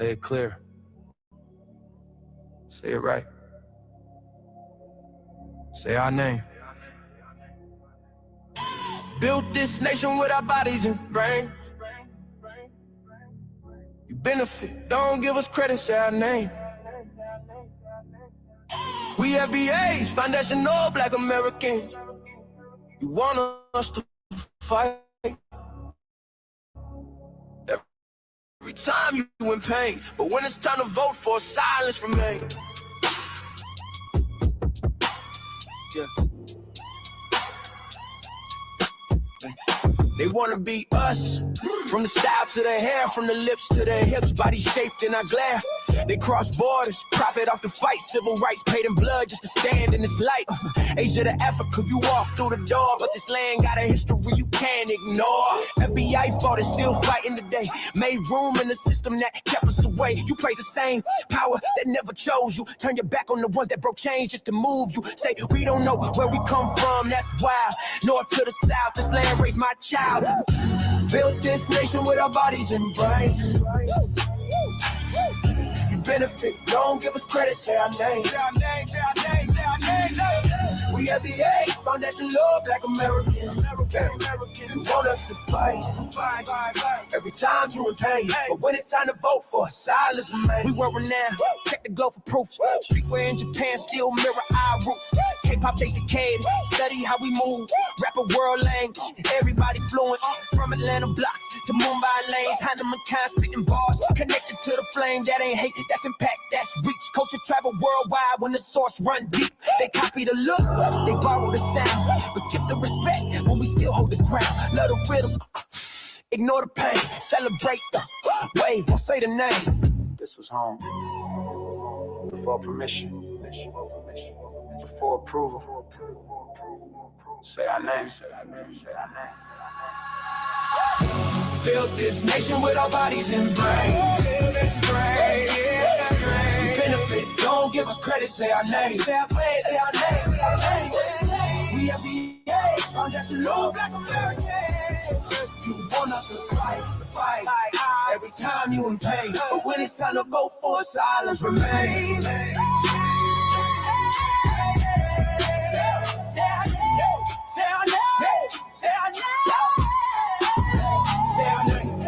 Say it clear. Say it right. Say our name. Built this nation with our bodies and brains. You benefit, don't give us credit, say our name. We FBAs, foundational Black Americans. You want us to fight. Every time you in pain, but when it's time to vote for, silence remains. Yeah. They wanna be us, from the style to the hair, from the lips to the hips, body shaped in our glare. They cross borders, profit off the fight, civil rights paid in blood just to stand in this light. Asia to Africa, you walk through the door, but this land got a history you can't ignore. FBI fought it, still fighting today, made room in the system that kept us away. You praise the same power that never chose you, turn your back on the ones that broke chains just to move you. Say we don't know where we come from, that's wild. North to the south, this land raised my child. Built this nation with our bodies and brains. You benefit, don't give us credit, say our name. Say our name, say our name, say our name. We FBA, foundation law, Black American. You want us to fight. Every time you in pain, but when it's time to vote for, silence remains. We were renowned, check the globe for proof. Streetwear in Japan still mirror our roots. K-pop chase the caves, study how we move. Rapper world language, everybody fluent. From Atlanta blocks to Mumbai lanes, Hannah McCann spitting bars, connected to the flame. That ain't hate, that's impact, that's reach. Culture travel worldwide when the source run deep. They copy the look, they borrow the sound, but skip the respect when we still hold the ground. Love the rhythm, ignore the pain, celebrate the wave, won't say the name. This was home, before permission, before approval. Say our name. Built this nation with our bodies and brains. Benefit, don't give us credit, say our name. Say our name, say our name, say our name. We have BAs, foundational Black Americans. You want us to fight. Every time you in pain, but when it's time to vote for, silence remains. Say our name, say our name, say our name. Say our name.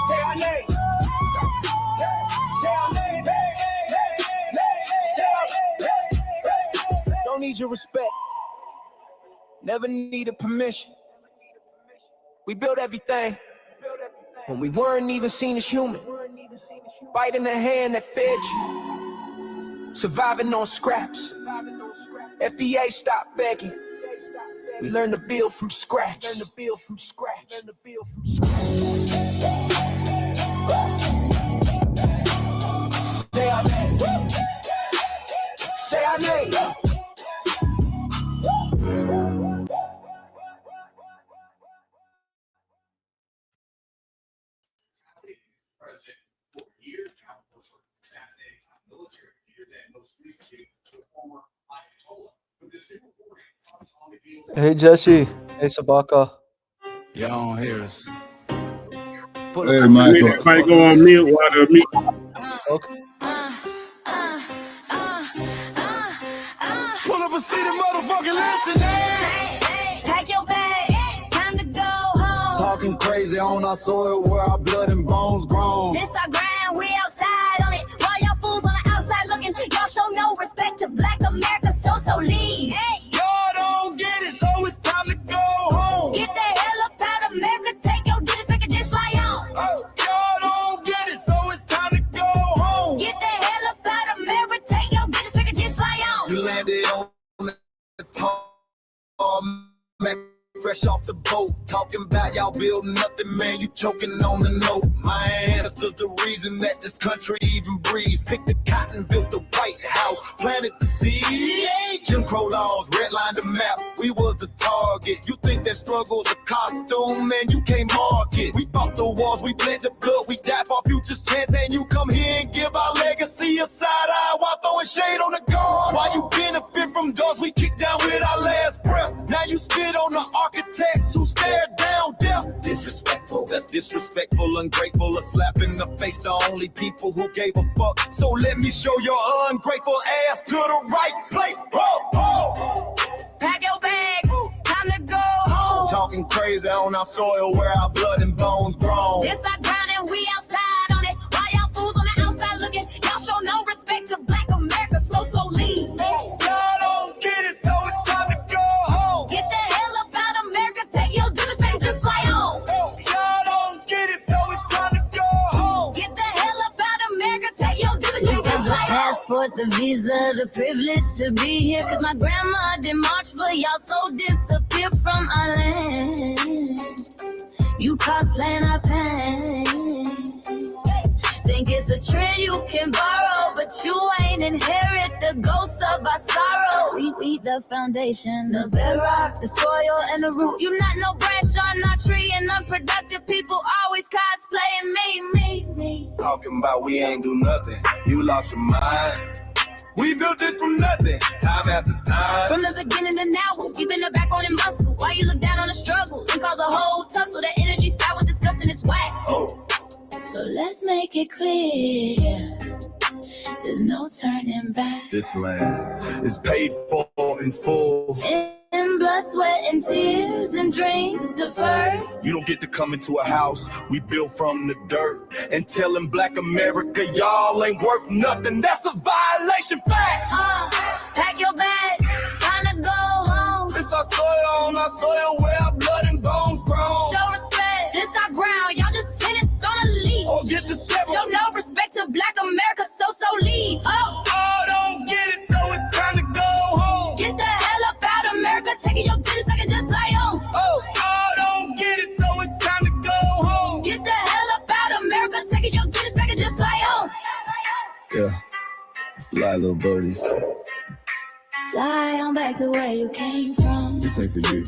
Say our name. Say our name. Say our name. Don't need your respect. Never needed permission. We built everything when we weren't even seen as human. Biting the hand that fed you. Surviving on scraps. FBA stopped begging. We learned to build from scratch. Say our name. Say our name. Hey Jesse, hey Shabaka. Y'all don't hear us. Hey, Michael. Everybody go on mute while the mute. Okay. Pull up and see the motherfucking listeners. Pack your bag, time to go home. Talking crazy on our soil where our blood and bones grown. This our grind, we outside on it. While y'all fools on the outside looking, y'all show no respect to Black America, so leave. Hey. Y'all don't get it, so it's time to go home. Get the hell up out of America, take your digits, make it just fly on. Y'all don't get it, so it's time to go home. Get the hell up out of America, take your digits, make it just fly on. You landed on the top, fresh off the boat, talking about y'all building nothing, man, you choking on the note. My ancestors the reason that this country even breathes. Picked the cotton, built the White House, planted the seed. Jim Crow laws, redlined the map, we was the target. You think that struggle's a costume, man, you can't mark it. We fought the wars, we bled the blood, we died for our future's chance, and you come here and give our legacy a side eye while throwing shade on the guard. While you benefit from doors we kicked down with our last breath, now you spit on the architects who stared down death. Disrespectful, that's disrespectful, ungrateful, a slap in the face to only people who gave a fuck. So let me show your ungrateful ass to the right place. Pack your bags, time to go home. Talking crazy on our soil where our blood and bones grown. This our ground and we outside on it. Why y'all fools on the outside looking? Y'all show no respect to Black America, so leave. Y'all don't get it, so it's time to go home. Get the hell up out America, take your disrespect, just fly home. Y'all don't get it, so it's time to go home. Get the hell up out America, take your disrespect, just fly home. Passport, the visa, the privilege to be here. Cause my grandma did march for y'all, so disappear from our land. You cosplaying our pain. Think it's a trend you can borrow, but you ain't inherit the ghosts of our sorrow. We the foundation, the bedrock, the soil, and the root. You not no branch on our tree, and unproductive people always cosplaying me. Talking about we ain't do nothing, you lost your mind. We built this from nothing, time after time. From the beginning to now, we been the backbone and muscle. Why you look down on the struggle and cause a whole tussle? That energy style with discussing is whack. So let's make it clear, there's no turning back. This land is paid for in full. In blood, sweat, and tears, and dreams deferred. You don't get to come into a house we built from the dirt and telling Black America y'all ain't worth nothing. That's a violation. Facts. Pack your bags, time to go home. It's our soil on our soil where our blood and bones grown. Show respect, this our ground. Y'all just tenants on a leash. Or get the step. Show no respect to Black America, so leave. Don't get it, so it's time to go home. Get the hell up out America, taking your business, I can just fly home. Don't get it, so it's time to go home. Get the hell up out America, taking your business, I can just fly home. Yeah, fly little birdies. Fly on back to where you came from. This ain't for you.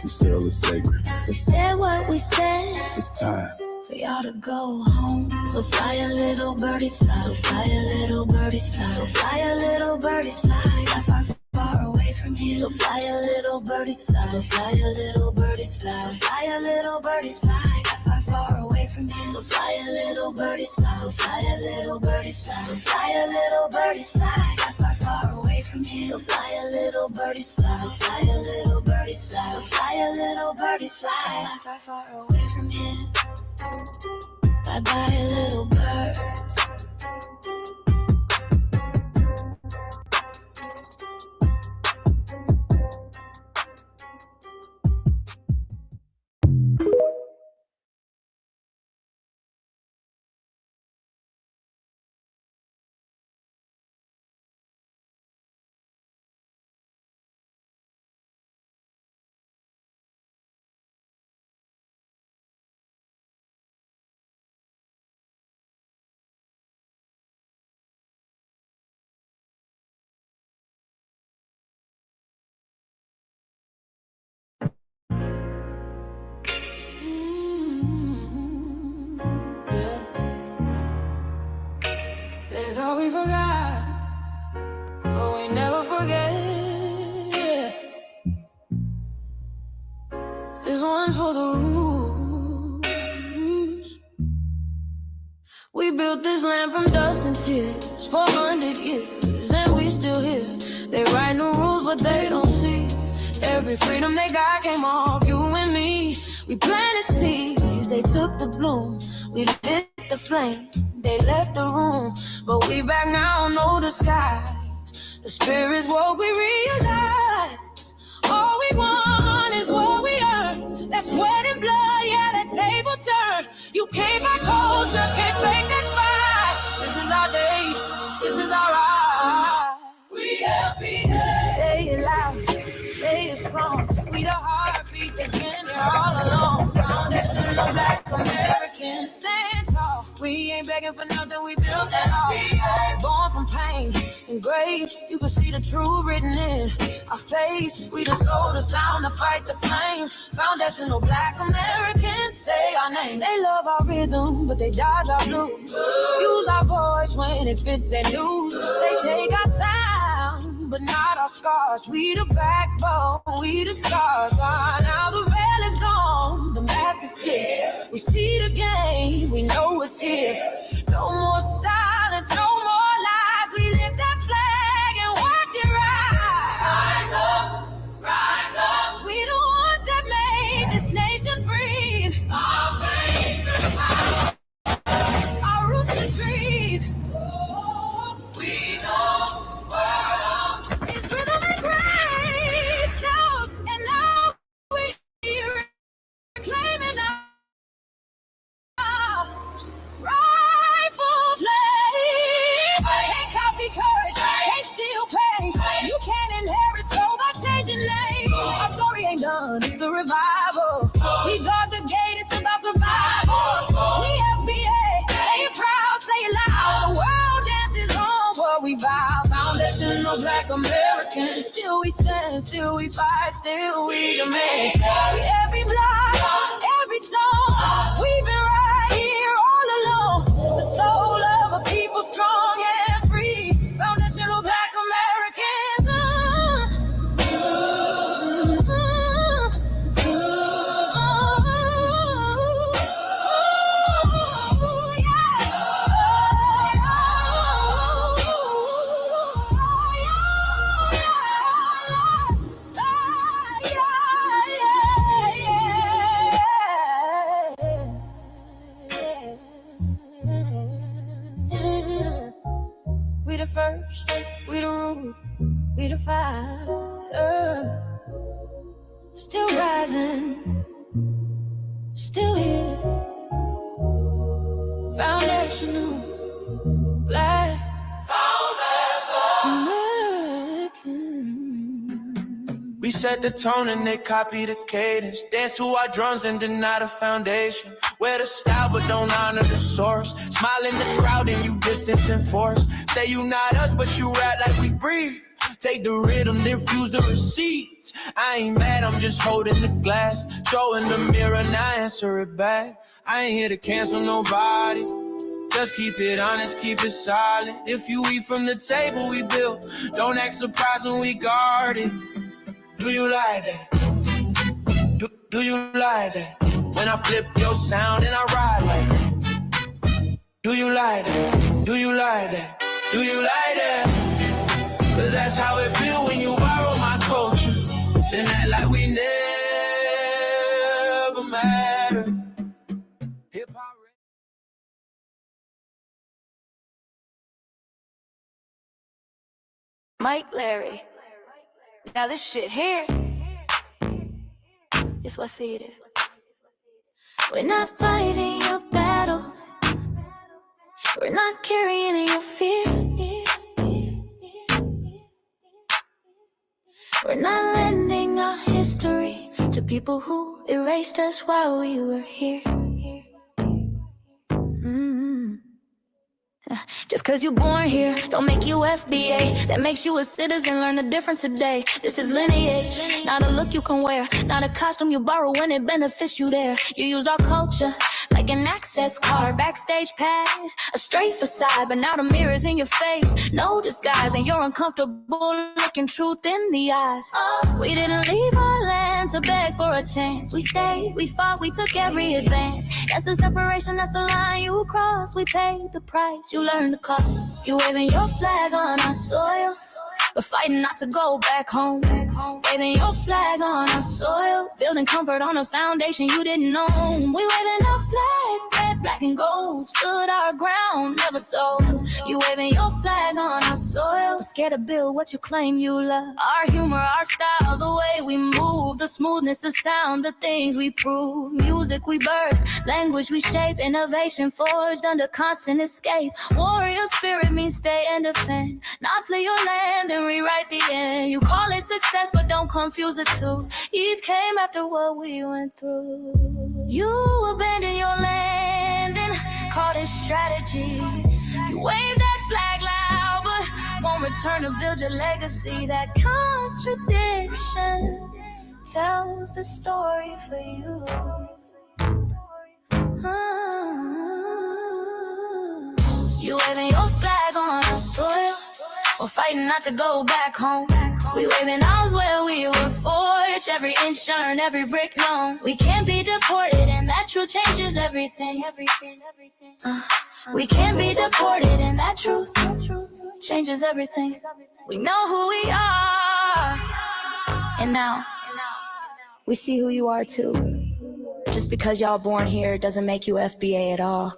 The soil is sacred. We said what we said. It's time for y'all to go home. So fly a little birdies fly. So fly a little birdies fly. So fly a little birdies fly. Fly far away from here. So fly a little birdies fly. So fly a little birdies fly. So fly a little birdies fly. Far away from here. So fly a little birdies fly. So fly a little birdies fly. So fly a little birdies fly. Far away from here. So fly a little birdies fly. So fly a little birdies fly. So fly a little birdies fly. Far away from here. Bye bye little birds. We forgot, but we never forget. This one's for the roots. We built this land from dust and tears, 400 years, and we still here. They write new rules, but they don't see every freedom they got came off you and me. We planted seeds, they took the bloom. We lit the flame, they left the room. But we back now, no disguise. The spirits woke, we realize all we want is what we earn. That sweat and blood, yeah, that table turn. You can't buy culture, can't fake that fight. This is our day, this is our ride. We happy day. Say it loud, say it strong. We the heartbeat that's been here all along. Foundation of Black Americans, stand tall. We ain't begging for nothing, we built that all. Born from pain and graves, you can see the truth written in our face. We the soul, the sound, to fight the flame. Foundational Black Americans, say our name. They love our rhythm, but they dodge our blues. Use our voice when it fits their news. They take our sound, but not our scars. We the backbone, we the stars. Now the veil is gone, the mask is clear. We see the game, we know it's here. No more silence, no more lies. We lift that flag and watch it rise. Rise up, rise up. We the ones that made this nation breathe. Our veins are power, our roots are trees. We know world is rhythm and grace. And now we reclaiming our rightful place. Can't copy courage, can't steal pain. You can't inherit soul by changing lanes. Our story ain't done, it's the revival. We guard the gate, it's about survival. We FBA, say it proud, say it loud. The world dances on what we vow. Foundational Black American. Still we stand, still we fight, still we demand. Every block, every song, we've been right here all along. The soul of a people strong and free. Foundational Black Americans. We the first, we the root, we the fire. Still rising, still here. Foundational Black American. We set the tone and they copy the cadence. Dance to our drums and deny the foundation. Wear the style but don't honor the source. Smile in the crowd and you distance and force. Say you not us but you rap like we breathe. Take the rhythm, then fuse the receipts. I ain't mad, I'm just holding the glass. Showing the mirror, now answer it back. I ain't here to cancel nobody. Just keep it honest, keep it solid. If you eat from the table we built, don't act surprised when we guard it. Do you like that? Do you like that? When I flip your sound and I ride like that. Do you like that? Do you like that? Do you like that? Cause that's how it feel when you borrow my culture. Then act like we never matter. Hip-hop. Mike Larry. Now this shit here, it's what see it is. We're not fighting your battles. We're not carrying your fear. We're not lending our history to people who erased us while we were here. Just cause you born here, don't make you FBA. That makes you a citizen, learn the difference today. This is lineage, not a look you can wear. Not a costume you borrow when it benefits you there. You used our culture like an access card, backstage pass, a straight facade. But now the mirror's in your face, no disguise. And you're uncomfortable looking truth in the eyes. We didn't leave our land to beg for a chance. We stayed, we fought, we took every advance. That's the separation, that's the line you cross. We paid the price, you learned the cost. You waving your flag on our soil, but fighting not to go back home. Waving your flag on our soil, building comfort on a foundation you didn't own. We waving our flag, red, black, and gold. Stood our ground, never sold. You waving your flag on our soil, scared to build what you claim you love. Our humor, our style, the way we move, the smoothness, the sound, the things we prove. Music we birth, language we shape, innovation forged under constant escape. Warrior spirit means stay and defend, not flee your land and rewrite the end. You call it success, but don't confuse the two. Ease came after what we went through. You abandoned your land and called it strategy. You waved that flag loud, but won't return to build your legacy. That contradiction tells the story for you. You waving your flag on our soil, or fighting not to go back home. We waving arms where we were forged, every inch earned, every brick known. We can't be deported, and that truth changes everything. We can't be deported, and that truth changes everything. We know who we are, and now we see who you are too. Just because y'all born here doesn't make you FBA at all.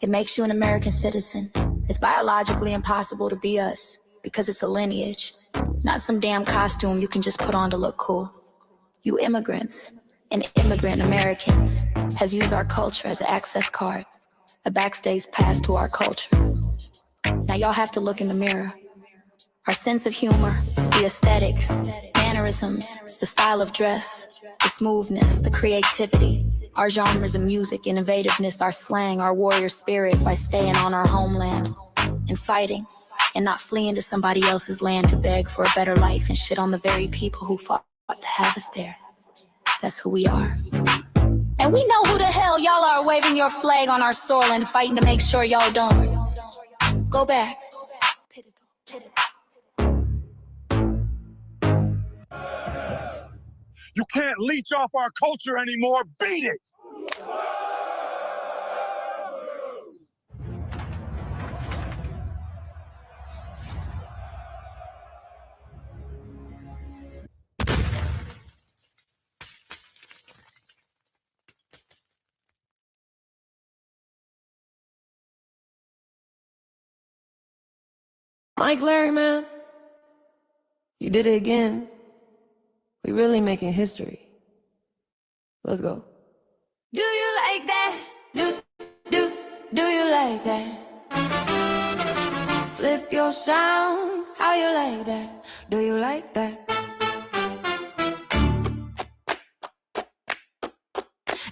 It makes you an American citizen. It's biologically impossible to be us because it's a lineage, not some damn costume you can just put on to look cool. You immigrants and immigrant Americans has used our culture as an access card, a backstage pass to our culture. Now y'all have to look in the mirror. Our sense of humor, the aesthetics, mannerisms, the style of dress, the smoothness, the creativity, our genres of music, innovativeness, our slang, our warrior spirit by staying on our homeland and fighting and not fleeing to somebody else's land to beg for a better life and shit on the very people who fought to have us there. That's who we are. And we know who the hell y'all are waving your flag on our soil and fighting to make sure y'all don't go back. You can't leech off our culture anymore. Beat it! Mike Larry, man, you did it again. We really making history. Let's go. Do you like that? Do you like that? Flip your sound. How you like that? Do you like that?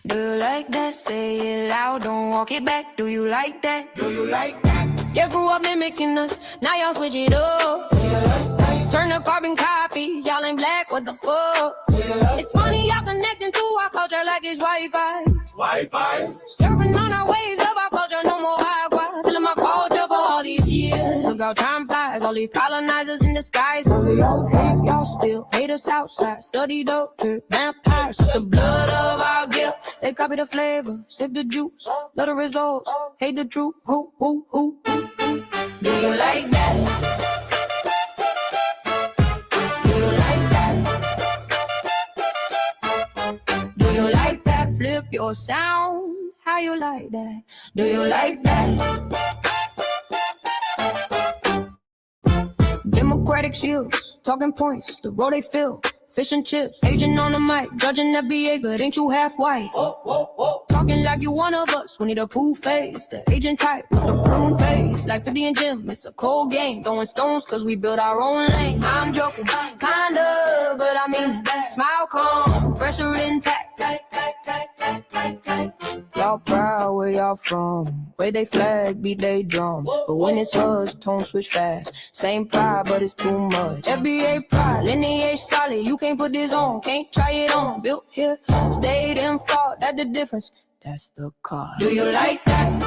Do you like that? Say it loud, don't walk it back. Do you like that? Do you like that? You grew up mimicking us, now y'all switch it up. Turn the carbon copy, y'all ain't black, what the fuck? It's funny y'all connecting to our culture like it's Wi-Fi. Surfing on our waves of our culture, no more agua. Stealing my culture for all these years. Look how time flies, all these colonizers in disguise. Y'all hate, y'all still hate us outside. Study doctor, vampires, it's the blood of our guilt. They copy the flavor, sip the juice, love the results, hate the truth. Who? Do you like that? Do you like that? Do you like that? Flip your sound. How you like that? Do you like that? Democratic shields, talking points, the road they fill. Fish and chips, agent on the mic, judging FBA, but ain't you half white? Talking like you one of us, we need a proof face. The agent type with a prune face, like 50 and Jim, it's a cold game. Throwing stones cause we built our own lane. I'm joking, kinda, but I mean it. Smile calm, pressure intact. Y'all proud where y'all from, where they flag, beat they drum. But when it's us, tone switch fast. Same pride, but it's too much. FBA pride, lineage solid, you can't put this on, can't try it on. Built here, stayed and fought, that's the difference. That's the car. Do you like that?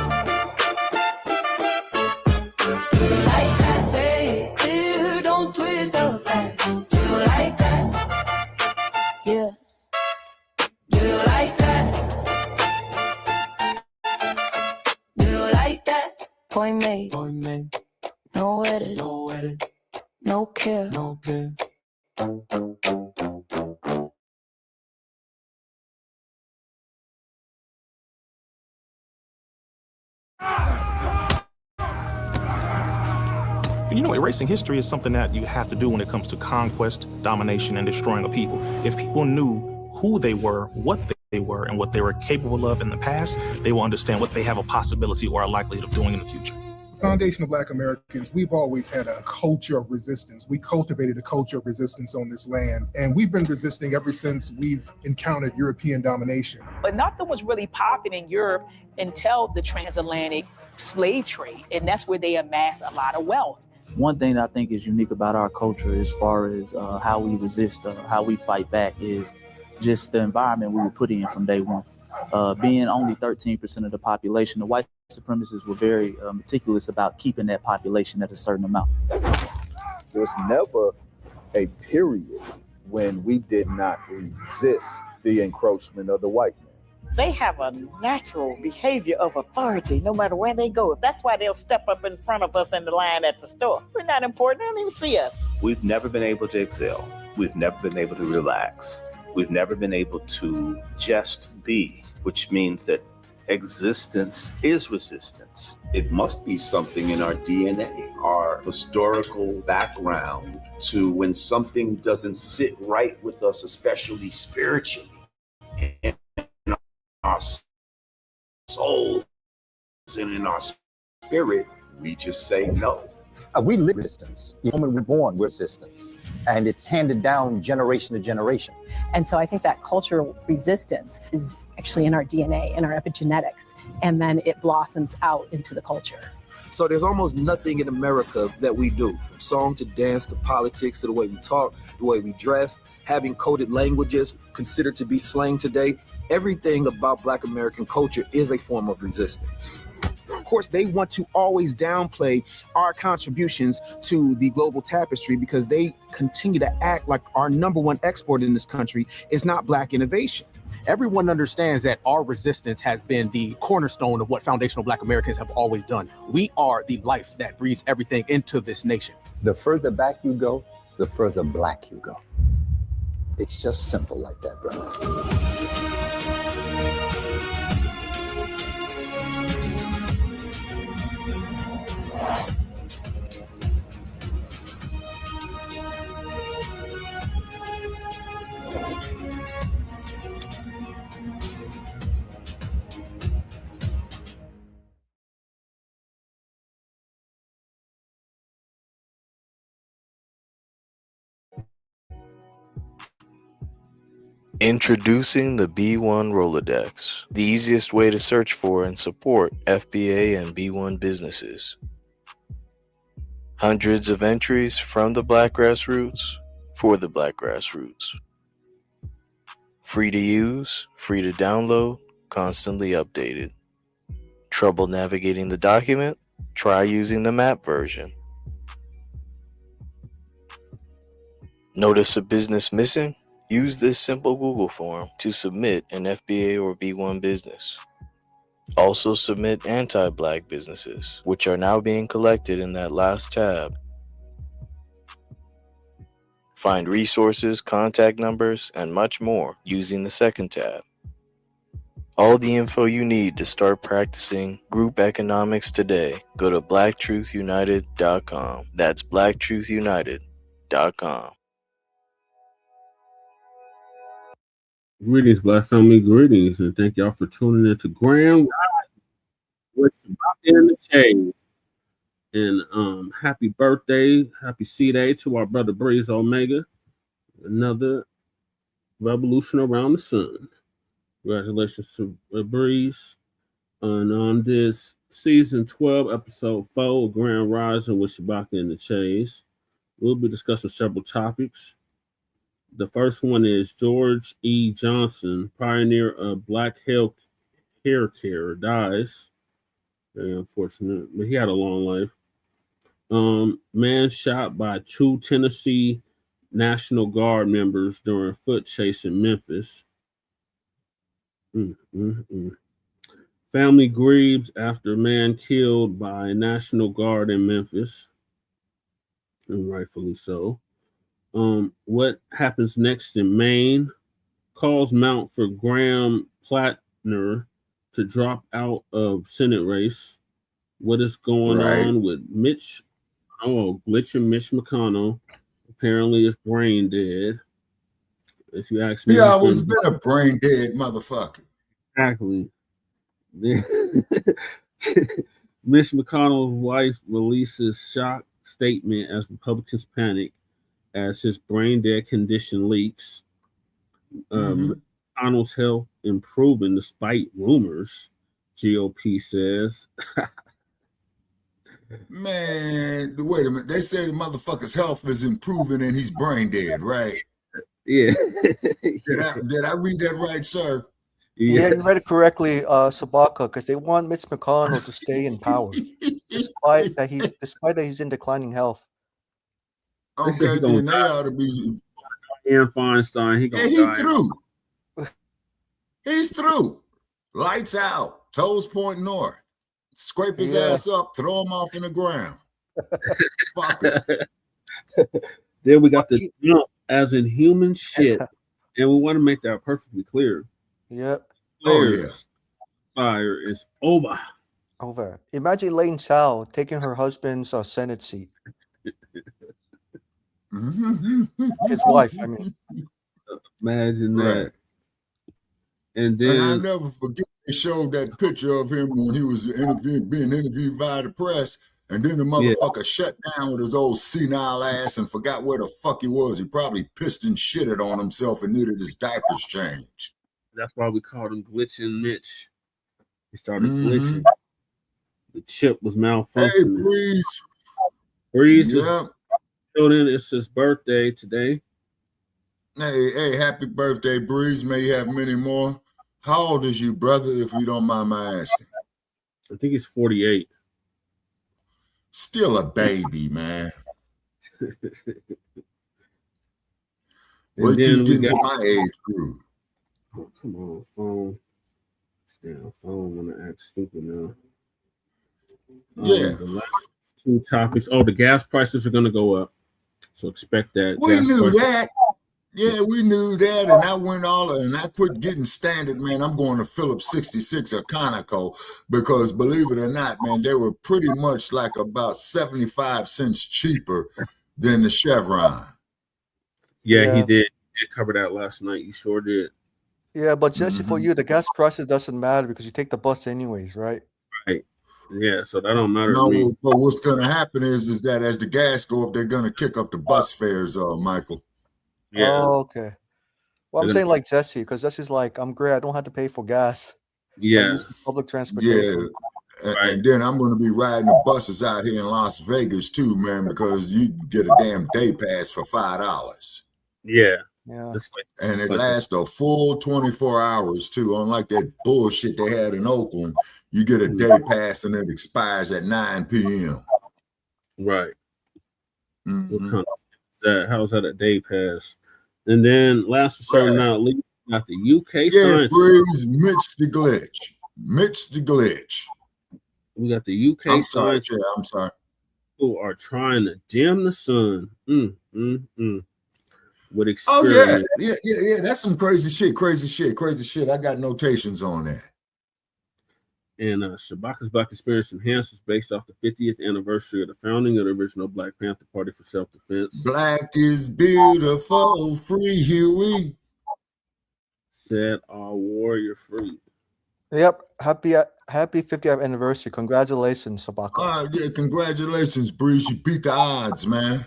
Do you like that? Say it clear, don't twist the facts. Do you like that? Yeah. Do you like that? Do you like that? Point made. No edit. No care. You know, erasing history is something that you have to do when it comes to conquest, domination, and destroying a people. If people knew who they were, what they were, and what they were capable of in the past, they will understand what they have a possibility or a likelihood of doing in the future. Foundation of Black Americans, we've always had a culture of resistance. We cultivated a culture of resistance on this land, and we've been resisting ever since we've encountered European domination. But nothing was really popping in Europe until the transatlantic slave trade, and that's where they amassed a lot of wealth. One thing that I think is unique about our culture as far as how we resist, how we fight back is just the environment we were put in from day one. Being only 13% of the population, the white supremacists were very meticulous about keeping that population at a certain amount. There was never a period when we did not resist the encroachment of the white man. They have a natural behavior of authority no matter where they go. That's why they'll step up in front of us in the line at the store. We're not important. They don't even see us. We've never been able to excel. We've never been able to relax. We've never been able to just be, which means that existence is resistance. It must be something in our DNA, our historical background, to when something doesn't sit right with us, especially spiritually, in our souls and in our spirit, we just say no. We live resistance. The moment we're born, we're resistance. And it's handed down generation to generation. And so I think that cultural resistance is actually in our DNA, in our epigenetics, and then it blossoms out into the culture. So there's almost nothing in America that we do, from song to dance to politics to the way we talk, the way we dress, having coded languages considered to be slang today. Everything about Black American culture is a form of resistance. Of course, they want to always downplay our contributions to the global tapestry because they continue to act like our number one export in this country is not Black innovation. Everyone understands that our resistance has been the cornerstone of what foundational Black Americans have always done. We are the life that breathes everything into this nation. The further back you go, the further Black you go. It's just simple like that, brother. Introducing the B1 Rolodex, the easiest way to search for and support FBA and B1 businesses. Hundreds of entries from the Black grassroots for the Black grassroots. Free to use, free to download, constantly updated. Trouble navigating the document? Try using the map version. Notice a business missing? Use this simple Google form to submit an FBA or B1 business. Also submit anti-Black businesses, which are now being collected in that last tab. Find resources, contact numbers, and much more using the second tab. All the info you need to start practicing group economics today. Go to blacktruthunited.com. That's blacktruthunited.com. Greetings, Black Family. Greetings, and thank y'all for tuning in to Graham with Shabaka in the Shade. And happy birthday, happy C-Day to our brother Breeze Omega. Another revolution around the sun. Congratulations to Breeze. And on this season 12, episode 4 of Grand Rising with Shabaka in the Chase, we'll be discussing several topics. The first one is George E. Johnson, pioneer of Black health hair care, dies. Very unfortunate, but he had a long life. Man shot by 2 Tennessee National Guard members during a foot chase in Memphis. Family grieves after man killed by National Guard in Memphis, and rightfully so. What happens next in Maine? Calls mount for Graham Plattner to drop out of Senate race. What is going on with Mitch? Glitching Mitch McConnell. Apparently is brain dead. If you ask me. He always been a brain dead motherfucker. Exactly. Mitch McConnell's wife releases shock statement as Republicans panic as his brain dead condition leaks. McConnell's health improving despite rumors, GOP says. Man, wait a minute. They say the motherfucker's health is improving and he's brain dead, right? Yeah. Did I read that right, sir? Yeah, you read it correctly, Shabaka, because they want Mitch McConnell to stay in power, despite that he's in declining health. Okay, then they ought to be. Ian Feinstein, He's through. He's through. Lights out. Toes point north. Scrape his ass up. Throw him off in the ground. Fuck it. Then we got the jump as in human shit, and we want to make that perfectly clear. Yep. Fire is over. Over. Imagine Lane Chow taking her husband's Senate seat. His wife, I mean. Imagine that. And then I never forget they showed that picture of him when he was being interviewed by the press, and then the motherfucker shut down with his old senile ass and forgot where the fuck he was. He probably pissed and shitted on himself and needed his diapers changed. That's why we called him Glitching Mitch. He started glitching. The chip was malfunctioning. Hey, Breeze. Breeze just filled in. It's his birthday today. Hey, happy birthday, Breeze. May you have many more. How old is you, brother, if you don't mind my asking? I think he's 48. Still a baby, man. Wait till you get into my age group. Oh, come on, phone. Damn, phone want to act stupid now. Yeah. The last two topics. Oh, the gas prices are going to go up. So expect that. We knew that. Yeah, we knew that, and I went and I quit getting standard, man. I'm going to Phillips 66 or Conoco because, believe it or not, man, they were pretty much like about 75 cents cheaper than the Chevron. Yeah, he did. He covered that last night. You sure did. Yeah, but Jesse, for you, the gas prices doesn't matter because you take the bus anyways, right? Right. Yeah, so that don't matter No, to me. but what's going to happen is that as the gas go up, they're going to kick up the bus fares, Michael. Yeah. Oh, okay. Well, I'm saying like Jesse, because Jesse's like, I'm great. I don't have to pay for gas. Yeah. I use public transportation. Yeah. And then I'm going to be riding the buses out here in Las Vegas too, man, because you get a damn day pass for $5. Yeah. Yeah. And it lasts a full 24 hours too. Unlike that bullshit they had in Oakland, you get a day pass and it expires at 9 p.m. Right. What kind of is that? How's that a day pass? And then last but certainly not least, got the UK science. Breeze, Mitch the Glitch. Mitch the Glitch. We got the UK science. I'm sorry. Who are trying to dim the sun. With experiments. Oh, yeah. That's some crazy shit. I got notations on that. And Shabaka's Black Experience Enhanced is based off the 50th anniversary of the founding of the original Blacc Panther Party for self-defense. Black is beautiful, free Huey. Set our warrior free. Yep. Happy 50th anniversary. Congratulations, Shabaka. Yeah, congratulations, Breeze. You beat the odds, man.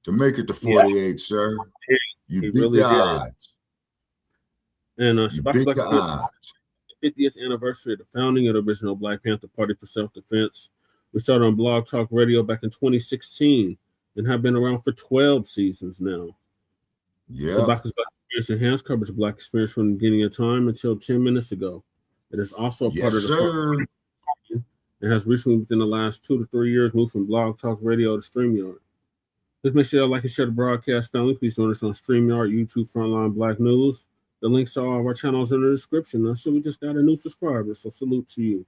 To make it to 48, sir. You beat really the did. odds. And You Shabaka's beat Black the Experience, odds. 50th anniversary of the founding of the original Blacc Panther Party for self-defense. We started on Blogtalk Radio back in 2016 and have been around for 12 seasons now. Yeah. Shabaka's Black Experience Enhanced covers the Black experience from the beginning of time until 10 minutes ago. It is also a part of the It has recently, within the last 2 to 3 years, moved from Blogtalk Radio to Streamyard. Please make sure you like and share the broadcast family. Please join us on Streamyard, YouTube, Front Line Blacc News. The links to all of our channels are in the description. I see we just got a new subscriber, so salute to you.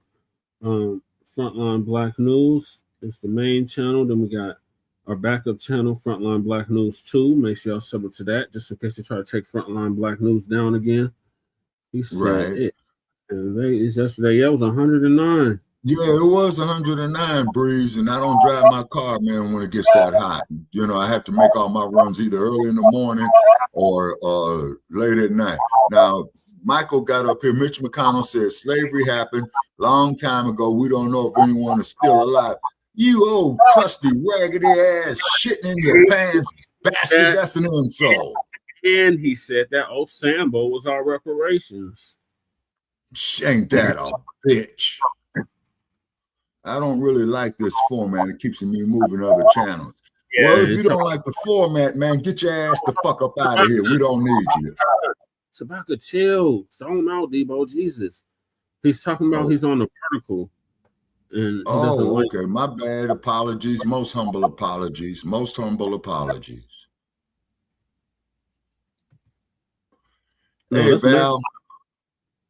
Frontline Blacc News is the main channel. Then we got our backup channel, Frontline Blacc News 2. Make sure y'all sub to that, just in case they try to take Frontline Blacc News down again. He said it. And yesterday, it was 109. Yeah, it was 109, Breeze, and I don't drive my car, man, when it gets that hot. You know, I have to make all my runs either early in the morning or late at night. Now, Michael got up here. Mitch McConnell said slavery happened long time ago. We don't know if anyone is still alive. You old crusty, raggedy ass, shitting in your pants, bastard. That's an insult. And he said that old Sambo was our reparations. Ain't that a bitch? I don't really like this format. It keeps me moving other channels. Yeah, well, if you don't like the format, man, get your ass the fuck up out of here. We don't need you. Shabaka, chill. Throw him out, Debo. Jesus. He's talking about he's on the vertical. and he doesn't Oh, like. okay. My bad. Apologies. Most humble apologies. Most humble apologies. No, Hey, that's Max. Val.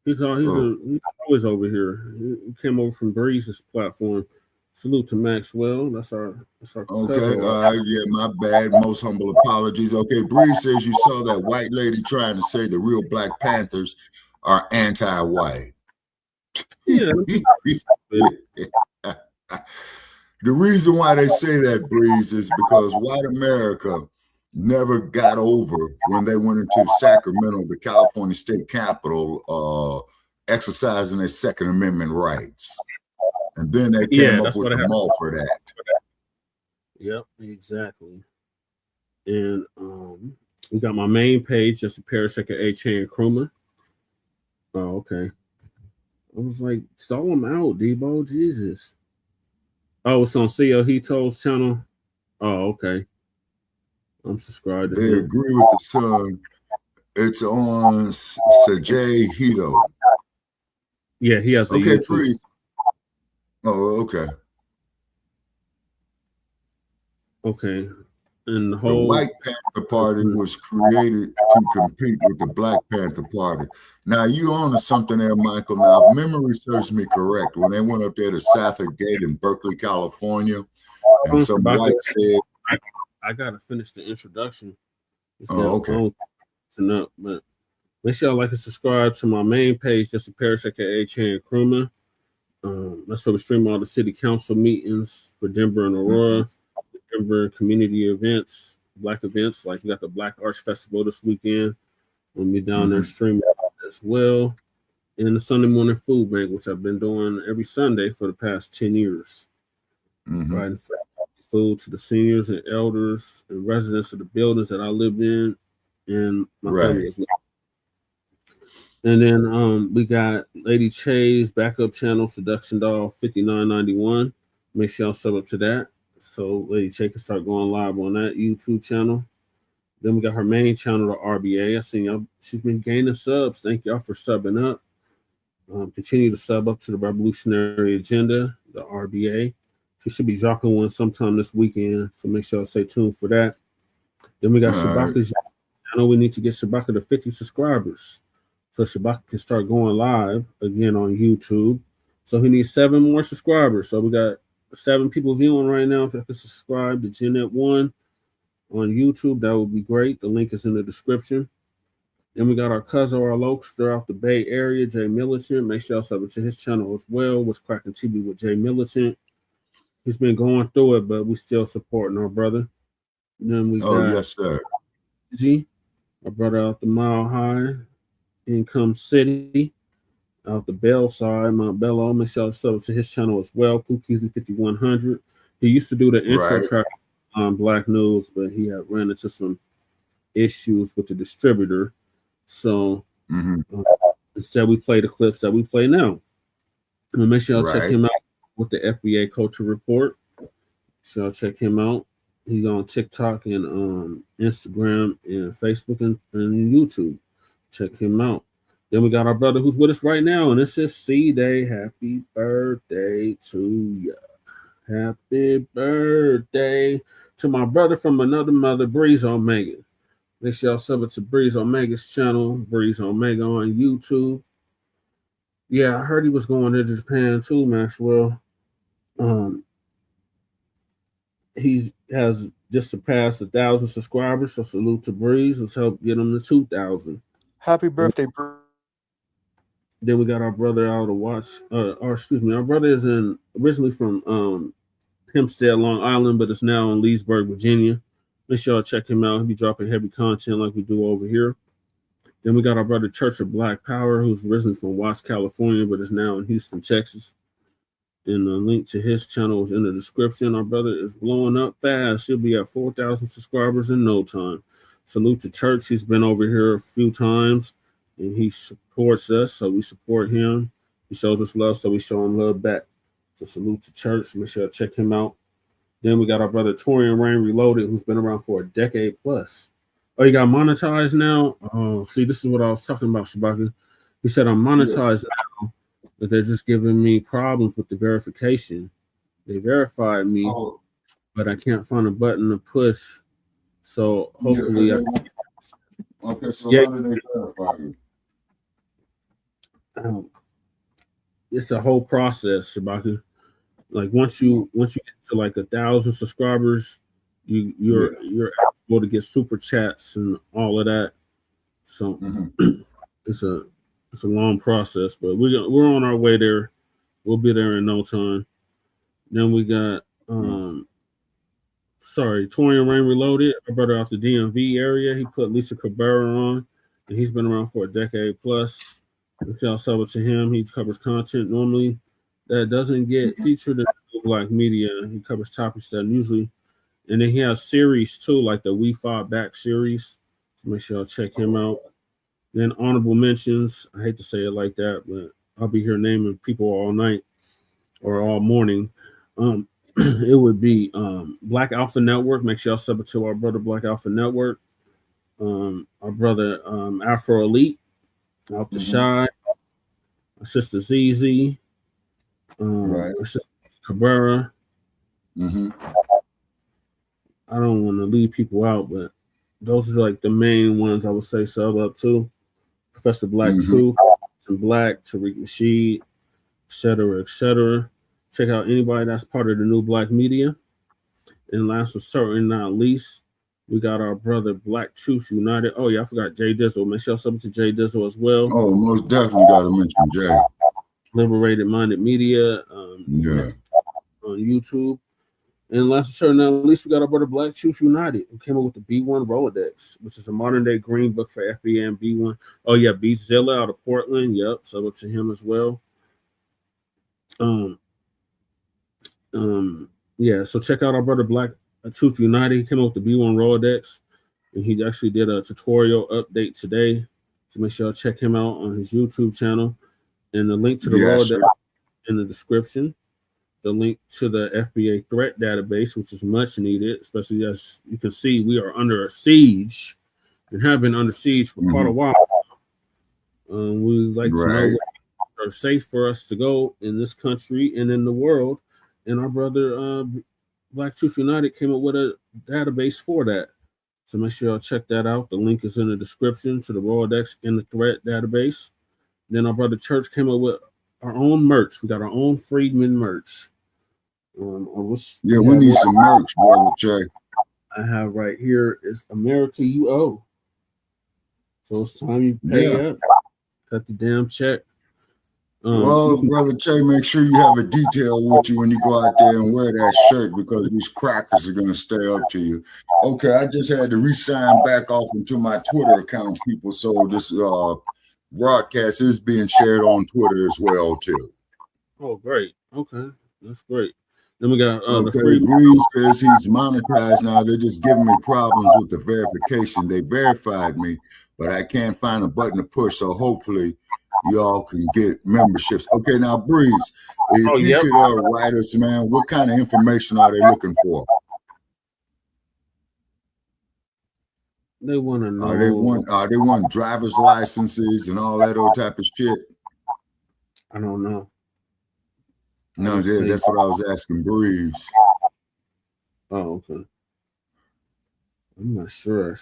He's always over here. He came over from Breeze's platform. Salute to Maxwell. That's our Okay, cousin. all right, yeah, my bad. Most humble apologies. Okay, Breeze says you saw that white lady trying to say the real Black Panthers are anti-white. Yeah. The reason why they say that, Breeze, is because white America never got over when they went into Sacramento, the California state capital, exercising their Second Amendment rights. And then they came up with the Mulford Act. Yep, exactly. And we got my main page, just a parasect of A-Chain Krumah. Oh, okay. I was like, stall him out, Debo. Jesus. Oh, it's on C.L. Hito's channel. Oh, okay. I'm subscribed to They him. agree with the son. It's on Sajay Hito. Yeah, he has a okay, YouTube. Freeze. Oh, okay. Okay. And the whole White Panther Party was created to compete with the Black Panther Party. Now, you on to something there, Michael. Now, if memory serves me correct, when they went up there to Safford Gate in Berkeley, California, and some white said... I got to finish the introduction. Okay. Up, but make sure y'all like and subscribe to my main page, just a parasect of A-Chain Krumah. That's where we stream all the city council meetings for Denver and Aurora. Denver community events, Black events, like we got the Black Arts Festival this weekend. We'll be down there streaming as well. And the Sunday morning food bank, which I've been doing every Sunday for the past 10 years. Providing food to the seniors and elders and residents of the buildings that I live in and my family as well. And then we got Lady Che's backup channel, Seduction Doll 5991. Make sure y'all sub up to that. So Lady Che can start going live on that YouTube channel. Then we got her main channel, the RBA. I seen y'all, she's been gaining subs. Thank y'all for subbing up. Continue to sub up to the Revolutionary Agenda, the RBA. She should be dropping one sometime this weekend, so make sure y'all stay tuned for that. Then we got Shabaka's channel. We need to get Shabaka to 50 subscribers, so Shabaka can start going live again on YouTube. So he needs 7 more subscribers. So we got 7 people viewing right now. If you can subscribe to Jeanette1 on YouTube, that would be great. The link is in the description. Then we got our cousin, our locals throughout the Bay Area, Jay Militant. Make sure y'all sub to his channel as well. What's Cracking TV with Jay Militant. He's been going through it, but we still supporting our brother. Then we got yes, sir. G, our brother out the Mile High, Income City, out the Bell side, Mount Bello. Make sure y'all sub to his channel as well. Pookies 5100. He used to do the intro track on Black News, but he had ran into some issues with the distributor. So instead, we play the clips that we play now. And make sure y'all check him out with the FBA Culture Report. So y'all check him out. He's on TikTok and Instagram and Facebook and YouTube. Check him out. Then we got our brother who's with us right now, and this is C-Day. Happy birthday to you. Happy birthday to my brother from another mother, Breeze Omega. Make sure y'all sub it to Breeze Omega's channel, Breeze Omega on YouTube. Yeah, I heard he was going to Japan too, Maxwell. He has just surpassed 1,000 subscribers, so salute to Breeze. Let's help get him to 2,000. Happy birthday, Breeze. Then we got our brother out to watch. Our brother is originally from Hempstead, Long Island, but it's now in Leesburg, Virginia. Make sure y'all check him out. He'll be dropping heavy content like we do over here. Then we got our brother Church of Black Power, who's originally from Watts, California, but is now in Houston, Texas. And the link to his channel is in the description. Our brother is blowing up fast. He'll be at 4,000 subscribers in no time. Salute to Church. He's been over here a few times, and he supports us, so we support him. He shows us love, so we show him love back. So salute to Church. Make sure you check him out. Then we got our brother Torian Rain Reloaded, who's been around for a decade plus. Oh, you got monetized now? Oh, see, this is what I was talking about, Shabaka. He said, I'm monetized now. but they're just giving me problems with the verification. They verified me, but I can't find a button to push. So hopefully, okay. So how do they verify you? It's a whole process, Shabaka. Like once you get to like 1,000 subscribers, you're able to get super chats and all of that. So it's a long process, but we're on our way there. We'll be there in no time. Then we got Torian Rain Reloaded, our brother out the DMV area. He put Lisa Cabrera on, and he's been around for a decade plus. Shout out to him. He covers content normally that doesn't get featured in Black media. He covers topics that usually, and then he has series too, like the We Fought Back series. So make sure y'all check him out. Then honorable mentions. I hate to say it like that, but I'll be here naming people all night or all morning. It would be Black Alpha Network. Make sure y'all sub it to our brother Black Alpha Network. Our brother Afro Elite out the Shy. Our sister ZZ. Our sister Cabrera. I don't want to leave people out, but those are like the main ones I would say sub up to. Professor Black Truth, and Black, Tariq Nasheed, etc., etc. Check out anybody that's part of the new Black media. And last but certainly not least, we got our brother Black Truth United. Oh yeah, I forgot Jay Dizzle. Make sure y'all sub to Jay Dizzle as well. Oh, most definitely got to mention Jay. Liberated Minded Media. On YouTube. And last but certainly not least, we got our brother Black Truth United, who came up with the B1 Rolodex, which is a modern day green book for FBN B1. Oh yeah, Beatzilla out of Portland. Yep, sub up to him as well. Yeah, so check out our brother Black Truth United. He came up with the B1 Rolodex, and he actually did a tutorial update today. So make sure y'all check him out on his YouTube channel. And the link to the Rolodex in the description. The link to the FBA threat database, which is much needed, especially as you can see, we are under a siege and have been under siege for quite a while. We like to know what are safe for us to go in this country and in the world. And our brother Black Truth United came up with a database for that. So make sure y'all check that out. The link is in the description to the Rolodex in the threat database. Then our brother Church came up with our own merch. We got our own Freedman merch. We need some merch, brother Jay. I have right here is America You Owe. So it's time you pay up. Cut the damn check. Well, brother Jay, make sure you have a detail with you when you go out there and wear that shirt, because these crackers are going to stay up to you. Okay, I just had to re-sign back off into my Twitter account, people. So this broadcast is being shared on Twitter as well, too. Oh, great. Okay, that's great. Then we got Grieves says he's monetized now. They're just giving me problems with the verification. They verified me, but I can't find a button to push. So hopefully y'all can get memberships. Okay, now Breeze, if you could write us, man, what kind of information are they looking for? They want to know. They want driver's licenses and all that old type of shit? I don't know. No, that's what I was asking Breeze. Oh, okay. I'm not sure.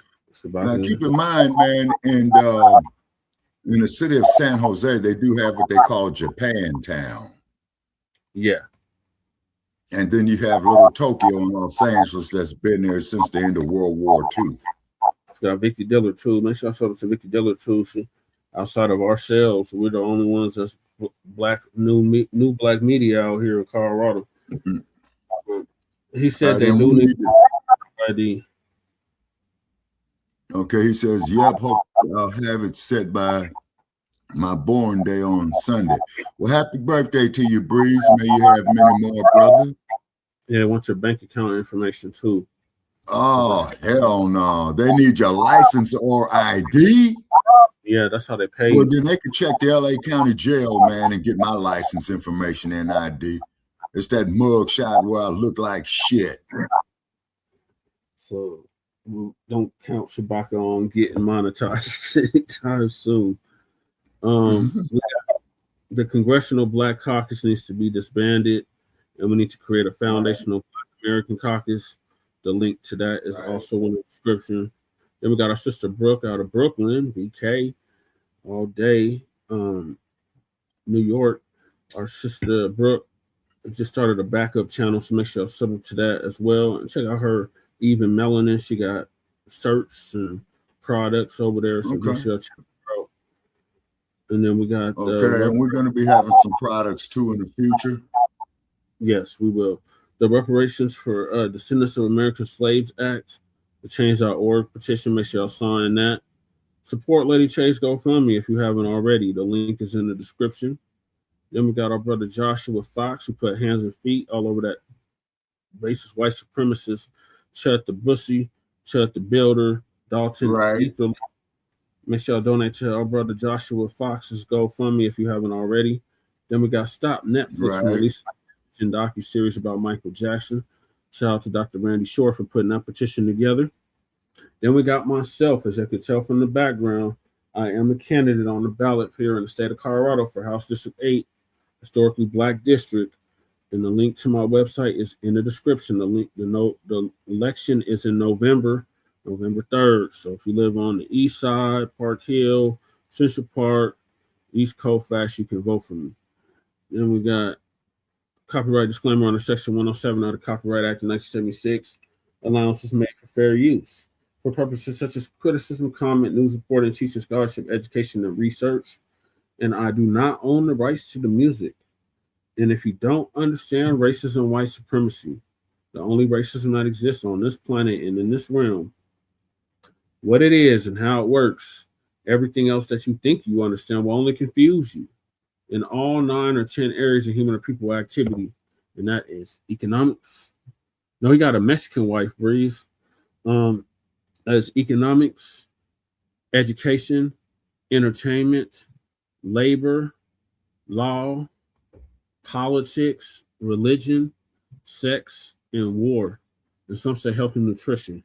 Now, keep in mind, man, in the city of San Jose, they do have what they call Japantown. Yeah. And then you have Little Tokyo in Los Angeles that's been there since the end of World War II. It's got Vicky Diller, too. Make sure I show it to Vicky Diller, too. Outside of ourselves, we're the only ones that's new Black media out here in Colorado. He said they do need ID. Okay, he says, yep, hopefully I'll have it set by my born day on Sunday. Well, happy birthday to you, Breeze. May you have many more, brother. Yeah, I want your bank account information too. Oh, hell no. They need your license or ID? Yeah, that's how they pay. Well, then they could check the LA County Jail, man, and get my license information and ID. It's that mug shot where I look like shit. So don't count Shabaka on getting monetized anytime soon. The Congressional Black Caucus needs to be disbanded, and we need to create a foundational Black American caucus. The link to that is also in the description. Then we got our sister Brooke out of Brooklyn, BK, all day. New York, our sister Brooke just started a backup channel, so make sure y'all sub to that as well. And check out her Even Melanin. She got shirts and products over there, so make sure y'all check her out. And then we got and we're going to be having some products too in the future. Yes, we will. The Reparations for Descendants of American Slaves Act, the Change.org petition. Make sure y'all sign that. Support Lady Chase GoFundMe if you haven't already. The link is in the description. Then we got our brother Joshua Fox, who put hands and feet all over that racist white supremacist Chet the Bussy, Chet the Builder, Dalton. Ether. Make sure y'all donate to our brother Joshua Fox's GoFundMe if you haven't already. Then we got Stop Netflix from releasing a docu-series about Michael Jackson. Shout out to Dr. Randy Shore for putting that petition together. Then we got myself, as you can tell from the background. I am a candidate on the ballot here in the state of Colorado for House District 8, historically Black district. And the link to my website is in the description. The election is in November 3rd. So if you live on the east side, Park Hill, Central Park, East Colfax, you can vote for me. Then we got copyright disclaimer under Section 107 of the Copyright Act of 1976. Allowances made for fair use for purposes such as criticism, comment, news reporting, teaching, scholarship, education, and research. And I do not own the rights to the music. And if you don't understand racism and white supremacy, the only racism that exists on this planet and in this realm, what it is and how it works, everything else that you think you understand will only confuse you in all 9 or 10 areas of human or people activity. And that is economics. No, he got a Mexican wife, Breeze. As economics, education, entertainment, labor, law, politics, religion, sex, and war. And some say health and nutrition.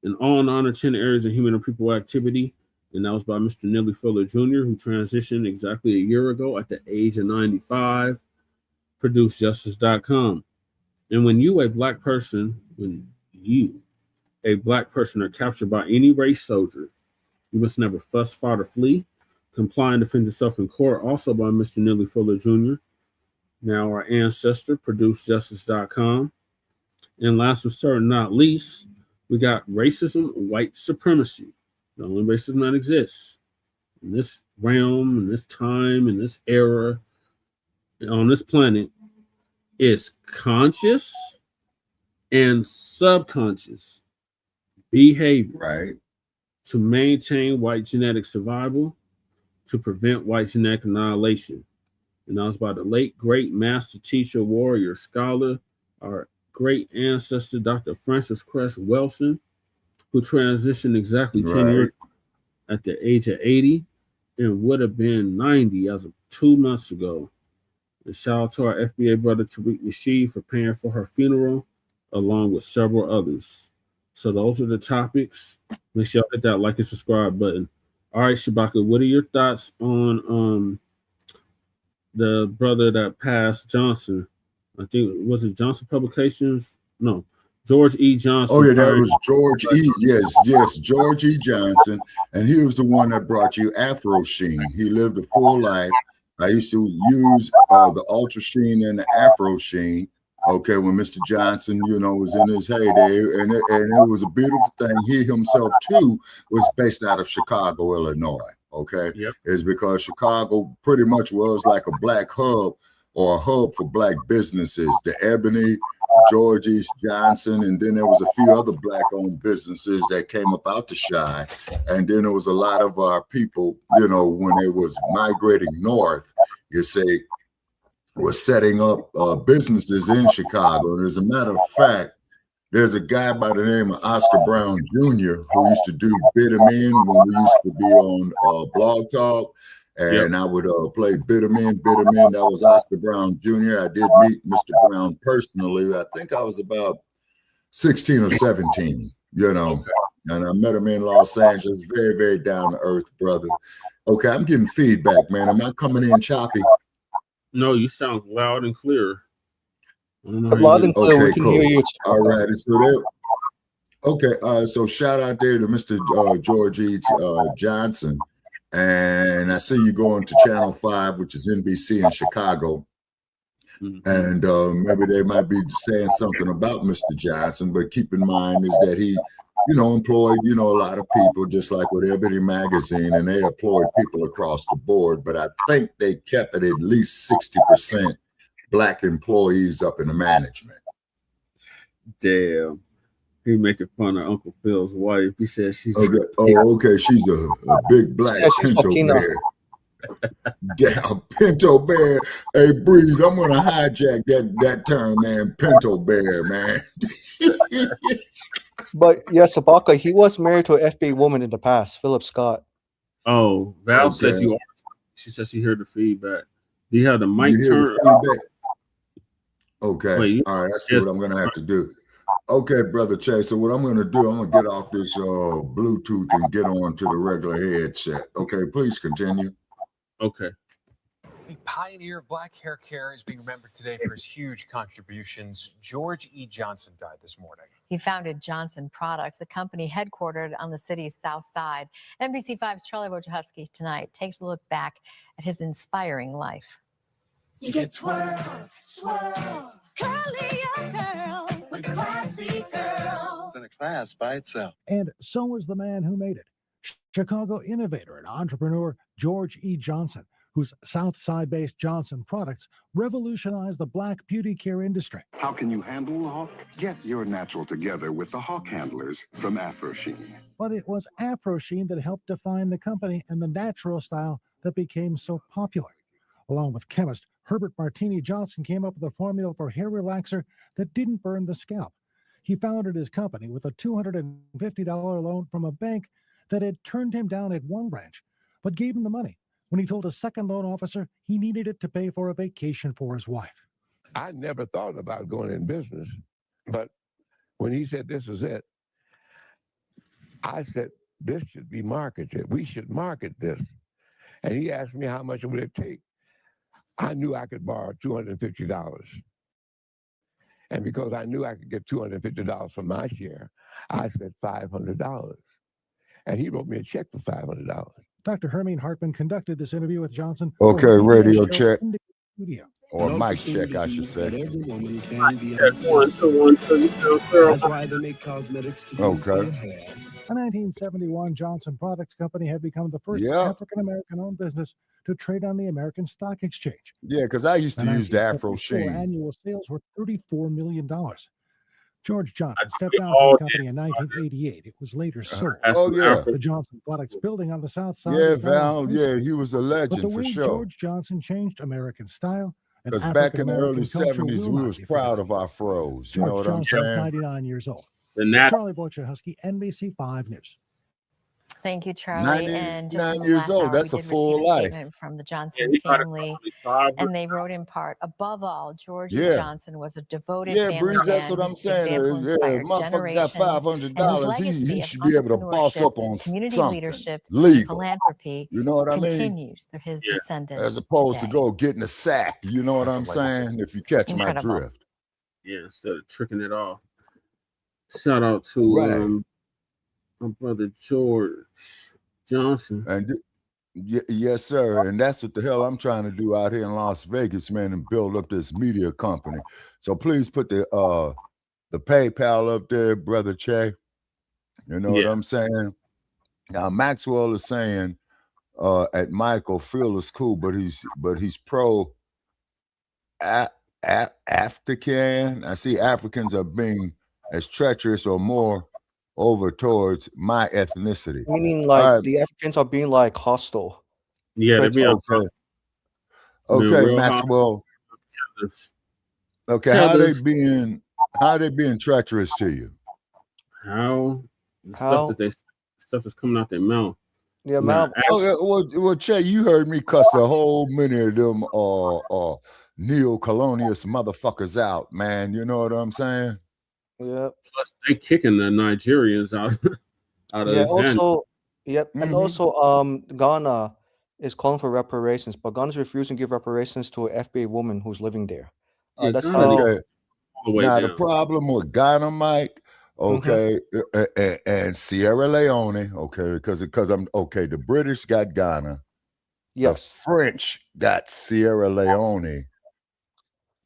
In all 9 or 10 areas of human and people activity. And that was by Mr. Neely Fuller Jr., who transitioned exactly a year ago at the age of 95. ProduceJustice.com. And when you, a Black person, are captured by any race soldier, you must never fuss, fight, or flee. Comply and defend yourself in court, also by Mr. Neely Fuller Jr. Now our ancestor, ProduceJustice.com. And last but certainly not least, we got racism, white supremacy. The only racism that exists in this realm, in this time, in this era, on this planet is conscious and subconscious behavior to maintain white genetic survival, to prevent white genetic annihilation. And that was by the late, great master teacher, warrior, scholar, our great ancestor, Dr. Francis Cress Welsing, who transitioned exactly 10 years at the age of 80 and would have been 90 as of 2 months ago. And shout out to our FBA brother, Tariq Nasheed, for paying for her funeral, along with several others. So those are the topics. Make sure y'all hit that like and subscribe button. All right, Shabaka, what are your thoughts on the brother that passed, Johnson? I think, was it Johnson Publications? No, George E. Johnson. Oh, yeah, that was George E. Yes, George E. Johnson. And he was the one that brought you Afro Sheen. He lived a full life. I used to use the Ultra Sheen and the Afro Sheen. Okay, when Mr. Johnson, was in his heyday, and it was a beautiful thing. He himself too was based out of Chicago, Illinois. Okay, is because Chicago pretty much was like a Black hub or a hub for Black businesses. The Ebony, George E. Johnson, and then there was a few other Black-owned businesses that came up out to shine. And then there was a lot of our people, when they was migrating north, was setting up businesses in Chicago. And as a matter of fact, there's a guy by the name of Oscar Brown Jr. who used to do Bid 'em In when we used to be on Blogtalk. And I would play Bid 'em In. That was Oscar Brown Jr. I did meet Mr. Brown personally. I think I was about 16 or 17, and I met him in Los Angeles. Very, very down to earth brother. Okay, I'm getting feedback, man. Am I coming in choppy? No, you sound loud and clear. I don't know how Loud you and did it. clear. We Okay, can cool. hear you. All right. So there. Okay. So shout out there to Mr. George E. Johnson, and I see you going to Channel 5, which is NBC in Chicago. And maybe they might be saying something about Mr. Johnson, but keep in mind is that he, employed, a lot of people, just like with Ebony Magazine, and they employed people across the board. But I think they kept it at least 60% Black employees up in the management. Damn. He making fun of Uncle Phil's wife. He said she's okay. She's a big black pinto bear. Damn, pinto bear. Hey, Breeze, I'm gonna hijack that term, man. Pinto bear, man. But yeah, Shabaka, he was married to an FBI woman in the past, Philip Scott. Oh, Val says you are. She says she heard the feedback. Do you have the mic turned? Okay. Wait, all right, that's what I'm gonna have to do. Okay, Brother Chase. So what I'm gonna do, I'm gonna get off this Bluetooth and get on to the regular headset. Okay, please continue. Okay. The pioneer of Black hair care is being remembered today for his huge contributions. George E. Johnson died this morning. He founded Johnson Products, a company headquartered on the city's south side. NBC5's Charlie Wojciechowski tonight takes a look back at his inspiring life. You get twirl, swirl, curly your curls, with classy girls. In a class by itself. And so was the man who made it. Chicago innovator and entrepreneur George E. Johnson, whose South Side-based Johnson Products revolutionized the Black beauty care industry. How can you handle the hawk? Get your natural together with the Hawk Handlers from AfroSheen. But it was AfroSheen that helped define the company and the natural style that became so popular. Along with chemist Herbert Martini Johnson came up with a formula for hair relaxer that didn't burn the scalp. He founded his company with a $250 loan from a bank that had turned him down at one branch, but gave him the money when he told a second loan officer he needed it to pay for a vacation for his wife. I never thought about going in business, but when he said this is it, I said, this should be marketed. We should market this. And he asked me how much would it take. I knew I could borrow $250. And because I knew I could get $250 from my share, I said $500. And he wrote me a check for $500. Dr. Hermine Hartman conducted this interview with Johnson. Okay, radio check. In the studio. Or mic check, I should say. Every woman can be a That's why they make cosmetics to okay. A 1971 Johnson Products Company had become the first African-American owned business to trade on the American Stock Exchange. Yeah, because I used to use the AfroSheen. Annual sales were $34 million. George Johnson stepped down from the company in 1988. It was later sold. The Johnson Products building on the south side. Yeah, Val. Yeah, he was a legend but the for way sure. George Johnson changed American style. Because back in the early 70s, we was proud of our fros. You know what I'm saying? 99 years old. Charlie Wojciechowski, NBC5 News. Thank you, Charlie. And just 9 years old. That's a full life. From the Johnson family, and they wrote in part, above all, George Johnson was a devoted family Breeze, man. that's what I'm saying. Motherfucker got $500. He should be able to boss up on community something leadership, legal. Philanthropy. You know what I mean? Continues through his descendants. As opposed to go getting a sack. You know what I'm saying? If you catch my drift. Yeah, instead of tricking it off. Shout out to my brother George Johnson. And yes, sir. And that's what the hell I'm trying to do out here in Las Vegas, man, and build up this media company. So please put the PayPal up there, brother Che. You know what I'm saying? Now Maxwell is saying at Michael, Phil is cool, but he's pro African. I see Africans are being as treacherous or more over towards my ethnicity. Meaning like the Africans are being like hostile. Yeah, they're being okay, Maxwell. Okay, how they being treacherous to you? How the stuff that's coming out their mouth. Yeah, mouth. Well, Che, you heard me cuss a whole many of them neo-colonialist motherfuckers out, man. You know what I'm saying? Yeah. Plus, they kicking the Nigerians out of also, and also Ghana is calling for reparations, but Ghana is refusing to give reparations to an FBA woman who's living there. Yeah, That's Ghana how. Okay. the way Now the down. problem with Ghana, Mike, okay, and Sierra Leone, okay, because I'm okay. The British got Ghana, Yes. the French got Sierra Leone,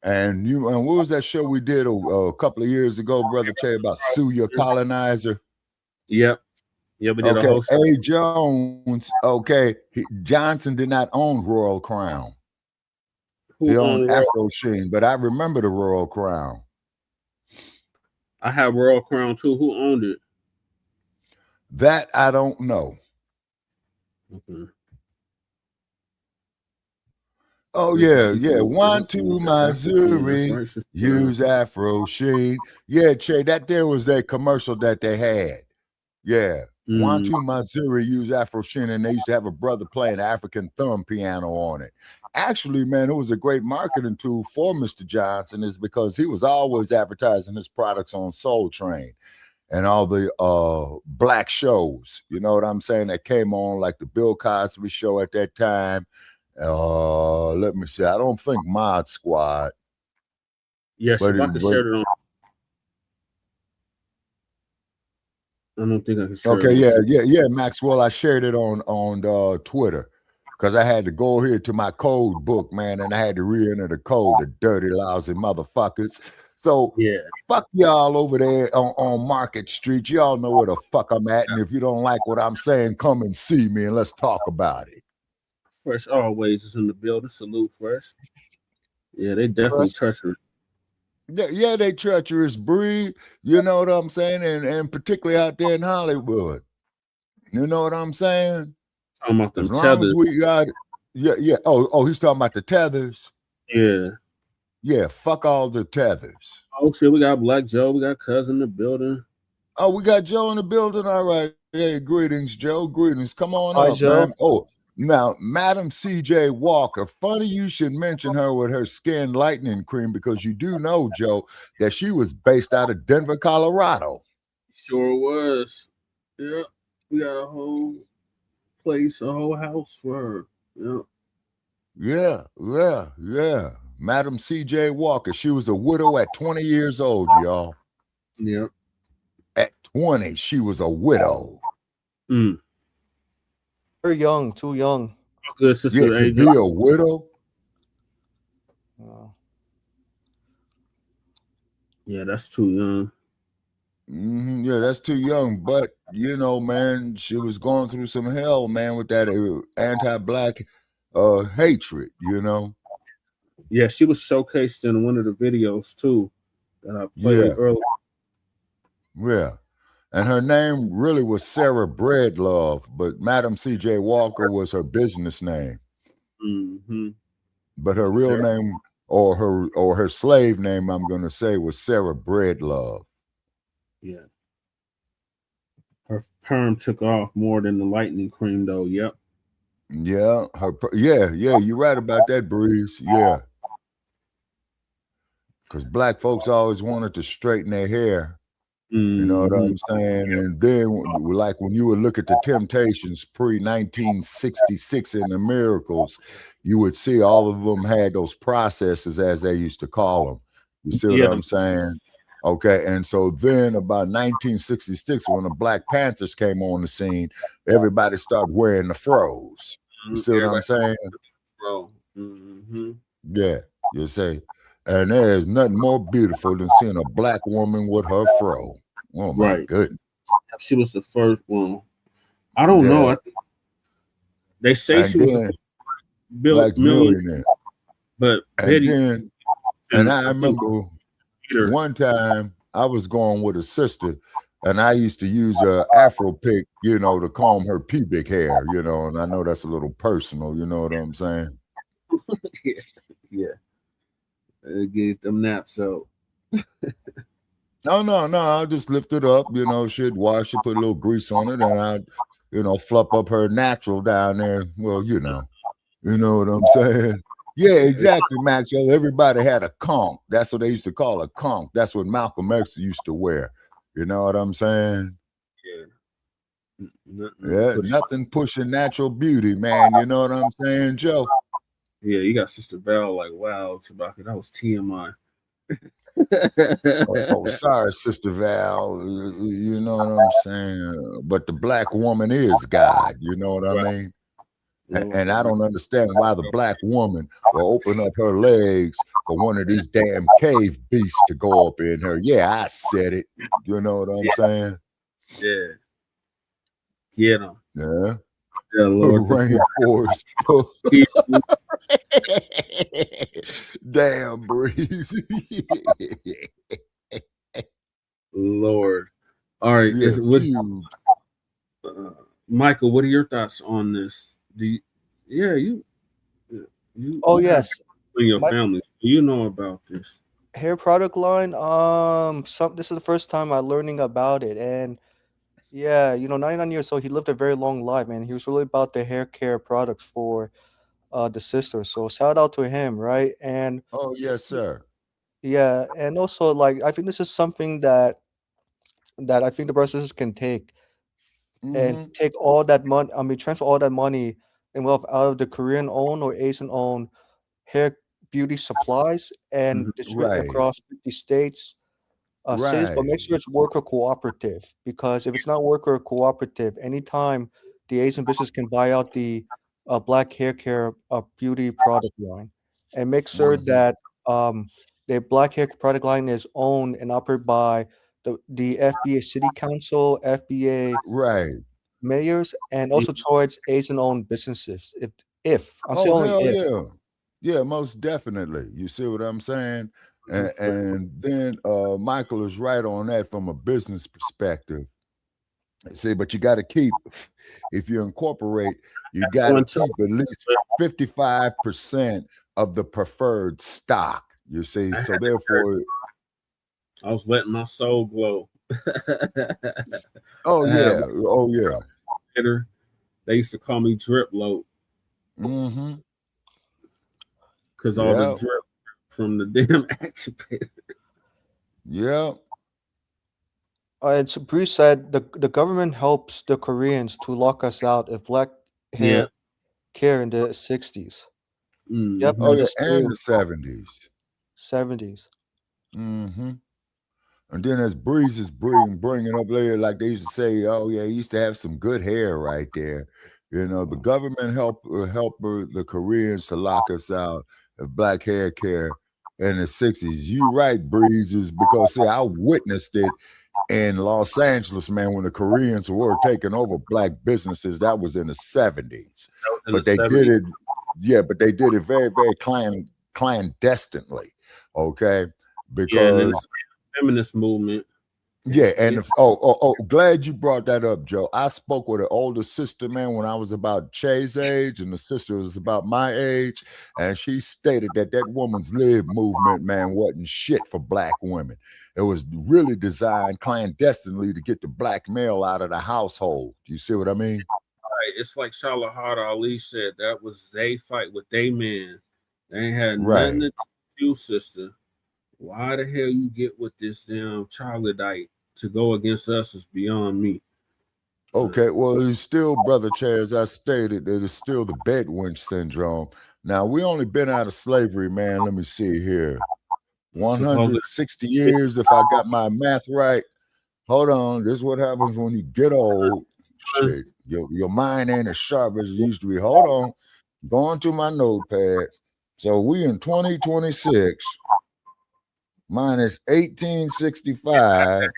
and what was that show we did a couple of years ago, Brother Che, about Sue Your Colonizer? Yep. Yeah, we did a Okay, whole show. A. Jones, okay, Johnson did not own Royal Crown. He owned Royal? Afro Sheen, but I remember the Royal Crown. I have Royal Crown too. Who owned it? That I don't know. Okay. Oh yeah. 1-2 Missouri, use Afro Sheen. Yeah, Che, that there was that commercial that they had. Yeah. 1-2 Missouri, use Afro Sheen, and they used to have a brother playing African thumb piano on it. Actually, man, it was a great marketing tool for Mr. Johnson, is because he was always advertising his products on Soul Train and all the black shows, you know what I'm saying, that came on, like the Bill Cosby show at that time. Let me see. I don't think Mod Squad. Yeah, but Shabaka shared it on. I don't think I can share Okay, it. yeah, Maxwell. I shared it on Twitter because I had to go here to my code book, man, and I had to re-enter the code, the dirty, lousy motherfuckers. So yeah, fuck y'all over there on Market Street. Y'all know where the fuck I'm at, and if you don't like what I'm saying, come and see me and let's talk about it. Fresh always is in the building. Salute, Fresh. Yeah, they definitely treacherous. Yeah, they treacherous, Bree. You know what I'm saying? And particularly out there in Hollywood. You know what I'm saying? Talking about them as long tethers. as we got it. Yeah. Oh, he's talking about the tethers. Yeah. Yeah, fuck all the tethers. Oh shit, we got Black Joe, we got Cousin in the building. Oh, we got Joe in the building. All right. Hey, greetings, Joe. Greetings. Come on Hi, up, Joe. man. Oh, now, Madam C.J. Walker. Funny you should mention her with her skin lightening cream, because you do know, Joe, that she was based out of Denver, Colorado. Sure was. Yeah. We got a whole place, a whole house for her. Yeah. Yeah. Madam C.J. Walker. She was a widow at 20 years old, y'all. Yeah. At 20, she was a widow. Very young, too young. Good sister. Yeah, to be a widow. Yeah, that's too young. Yeah, that's too young. But you know, man, she was going through some hell, man, with that anti-black hatred. You know. Yeah, she was showcased in one of the videos too that I played earlier. Yeah. And her name really was Sarah Breedlove, but Madam C.J. Walker was her business name. Mm-hmm. But her real name, or her slave name, I'm going to say, was Sarah Breedlove. Yeah. Her perm took off more than the lightning cream, though. Yep. Yeah. You're right about that, Breeze. Yeah. Because black folks always wanted to straighten their hair. You know what I'm saying? And then, like when you would look at the Temptations pre-1966 in the Miracles, you would see all of them had those processes, as they used to call them. You see what I'm saying? Okay, and so then about 1966, when the Black Panthers came on the scene, everybody started wearing the fros. You see what I'm saying? Yeah, you see. And there is nothing more beautiful than seeing a black woman with her fro. Oh my goodness. She was the first one. I don't know. I think they say she was the first Black millionaire. But and I remember one time I was going with a sister, and I used to use a Afro pick, you know, to comb her pubic hair, you know, and I know that's a little personal, you know what I'm saying? Yeah. Get them naps out. No, I'll just lift it up, you know, she'd wash it, put a little grease on it, and I'd, you know, fluff up her natural down there. Well, you know what I'm saying? Yeah, exactly, Maxwell. Everybody had a conch. That's what they used to call a conch. That's what Malcolm X used to wear. You know what I'm saying? Yeah, nothing pushing natural beauty, man. You know what I'm saying, Joe? Yeah, you got Sister Val like, wow, Shabaka, that was TMI. Sorry, Sister Val. You know what I'm saying? But the black woman is God. You know what I mean? And I don't understand why the black woman will open up her legs for one of these damn cave beasts to go up in her. Yeah, I said it. You know what I'm saying? Yeah. Get him. Yeah. Yeah, Lord. Rainforest. Damn, Breeze. Lord. All right. Yeah, Michael, what are your thoughts on this? You Oh yes, in your family, you know about this hair product line. This is the first time I'm learning about it, and yeah, 99 years old. He lived a very long life, man. He was really about the hair care products for the sister. So shout out to him, right? And oh yes, sir. yeah, and also like I think this is something that I think the brothers can take and take all that money. I mean, transfer all that money and wealth out of the Korean owned or Asian owned hair beauty supplies and distribute Right. across 50 states, cities, but Right. make sure it's worker cooperative, because if it's not worker cooperative, anytime the Asian business can buy out the black hair care beauty product line, and make sure that the black hair product line is owned and operated by the FBA City Council, FBA Right. mayors, and also towards Asian-owned businesses. If I'm saying Oh, only hell if. yeah. Yeah, most definitely. You see what I'm saying? And then Michael is right on that from a business perspective. See, but you got to keep, if you incorporate, you got to keep at least 55% of the preferred stock. You see, so therefore, I was letting my soul glow. oh yeah, oh yeah. They used to call me drip load. Because all the drip from the damn activator. Yeah. And so Bruce said the government helps the Koreans to lock us out of black hair care in the 60s. Yep. Oh yeah, that's and true. the 70s. 70s. And then as Breeze is bringing up later, like they used to say, oh yeah, he used to have some good hair right there. You know, the government helped the Koreans to lock us out of black hair care in the 60s. You right, Breeze, is because see, I witnessed it in Los Angeles, man, when the Koreans were taking over black businesses. That was in the 70s. But they did it, but they did it very, very clandestinely. Okay. Because feminist movement. Yeah, and glad you brought that up, Joe. I spoke with an older sister, man, when I was about Che's age, and the sister was about my age, and she stated that woman's lib movement, man, wasn't shit for black women. It was really designed clandestinely to get the black male out of the household. You see what I mean? Right. It's like Shalahad Ali said, that was they fight with they men. They ain't had Right. nothing to do with you, sister. Why the hell you get with this damn troglodyte to go against us is beyond me. Okay, well, it's still, Brother Che, as I stated, it is still the bedwench syndrome. Now, we only been out of slavery, man. Let me see here. 160 years, if I got my math right. Hold on. This is what happens when you get old. Shit, your mind ain't as sharp as it used to be. Hold on. Going to my notepad. So we in 2026. Minus 1865.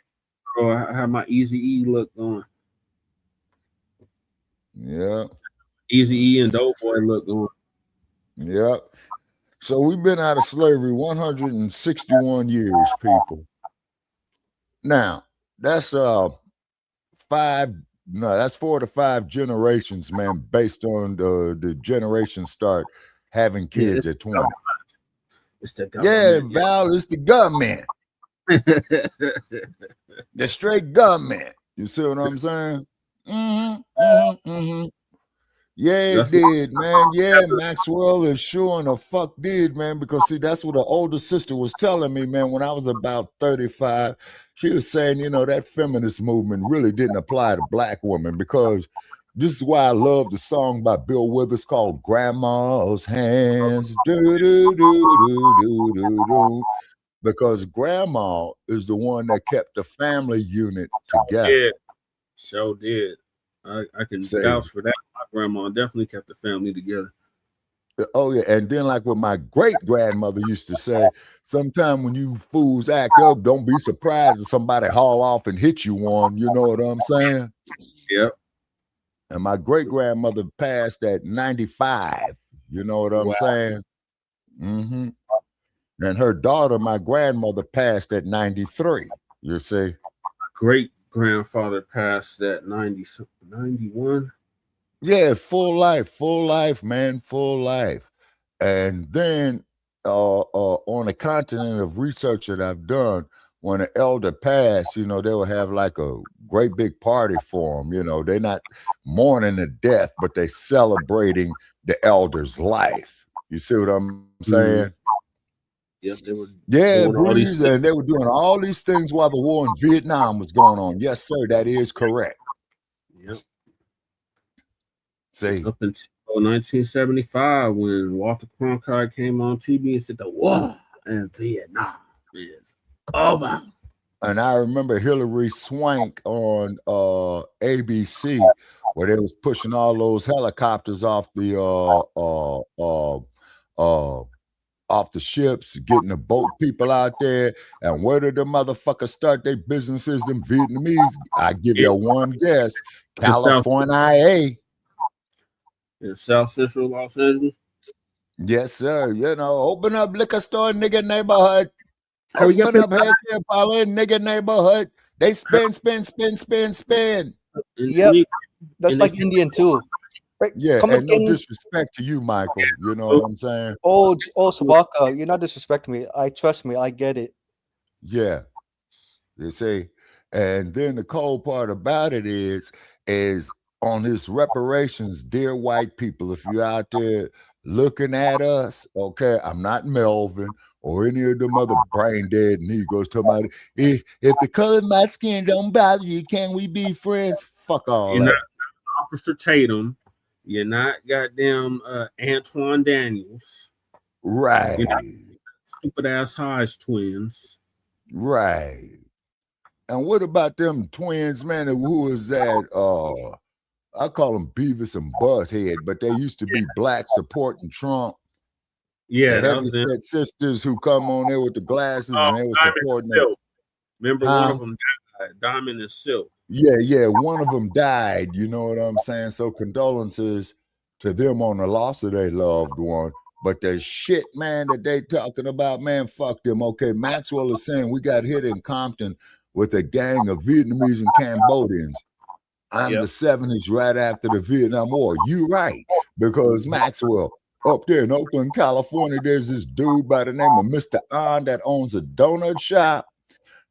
Oh, I have my Easy E look on. Yeah. Easy E and Doughboy look on. Yeah. So we've been out of slavery 161 years, people. Now, that's 4 to 5 generations, man, based on the generation start having kids at 20. It's the government. Yeah, Val, it's the government. The straight government. You see what I'm saying? Yeah, it did, man. Yeah, Maxwell is sure in the fuck did, man. Because see, that's what the older sister was telling me, man. When I was about 35, she was saying, you know, that feminist movement really didn't apply to black women, because this is why I love the song by Bill Withers called "Grandma's Hands." Do, do, do, do, do, do, do. Because grandma is the one that kept the family unit together. Yeah, so did. I can vouch for that. My grandma definitely kept the family together. Oh yeah, and then like what my great grandmother used to say, sometime when you fools act up, don't be surprised if somebody haul off and hit you one. You know what I'm saying? Yep. And my great grandmother passed at 95. You know what I'm saying? Mm-hmm. And her daughter, my grandmother, passed at 93. You see? Great grandfather passed at 91. Yeah, full life, man, full life. And then on the continent of research that I've done, when an elder passed, you know, they will have like a great big party for them. You know, they're not mourning the death, but they celebrating the elder's life. You see what I'm saying? Yep, they were. Yeah, Breeze, and they were doing all these things while the war in Vietnam was going on. Yes, sir, that is correct. Yep. See, up until 1975, when Walter Cronkite came on TV and said the war in Vietnam is over. And I remember Hillary Swank on ABC, where they was pushing all those helicopters off the off the ships, getting the boat people out there. And where did the motherfuckers start their businesses? Them Vietnamese. I give you one guess: California. In South Central Los Angeles. Yes, sir. You know, open up liquor store, nigga neighborhood. Hurry Open up hair care parlor, nigga neighborhood. They spend. Yep, that's like Indian too. Right? Yeah, Come and no again. disrespect to you, Michael. You know what I'm saying? Oh, Shabaka, you're not disrespecting me. Trust me, I get it. Yeah. They say, and then the cold part about it is on his reparations, dear white people, if you're out there looking at us, okay, I'm not Melvin or any of them other brain dead Negroes talking about if the color of my skin don't bother you, can we be friends? Fuck all You're that. not Officer Tatum. You're not goddamn Antoine Daniels. Right. You're not stupid ass Hodge twins. Right. And what about them twins, man? Who is that? I call them Beavis and Butthead, but they used to be black supporting Trump. Yeah, the Heavyset sisters who come on there with the glasses and they were supporting them. Remember, one of them died, Diamond and Silk. Yeah, one of them died. You know what I'm saying? So condolences to them on the loss of their loved one. But the shit, man, that they talking about, man, fuck them. Okay, Maxwell is saying we got hit in Compton with a gang of Vietnamese and Cambodians. I'm the 70s, right after the Vietnam War. You right, because Maxwell, up there in Oakland, California, there's this dude by the name of Mr. An that owns a donut shop.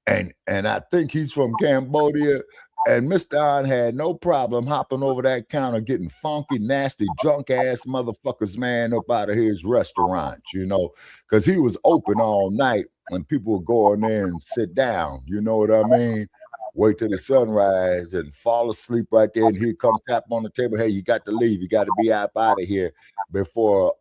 And I think he's from Cambodia. And Mr. An had no problem hopping over that counter, getting funky, nasty, drunk-ass motherfuckers, man, up out of his restaurant, you know, because he was open all night and people would go in there and sit down, you know what I mean? Wait till the sunrise and fall asleep right there, and he'd come tap on the table. Hey, you got to leave. You got to be out of here before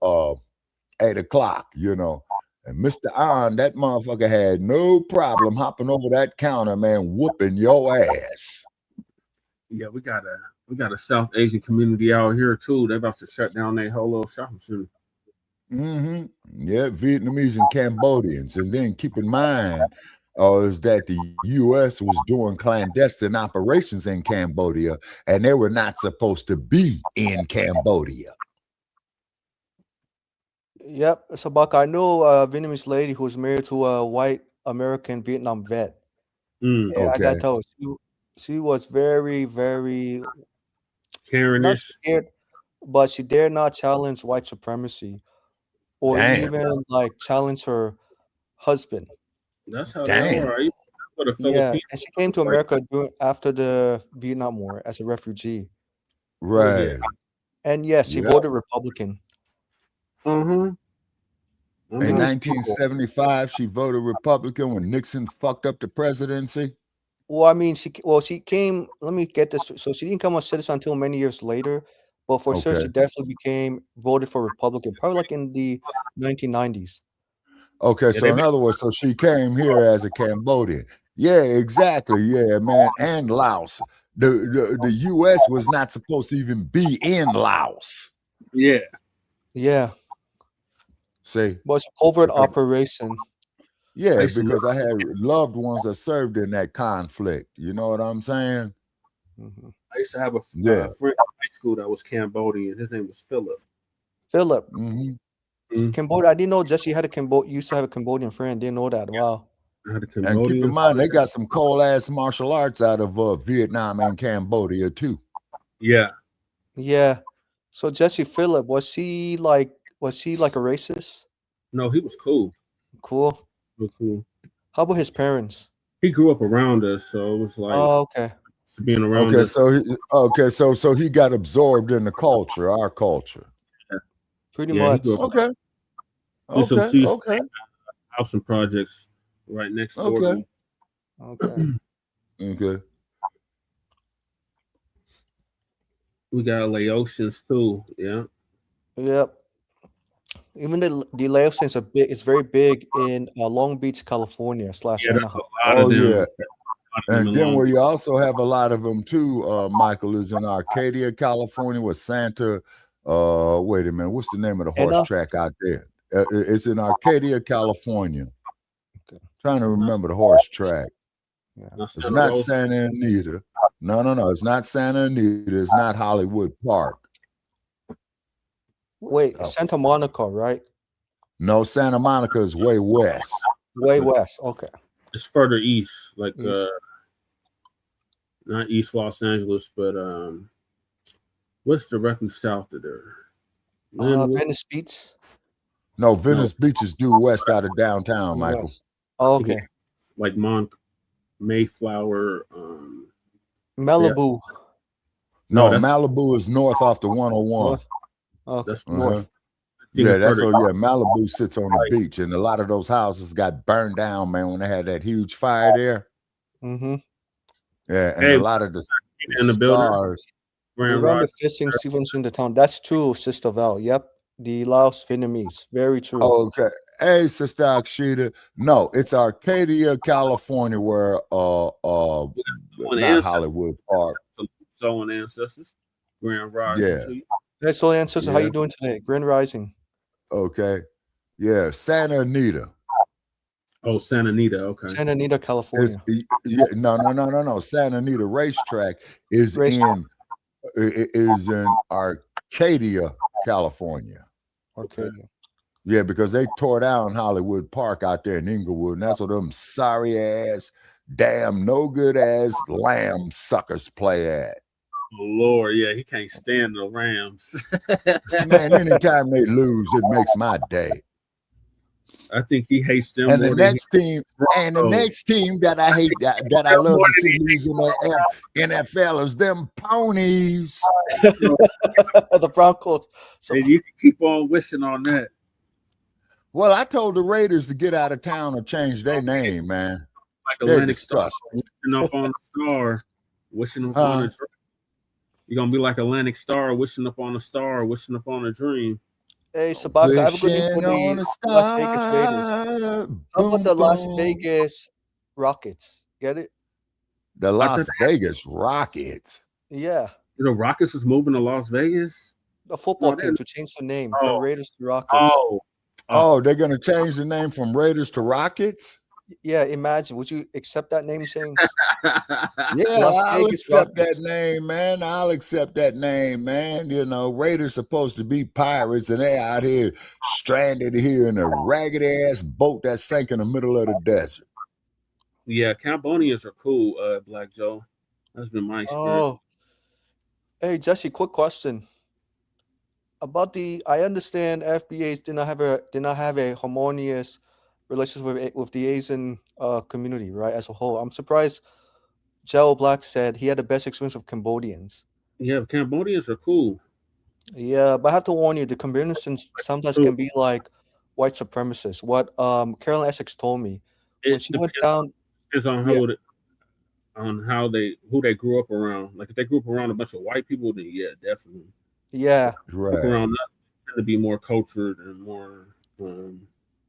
8 o'clock, you know. And Mr. An, that motherfucker had no problem hopping over that counter, man, whooping your ass. Yeah, we got a South Asian community out here too. They're about to shut down their whole little shopping center. Mm-hmm. Yeah, Vietnamese and Cambodians. And then keep in mind is that the U.S. was doing clandestine operations in Cambodia, and they were not supposed to be in Cambodia. Yep, Shabaka. I know a Vietnamese lady who was married to a white American Vietnam vet. And I gotta tell you, she was very, very not scared, but she dared not challenge white supremacy or even like challenge her husband. That's how they are. Yeah, and she came to America after the Vietnam War as a refugee. Right. And yes, he Yep. voted Republican. Mm-hmm. In 1975, she voted Republican when Nixon fucked up the presidency. Well, I mean, she came. Let me get this. So she didn't become a citizen until many years later, but for sure she Okay. definitely voted for Republican, probably like in the 1990s. Okay, so in other words, so she came here as a Cambodian. Yeah, exactly. Yeah, man. And Laos. The U.S. was not supposed to even be in Laos. Yeah. Yeah. See? But it's covert operation. Yeah, because I had loved ones that served in that conflict. You know what I'm saying? I used to have a friend Yeah. in high school that was Cambodian. His name was Philip. Philip. Mm-hmm. Cambodia. I didn't know Jesse had used to have a Cambodian friend. Didn't know that. Wow. And keep in mind, they got some cold ass martial arts out of Vietnam and Cambodia too. Yeah. Yeah. So Jesse Philip, was he like a racist? No, he was cool. Cool. Cool. How about his parents? He grew up around us, so it was like okay. Being around us. So he got absorbed in the culture, our culture. Pretty much. Okay. Okay. Housing projects right next door. Okay. Okay. Okay. We got Laotians too. Yeah. Yep. Even the Laotians are big. It's very big in Long Beach, California / Anaheim. Oh yeah. And then where you also have a lot of them too, Michael, is in Arcadia, California, with Santa. Wait a minute, what's the name of the horse track out there? It's in Arcadia, California. Okay. Trying to remember the horse track. Yeah. It's not Santa Anita. No. It's not Santa Anita. It's not Hollywood Park. Wait, Santa Monica, right? No, Santa Monica is way west. Way west. Okay. It's further east, like East. not East Los Angeles, but what's directly south of there? Venice Beach. No, Venice Beach is due west out of downtown, Michael. West. Oh, okay. Like Mayflower. Malibu. Yeah. No, Malibu is north off the 101. North. Okay. That's north. Yeah, Malibu sits on the beach, and a lot of those houses got burned down, man, when they had that huge fire there. Mm-hmm. Yeah, and a lot of the stars. Remember fishing Stevens in the town. That's true, Sister Val. Yep. The Laos Vietnamese. Very true. Oh, okay. Hey, Sister Akshita. No, it's Arcadia, California, where not Hollywood Park. Soul ancestors. Grand Rising to you. Hey, Soul Ancestor, how you doing today? Grand Rising. Okay. Yeah, Santa Anita. Oh, Santa Anita. Okay. Santa Anita, California. No. Santa Anita Racetrack is in Arcadia, California. Arcadia. Yeah, because they tore down Hollywood Park out there in Inglewood, and that's where them sorry ass, damn no good ass lamb suckers play at. Oh Lord, yeah, he can't stand the Rams. Man, anytime they lose, it makes my day. I think he hates them. And the next team that I hate, that I love to see lose in the NFL is them ponies. The Broncos. So you can keep on wishing on that. Well, I told the Raiders to get out of town or change their name, man. Like They're Atlantic Star, disgusting. wishing up on a star, wishing up on a dream. You're gonna be like Atlantic Star, wishing up on a star, wishing up on a dream. Hey, Shabaka, I have a good name for the Las Vegas Raiders. How about the Las Vegas Rockets? Get it? The Las Vegas Rockets. Yeah. The Rockets is moving to Las Vegas? The football team to change the name from Raiders to Rockets. Oh, they're gonna change the name from Raiders to Rockets? Yeah, imagine. Would you accept that name, Shane? Yeah, I'll accept that name, man. I'll accept that name, man. You know, Raiders supposed to be pirates, and they out here stranded here in a ragged ass boat that sank in the middle of the desert. Yeah, Cambodians are cool, Black Joe. That's been my experience. Oh. Hey, Jesse, quick question. About I understand FBAs did not have a harmonious relationship with the Asian community, right, as a whole. I'm surprised Joe Blacc said he had the best experience with Cambodians. Yeah, Cambodians are cool. Yeah, but I have to warn you, the communists sometimes can be like white supremacists. What Carolyn Essex told me when It she went down. depends on Yeah, how who they grew up around. Like if they grew up around a bunch of white people, then yeah, definitely. yeah, Grew up around us tend to be more cultured and more I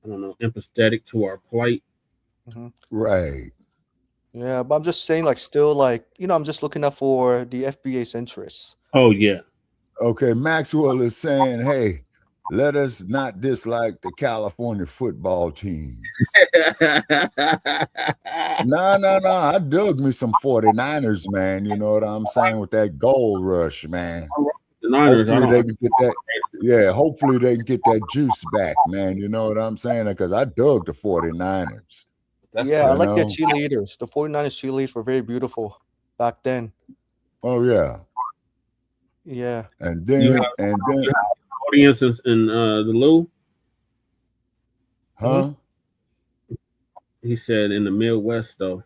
don't know, empathetic to our plight. Right. yeah. But I'm just saying, like, still, like, I'm just looking out for the FBA's interests. Oh yeah. Okay, Maxwell is saying, hey, let us not dislike the California football team. No. I dug me some 49ers, man. You know what I'm saying? With that gold rush, man. The Niners, Hopefully they can get that. Yeah, hopefully they can get that juice back, man. You know what I'm saying? Because I dug the 49ers. Yeah, I like their cheerleaders. The 49ers cheerleaders were very beautiful back then. Oh yeah. Yeah. And then audiences in the Lou. Huh? He said in the Midwest though.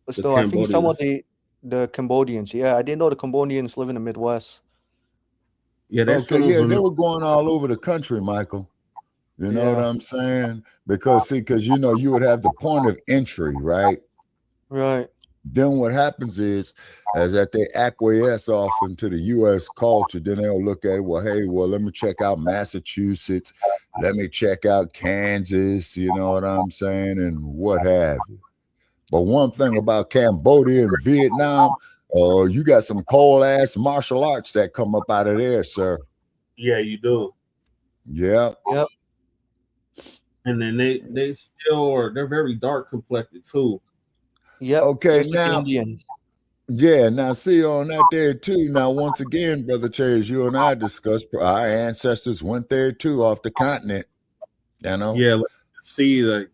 But still, I think he's talking about the Cambodians. Yeah, I didn't know the Cambodians live in the Midwest. Yeah, they were going all over the country, Michael. You know what I'm saying? Because you would have the point of entry, right? Right. Then what happens is that they acquiesce off into the U.S. culture, then they'll look at it, let me check out Massachusetts, let me check out Kansas, you know what I'm saying, and what have you. But one thing about Cambodia and Vietnam, you got some cold-ass martial arts that come up out of there, sir. Yeah, you do. Yeah. Yep. And then they're very dark complected too. Yep. Okay, just like now Indians. Yeah, now see on that there too. Now, once again, Brother Chase, you and I discussed our ancestors went there too off the continent. You know? Yeah, like see the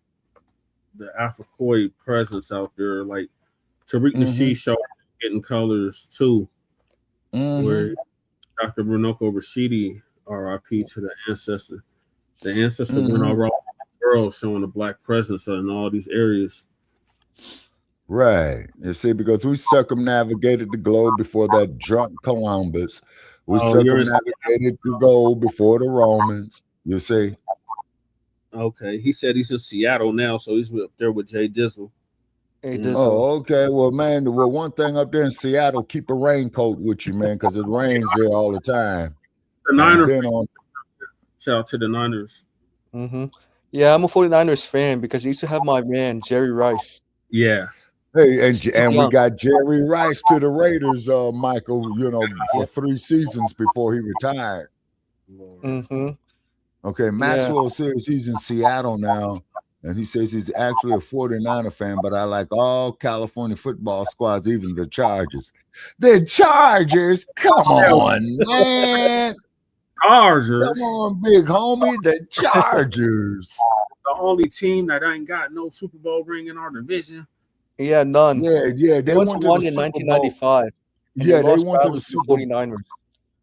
Africoid presence out there, like Tariq Nasheed showed getting colors too. Where Dr. Runoko Rashidi, R.I.P. to the ancestor. The ancestor went all around the world showing the black presence in all these areas. Right. You see, because we circumnavigated the globe before that drunk Columbus. We circumnavigated the globe before the Romans. You see? Okay. He said he's in Seattle now, so he's up there with Jay Dizzle. Oh, okay. Well, man, one thing up there in Seattle, keep a raincoat with you, man, because it rains there all the time. The Niners. Shout out to the Niners. Yeah, I'm a 49ers fan because I used to have my man, Jerry Rice. Yeah. Hey, and we got Jerry Rice to the Raiders, Michael, for 3 seasons before he retired. Okay, Maxwell says he's in Seattle now, and he says he's actually a 49er fan, but I like all California football squads, even the Chargers. The Chargers? Come on, man. Chargers. Come on, big homie. The Chargers. The only team that ain't got no Super Bowl ring in our division. Yeah, none. Yeah. They went to one the in Super 1995. Yeah, they went to the Super Bowl. 49ers.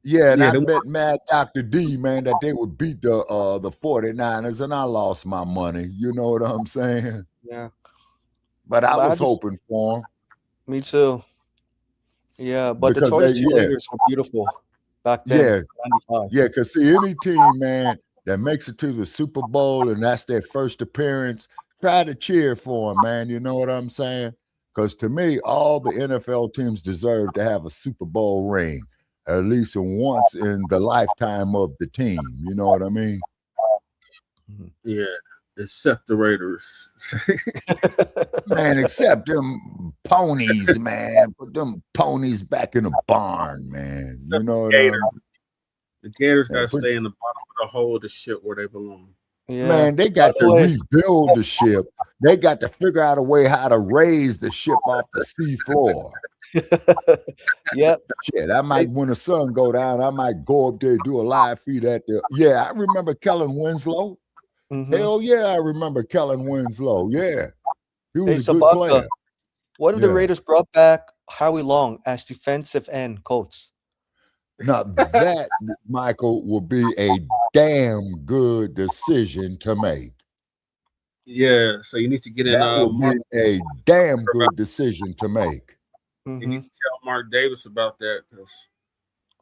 Yeah, and I bet Mad Dr. D, man, that they would beat the 49ers, and I lost my money. You know what I'm saying? Yeah. But I was hoping for them. Me too. Yeah, but Because the Chargers cheerleaders were beautiful back then. Yeah, because see, any team, man, that makes it to the Super Bowl and that's their first appearance, try to cheer for them, man. You know what I'm saying? Because to me, all the NFL teams deserve to have a Super Bowl ring, at least once in the lifetime of the team. You know what I mean? Yeah, except the Raiders. Man, except them ponies, man. Put them ponies back in the barn, man. You know what I mean? The Gators got to stay in the bottom of the hole of the ship where they belong. Yeah. Man, they got to rebuild the ship. They got to figure out a way how to raise the ship off the sea floor. Yep. Shit, I might, when the sun go down, I might go up there, do a live feed at the. Yeah, I remember Kellen Winslow. Hell yeah, I remember Kellen Winslow. Yeah, he was a good player. What if the Raiders brought back Howie Long as defensive end coach? Now that, Michael, will be a damn good decision to make. Yeah, so you need to get in. That will be a damn good decision to make. You need to tell Mark Davis about that because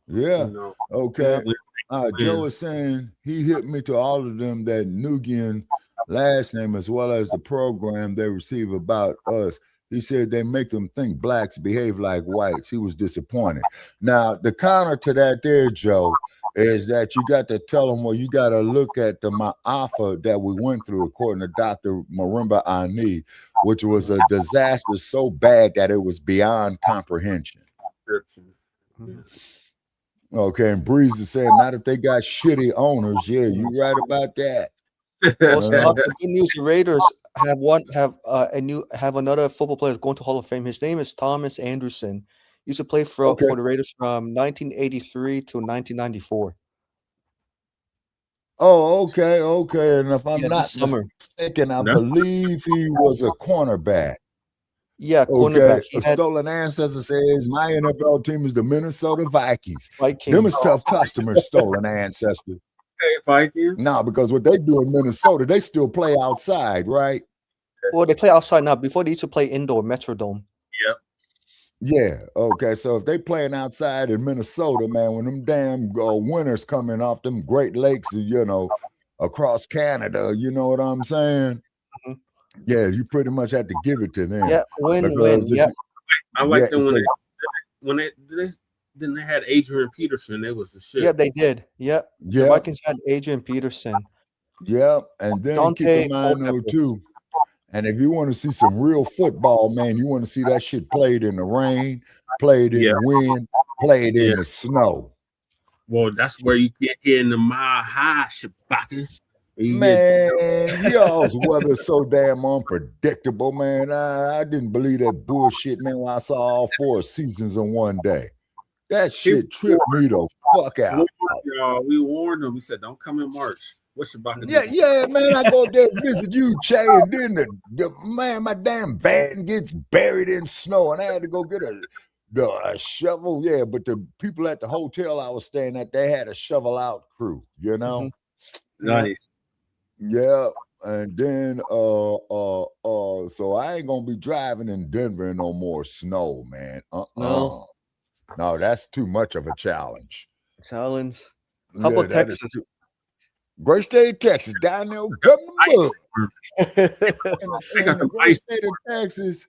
Yeah. Okay. Yeah. Joe is saying he hit me to all of them that Nugian last name as well as the program they receive about us. He said they make them think blacks behave like whites. He was disappointed. Now, the counter to that there, Joe, is that you got to tell them, well, you got to look at the Ma'afa that we went through, according to Dr. Marimba Ani, which was a disaster so bad that it was beyond comprehension. Okay, and Breeze is saying, not if they got shitty owners. Yeah, you right about that. Also, the good news: the Raiders have another football player going to Hall of Fame. His name is Thomas Anderson. He used to play for the Raiders from 1983 to 1994. Oh, okay. And if I'm not summer. mistaken, I believe he was a cornerback. Yeah, cornerback. A stolen ancestor says my NFL team is the Minnesota Vikings. Them is tough customers, stolen ancestor. Vikings? No, because what they do in Minnesota, they still play outside, right? Well, they play outside now. Before they used to play indoor, Metrodome. Yep. Yeah. Okay. So if they playing outside in Minnesota, man, when them damn winters coming off them Great Lakes, across Canada, you know what I'm saying? Mm-hmm. Yeah, you pretty much have to give it to them. Yeah, win. Yeah. I like them when they had Adrian Peterson. It was the shit. Yeah, they did. Yep. Yeah. The Vikings had Adrian Peterson. Yep. And then keep in mind though too. And if you want to see some real football, man, you want to see that shit played in the rain, played in the wind, played in the snow. Well, that's where you get here in the mile high, Shabaka. Man, y'all's weather's so damn unpredictable, man. I didn't believe that bullshit, man, when I saw all 4 seasons in one day. That shit tripped me the fuck out. We warned them. We said, don't come in March. What's Shabaka? Yeah, man, I go there and visit you, Che, and then my damn van gets buried in snow, and I had to go get a shovel. Yeah, but the people at the hotel I was staying at, they had a shovel out crew, you know? Nice. Yeah, and then so I ain't gonna be driving in Denver in no more snow, man. No, that's too much of a challenge. How about Texas? Great state of Texas, down there, government. In the great state of Texas,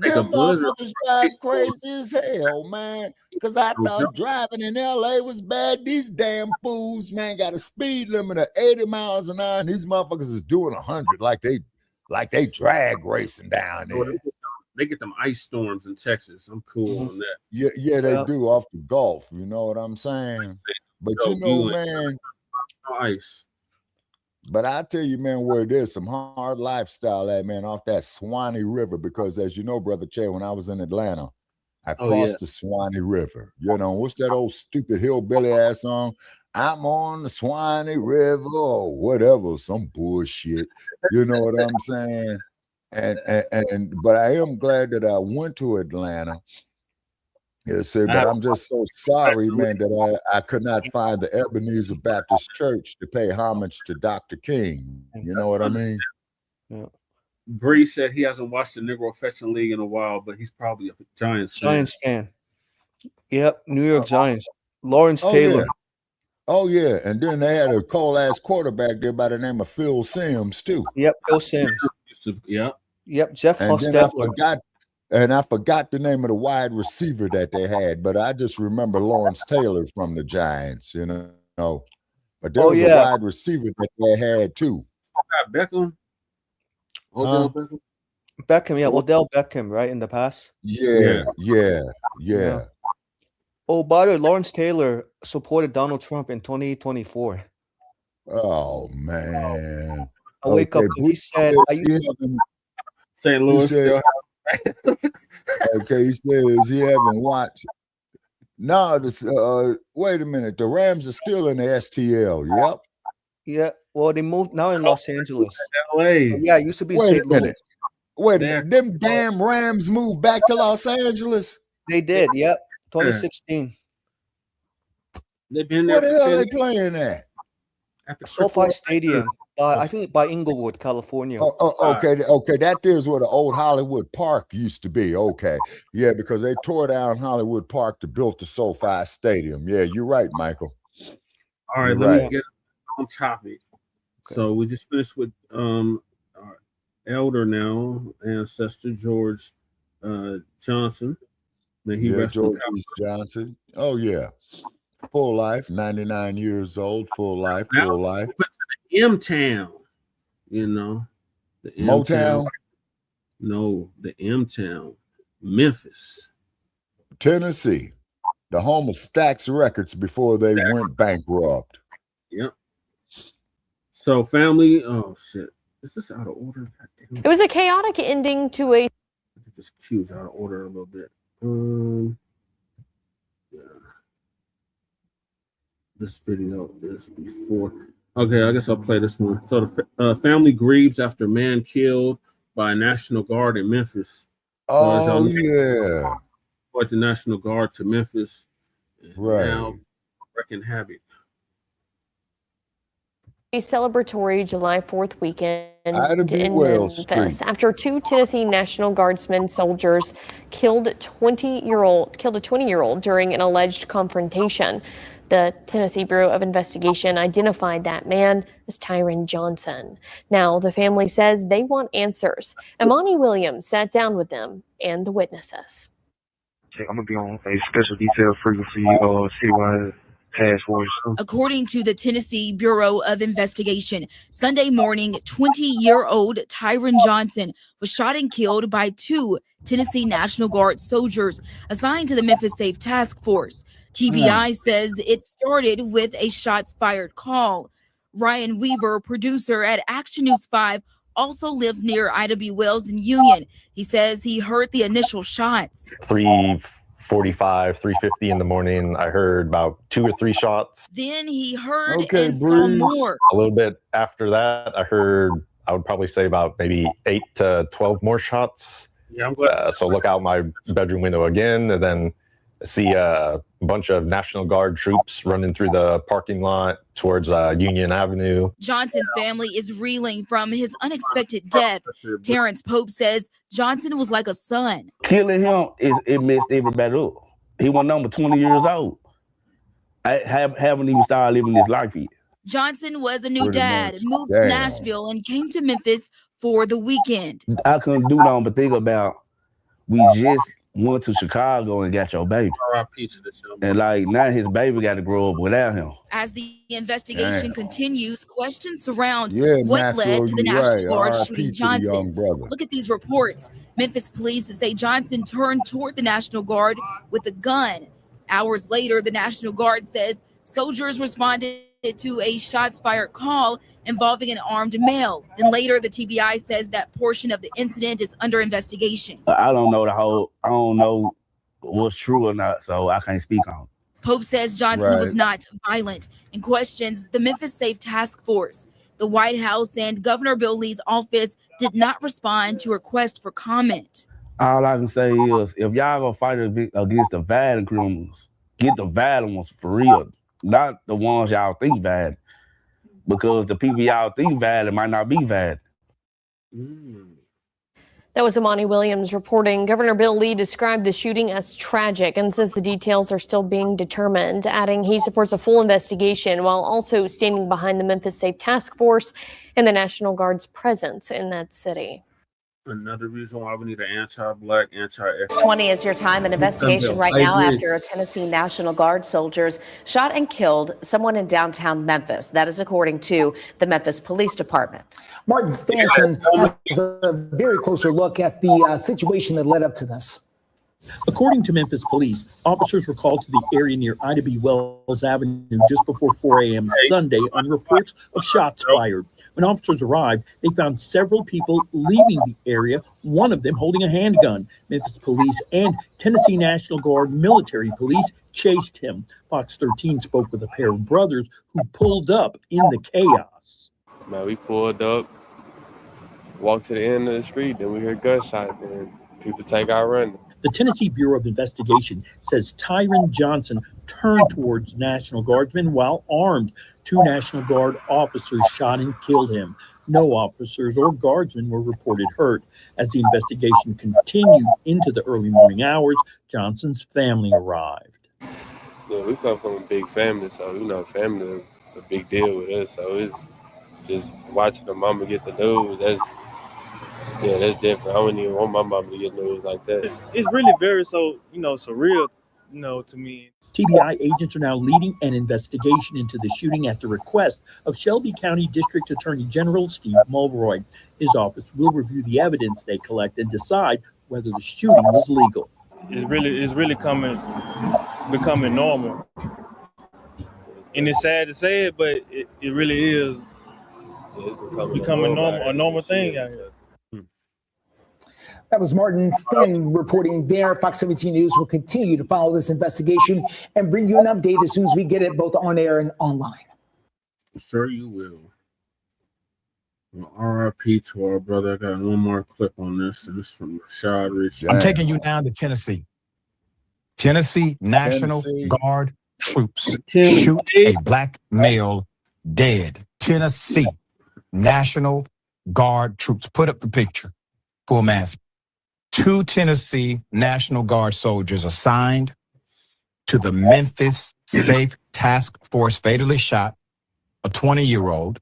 them motherfuckers drive crazy as hell, man. Because I thought driving in LA was bad. These damn fools, man, got a speed limit of 80 miles an hour, and these motherfuckers is doing 100 like they drag racing down there. They get them ice storms in Texas. I'm cool on that. Yeah, they do off the Gulf. You know what I'm saying? But man, ice. But I tell you, man, where there's some hard lifestyle at, man, off that Swanee River, because as you know, Brother Che, when I was in Atlanta, I crossed the Swanee River. You know, what's that old stupid hillbilly ass song? I'm on the Swanee River or whatever, some bullshit. You know what I'm saying? But I am glad that I went to Atlanta. But I'm just so sorry, man, that I could not find the Ebenezer Baptist Church to pay homage to Dr. King. You know what I mean? Yeah. Bree said he hasn't watched the Negro Fetching League in a while, but he's probably a Giants fan. Yep, New York Giants. Lawrence Taylor. Oh, yeah. And then they had a cold-ass quarterback there by the name of Phil Simms, too. Yep, Phil Simms. Yep, Jeff Hostetler. I forgot the name of the wide receiver that they had, but I just remember Lawrence Taylor from the Giants, you know. But there was a wide receiver that they had, too. Beckham? Beckham, Odell Beckham, right, in the past? Yeah. Oh, by the way, Lawrence Taylor supported Donald Trump in 2024. Oh, man. I wake up and he said, St. Louis still okay, he says he haven't watched. No, this wait a minute. The Rams are still in the STL. Yep. Yeah. Well, they moved now in Los Angeles. LA. Yeah, it used to be St. Louis. Wait a minute. Them damn Rams moved back to Los Angeles. They did. Yep. 2016. They've been there. Where the hell are they playing at? SoFi Stadium. I think by Inglewood, California. Okay. That there's where the old Hollywood Park used to be. Okay. Yeah, because they tore down Hollywood Park to build the SoFi Stadium. Yeah, you're right, Michael. All right, let me get on topic. Okay. So we just finished with our elder now, ancestor George Johnson. Then he George Johnson. Oh yeah. Full life, 99 years old, full life. M-Town, you know. The Motown? No, the M-Town. Memphis. Tennessee. The home of Stax Records before they went bankrupt. Yep. So family, oh shit. Is this out of order? It was a chaotic ending to a... I think this cue's out of order a little bit. Yeah. This video is before. Okay, I guess I'll play this one. So the family grieves after man killed by National Guard in Memphis. Oh, yeah. Brought the National Guard to Memphis. Right. Now wreaking havoc. A celebratory July 4th weekend in Memphis after two Tennessee National Guardsmen soldiers killed a 20-year-old during an alleged confrontation. The Tennessee Bureau of Investigation identified that man as Tyron Johnson. Now, the family says they want answers. Imani Williams sat down with them and the witnesses. I'm going to be on a special detail frequency citywide task force. According to the Tennessee Bureau of Investigation, Sunday morning, 20-year-old Tyron Johnson was shot and killed by two Tennessee National Guard soldiers assigned to the Memphis Safe Task Force. TBI says it started with a shots fired call. Ryan Weaver, producer at Action News 5, also lives near Ida B. Wells in Union. He says he heard the initial shots. 3:45, 3:50 in the morning, I heard about 2 or 3 shots. Then he heard and saw more. A little bit after that, I heard, I would probably say about maybe 8 to 12 more shots. Yeah, I'm glad. So look out my bedroom window again, and then see a bunch of National Guard troops running through the parking lot towards Union Avenue. Johnson's family is reeling from his unexpected death. Terrence Pope says Johnson was like a son. Killing him, it messed everybody up. He was number 20 years old. I haven't even started living this life yet. Johnson was a new dad, moved to Nashville, and came to Memphis for the weekend. I couldn't do nothing but think about, we just went to Chicago and got your baby. And like now his baby got to grow up without him. As the investigation continues, questions surround what led to the National Guard shooting Johnson. Look at these reports. Memphis police say Johnson turned toward the National Guard with a gun. Hours later, the National Guard says soldiers responded to a shots fired call involving an armed male. Then later, the TBI says that portion of the incident is under investigation. I don't know what's true or not, so I can't speak on it. Pope says Johnson was not violent and questions the Memphis Safe Task Force. The White House and Governor Bill Lee's office did not respond to a request for comment. All I can say is, if y'all gonna fight against the violent criminals, get the violent ones for real, not the ones y'all think bad. Because the people y'all think valid might not be valid. That was Imani Williams reporting. Governor Bill Lee described the shooting as tragic and says the details are still being determined, adding he supports a full investigation while also standing behind the Memphis Safe Task Force and the National Guard's presence in that city. Another reason why we need an anti-Black, anti-X. 20 is your time. An investigation right now after a Tennessee National Guard soldiers shot and killed someone in downtown Memphis. That is according to the Memphis Police Department. Martin Stanton has a very closer look at the situation that led up to this. According to Memphis police, officers were called to the area near Ida B. Wells Avenue just before 4 a.m. Sunday on reports of shots fired. When officers arrived, they found several people leaving the area, one of them holding a handgun. Memphis police and Tennessee National Guard military police chased him. Fox 13 spoke with a pair of brothers who pulled up in the chaos. Man, we pulled up, walked to the end of the street, then we heard gunshots, and people take out running. The Tennessee Bureau of Investigation says Tyron Johnson turned towards National Guardsmen while armed. 2 National Guard officers shot and killed him. No officers or guardsmen were reported hurt. As the investigation continued into the early morning hours, Johnson's family arrived. Yeah, we come from a big family, so family is a big deal with us. So it's just watching the mama get the news. That's different. I wouldn't even want my mama to get news like that. It's really very surreal, to me. TBI agents are now leading an investigation into the shooting at the request of Shelby County District Attorney General Steve Mulroy. His office will review the evidence they collect and decide whether the shooting was legal. It's really becoming normal. And it's sad to say it, but it really is becoming a normal thing out here. That was Martin Sten reporting there. Fox 17 News will continue to follow this investigation and bring you an update as soon as we get it both on air and online. Sure you will. Well, RIP to our brother. I got one more clip on this, and it's from Rashad Rich. I'm taking you now to Tennessee. Tennessee National Guard troops shoot a black male dead. Tennessee National Guard troops. Put up the picture. Full mask. 2 Tennessee National Guard soldiers assigned to the Memphis Safe Task Force fatally shot a 20-year-old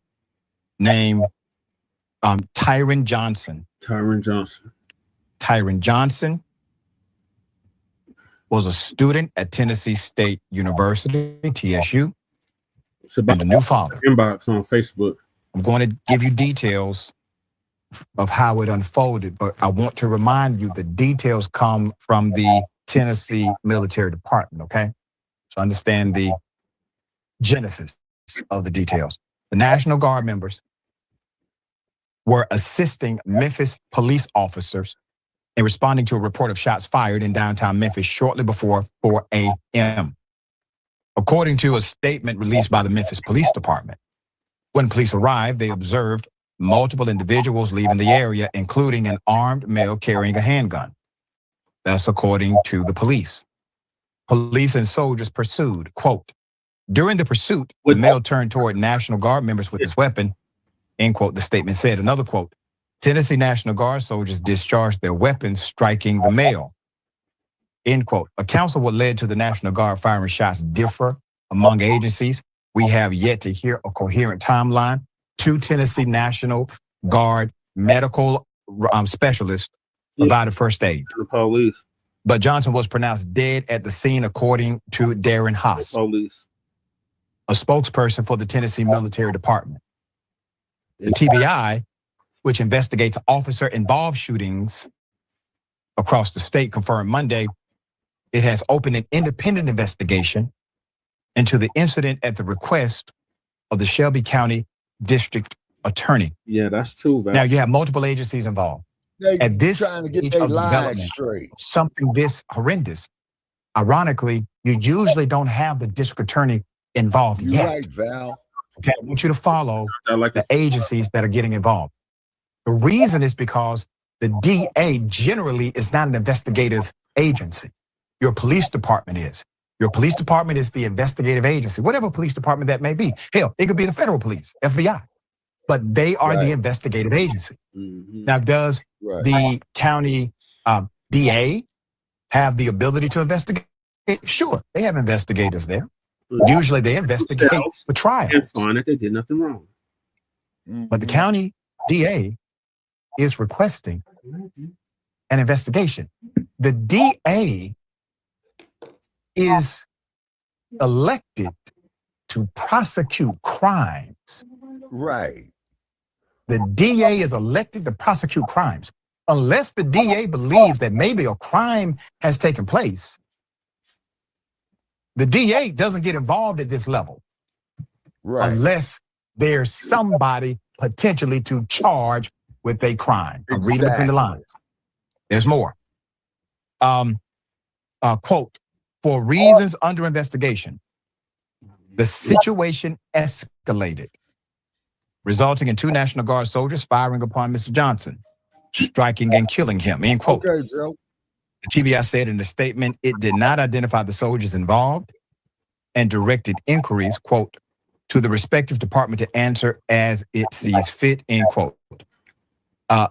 named Tyron Johnson. Tyron Johnson was a student at Tennessee State University, TSU, and a new father. Inbox on Facebook. I'm going to give you details of how it unfolded, but I want to remind you the details come from the Tennessee Military Department, okay? So understand the genesis of the details. The National Guard members were assisting Memphis police officers in responding to a report of shots fired in downtown Memphis shortly before 4 a.m. According to a statement released by the Memphis Police Department, when police arrived, they observed multiple individuals leaving the area, including an armed male carrying a handgun. That's according to the police. Police and soldiers pursued, quote, during the pursuit, the male turned toward National Guard members with his weapon, end quote, the statement said. Another quote, Tennessee National Guard soldiers discharged their weapons, striking the male, end quote. Accounts of what led to the National Guard firing shots differ among agencies. We have yet to hear a coherent timeline. 2 Tennessee National Guard medical specialists provided first aid. The police. But Johnson was pronounced dead at the scene, according to Darren Haas, a spokesperson for the Tennessee Military Department. The TBI, which investigates officer-involved shootings across the state, confirmed Monday it has opened an independent investigation into the incident at the request of the Shelby County District Attorney. Yeah, that's true. Now you have multiple agencies involved. At this trying to get stage their of lines development, straight. something this horrendous, ironically, you usually don't have the district attorney involved You're yet. right, Val. Okay, I want you to follow the agencies that are getting involved. The reason is because the DA generally is not an investigative agency. Your police department is. Your police department is the investigative agency, whatever police department that may be. Hell, it could be the federal police, FBI, but they are the investigative agency. Now, does the county DA have the ability to investigate? Sure, they have investigators there. Usually they investigate the trials. And find that they did nothing wrong. But the county DA is requesting an investigation. The DA is elected to prosecute crimes. Right. The DA is elected to prosecute crimes. Unless the DA believes that maybe a crime has taken place, the DA doesn't get involved at this level. Right. Unless there's somebody potentially to charge with a crime. I'm reading between the lines. There's more. Quote, for reasons under investigation, the situation escalated, resulting in 2 National Guard soldiers firing upon Mr. Johnson, striking and killing him, end quote. Okay, Joe. The TBI said in the statement it did not identify the soldiers involved and directed inquiries, quote, to the respective department to answer as it sees fit, end quote.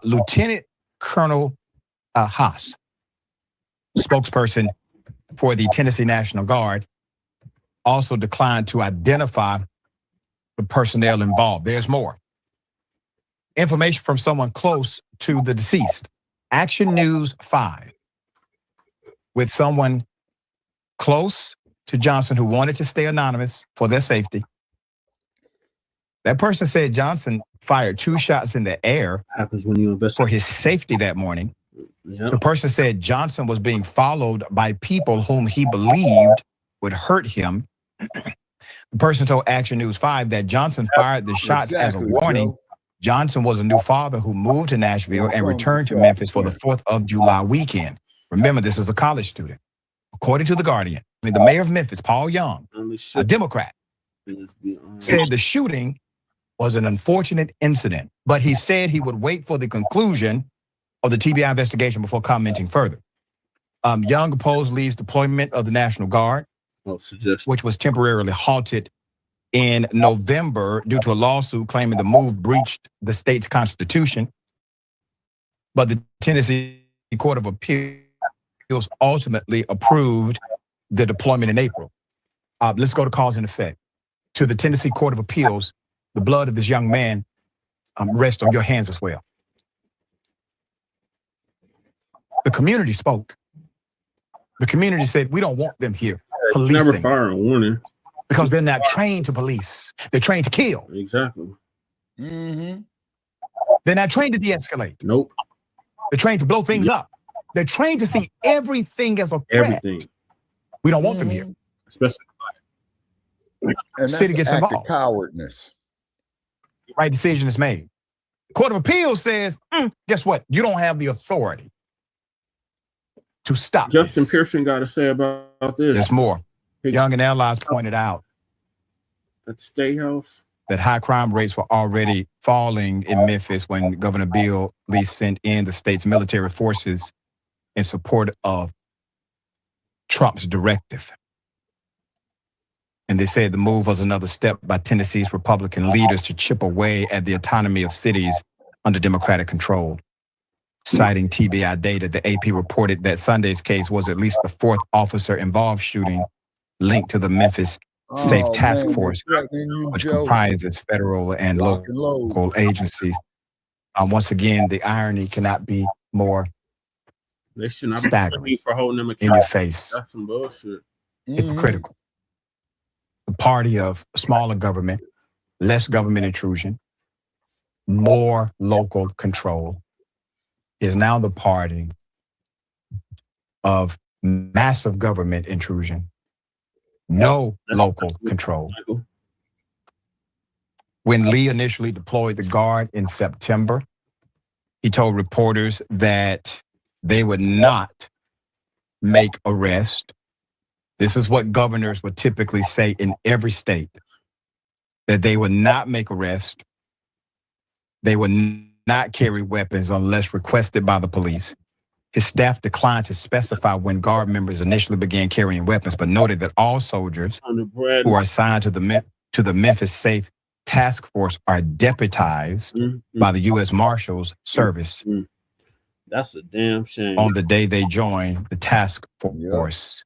Lieutenant Colonel Haas, spokesperson for the Tennessee National Guard, also declined to identify the personnel involved. There's more. Information from someone close to the deceased. Action News 5. With someone close to Johnson who wanted to stay anonymous for their safety. That person said Johnson fired 2 shots in the air Happens when you invest for his safety that morning. Yep. The person said Johnson was being followed by people whom he believed would hurt him. The person told Action News 5 that Johnson fired the shots as a warning. Joe. Johnson was a new father who moved to Nashville and returned to Memphis for the 4th of July weekend. Remember, this is a college student. According to The Guardian, the mayor of Memphis, Paul Young, a Democrat, said the shooting was an unfortunate incident, but he said he would wait for the conclusion of the TBI investigation before commenting further. Young opposed Lee's deployment of the National Guard, which was temporarily halted in November due to a lawsuit claiming the move breached the state's constitution. But the Tennessee Court of Appeals ultimately approved the deployment in April. Let's go to cause and effect. To the Tennessee Court of Appeals, the blood of this young man rests on your hands as well. The community spoke. The community said, we don't want them here policing. Never fire a warning. Because they're not trained to police. They're trained to kill. Exactly. Mm-hmm. They're not trained to de-escalate. Nope. They're trained to blow things up. They're trained to see everything as a threat. Everything. We don't want them here. Especially. And that's City gets an act of involved. cowardness. Right decision is made. Court of Appeals says, guess what? You don't have the authority to stop Justin this. Pearson got to say about this. There's more. Young and allies pointed out at the State House that high crime rates were already falling in Memphis when Governor Bill Lee sent in the state's military forces in support of Trump's directive. And they said the move was another step by Tennessee's Republican leaders to chip away at the autonomy of cities under Democratic control. Citing TBI data, the AP reported that Sunday's case was at least the 4th officer-involved shooting linked to the Memphis Safe Task Force, which comprises federal and local agencies. Once again, the irony cannot be more they should not staggering be for holding them in your face. That's some bullshit. Hypocritical. The party of smaller government, less government intrusion, more local control is now the party of massive government intrusion, no local control. When Lee initially deployed the Guard in September, he told reporters that they would not make arrests. This is what governors would typically say in every state, that they would not make arrests. They would not carry weapons unless requested by the police. His staff declined to specify when Guard members initially began carrying weapons, but noted that all soldiers who are assigned to the Memphis Safe Task Force are deputized by the U.S. Marshals Service. That's a damn shame. On the day they join the task force.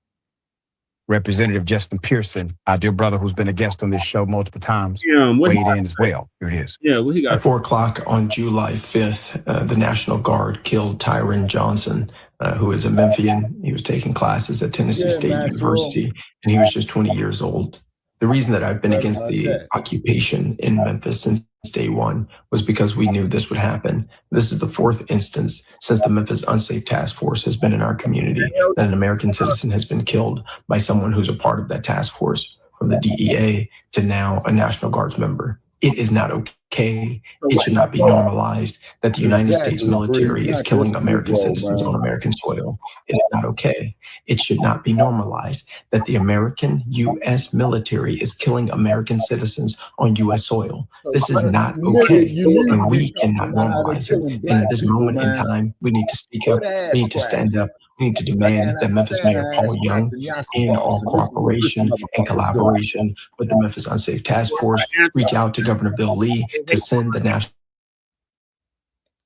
Representative Justin Pearson, our dear brother who's been a guest on this show multiple times, weighed in as well. Here it is. Yeah, well, he got at 4 o'clock on July 5th, the National Guard killed Tyron Johnson, who is a Memphian. He was taking classes at Tennessee State University, and he was just 20 years old. The reason that I've been against the occupation in Memphis since day one was because we knew this would happen. This is the 4th instance since the Memphis Unsafe Task Force has been in our community that an American citizen has been killed by someone who's a part of that task force, from the DEA to now a National Guards member. It is not okay. It should not be normalized that the United States military is killing American citizens on American soil. It is not okay. It should not be normalized that the American U.S. military is killing American citizens on U.S. soil. This is not okay, and we cannot normalize it. And at this moment in time, we need to speak up, we need to stand up, We need to demand that Memphis Mayor Paul Young, in all cooperation and collaboration with the Memphis Unsafe Task Force, reach out to Governor Bill Lee to send the national.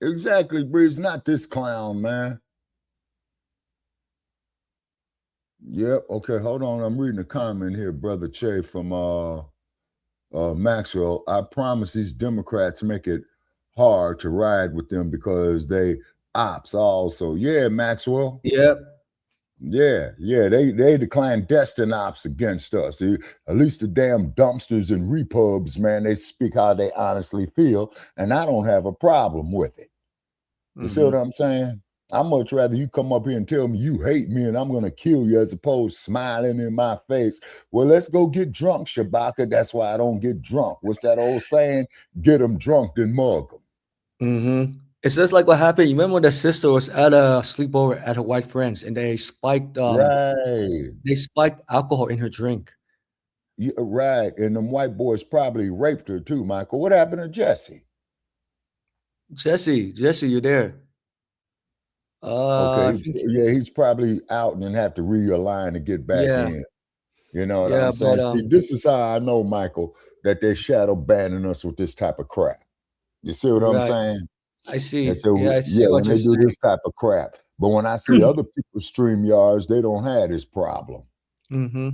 Exactly, Breeze. Not this clown, man. Yep. Okay, hold on. I'm reading a comment here, Brother Che from Maxwell. I promise these Democrats make it hard to ride with them because they ops also. Yeah, Maxwell. Yep. Yeah. They decline destined ops against us. At least the damn dumpsters and repubs, man, they speak how they honestly feel, and I don't have a problem with it. You see what I'm saying? I'd much rather you come up here and tell me you hate me and I'm going to kill you as opposed to smiling in my face. Well, let's go get drunk, Shabaka. That's why I don't get drunk. What's that old saying? Get them drunk, then mug them. It's just like what happened. You remember when the sister was at a sleepover at her white friends and they spiked they spiked alcohol in her drink. Yeah, right. And them white boys probably raped her too, Michael. What happened to Jesse? Jesse, you're there. Okay, he's probably out and have to realign to get back in. You know what I'm saying? See, this is how I know, Michael, that they're shadow banning us with this type of crap. You see what I'm saying? I see. And so, I see when what they you're do this type of crap. But when I see other people's Streamyards, they don't have this problem. Yeah.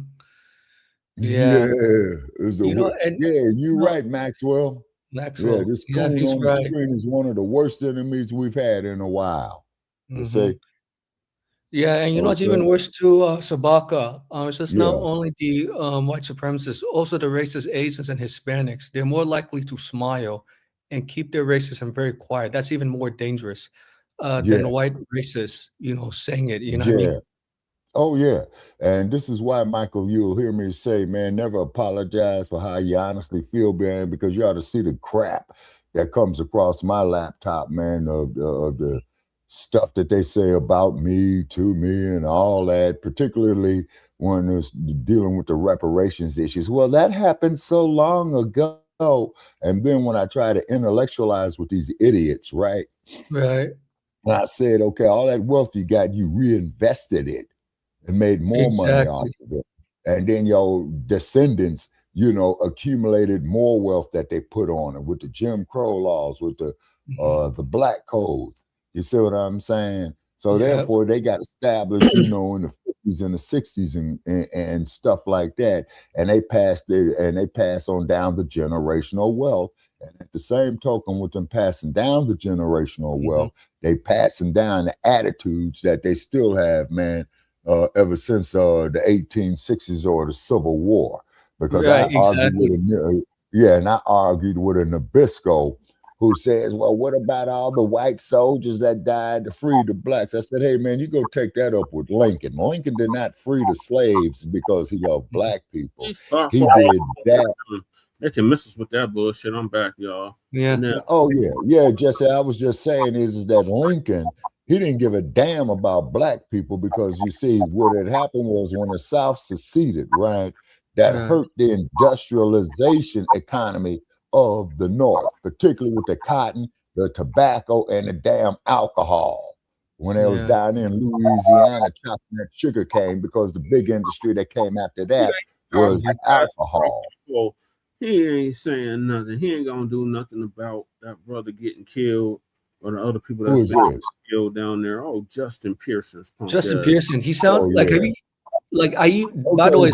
You're right, Maxwell. Yeah, this coon on the screen is one of the worst enemies we've had in a while. You see? Yeah, and you know what's even worse too, Shabaka? It's just not only the white supremacists, also the racist Asians and Hispanics. They're more likely to smile and keep their racism very quiet. That's even more dangerous than the white racists, saying it. You know what I mean? Oh, yeah. And this is why, Michael, you'll hear me say, man, never apologize for how you honestly feel, man, because you ought to see the crap that comes across my laptop, man, of the stuff that they say about me, to me, and all that, particularly when it's dealing with the reparations issues. Well, that happened so long ago. And then when I try to intellectualize with these idiots, right? Right. And I said, okay, all that wealth you got, you reinvested it and made more money off of it. And then your descendants, accumulated more wealth that they put on it with the Jim Crow laws, with the Black codes. You see what I'm saying? So therefore, they got established, in the 50s and the 60s and stuff like that. And they pass on down the generational wealth. And at the same token, with them passing down the generational wealth, they passing down the attitudes that they still have, man, ever since the 1860s or the Civil War. Because I argued with a Nabisco who says, well, what about all the white soldiers that died to free the blacks? I said, hey, man, you go take that up with Lincoln. Lincoln did not free the slaves because he loved black people. He did that. They can miss us with that bullshit. I'm back, y'all. Oh, yeah, Jesse, I was just saying is that Lincoln, he didn't give a damn about black people because, you see, what had happened was when the South seceded, right, that hurt the industrialization economy of the North, particularly with the cotton, the tobacco, and the damn alcohol. When they was down in Louisiana chopping that sugar cane, because the big industry that came after that was alcohol. Well, he ain't saying nothing. He ain't gonna do nothing about that brother getting killed or the other people that's been killed down there. Oh, Justin Pearson's punk. Justin Pearson. He sounds by the way,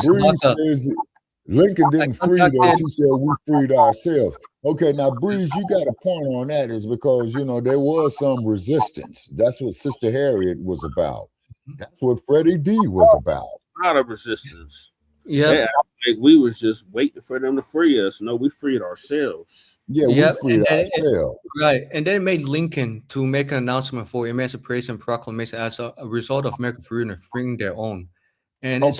Lincoln didn't free us. He said we freed ourselves. Okay, now, Breeze, you got a point on that is because, there was some resistance. That's what Sister Harriet was about. That's what Freddie D was about. A lot of resistance. Yeah. We was just waiting for them to free us. No, we freed ourselves. Yeah, we freed ourselves. Right. And then it made Lincoln to make an announcement for Emancipation Proclamation as a result of American freeing their own. And but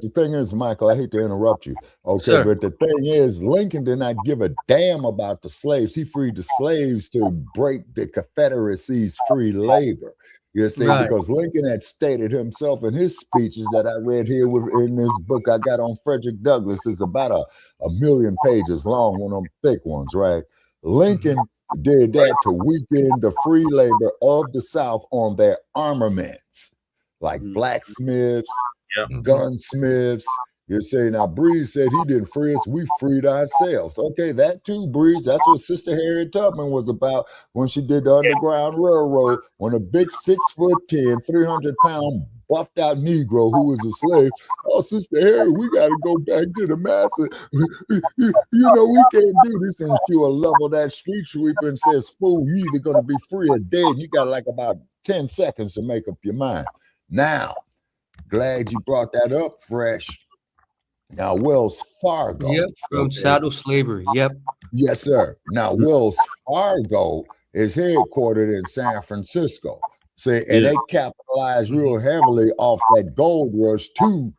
the thing is, Michael, I hate to interrupt you. Okay, but the thing is, Lincoln did not give a damn about the slaves. He freed the slaves to break the Confederacy's free labor. You see, because Lincoln had stated himself in his speeches that I read here in this book I got on Frederick Douglass. It's about a million pages long, one of them thick ones, right? Lincoln did that to weaken the free labor of the South on their armaments, like blacksmiths, gunsmiths. You say, now Breeze said he didn't free us, we freed ourselves. Okay, that too, Breeze. That's what Sister Harriet Tubman was about when she did the Underground Railroad, when a big 6'10", 300-pound buffed out Negro who was a slave. Oh, Sister Harriet, we got to go back to the master. You know, we can't do this. And she will level that street sweeper and says, fool, you either going to be free or dead. You got like about 10 seconds to make up your mind. Now, glad you brought that up, Fresh. Now, Wells Fargo. Yep, from chattel slavery. Yep. Yes, sir. Now, Wells Fargo is headquartered in San Francisco. See, and they capitalized real heavily off that gold rush to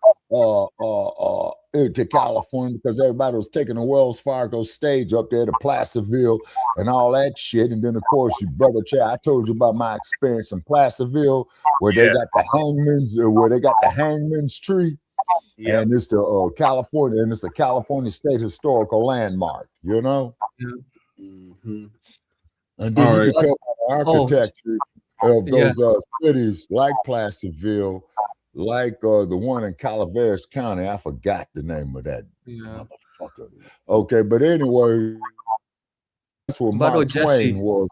California, because everybody was taking the Wells Fargo stage up there to Placerville and all that shit. And then, of course, your brother Chad, I told you about my experience in Placerville, where they got the hangman's tree. And it's the California, and it's a California State Historical Landmark, you know? And then you can tell by the architecture of those cities like Placerville, like the one in Calaveras County. I forgot the name of that motherfucker. Okay, but anyway, that's where Mark Twain was.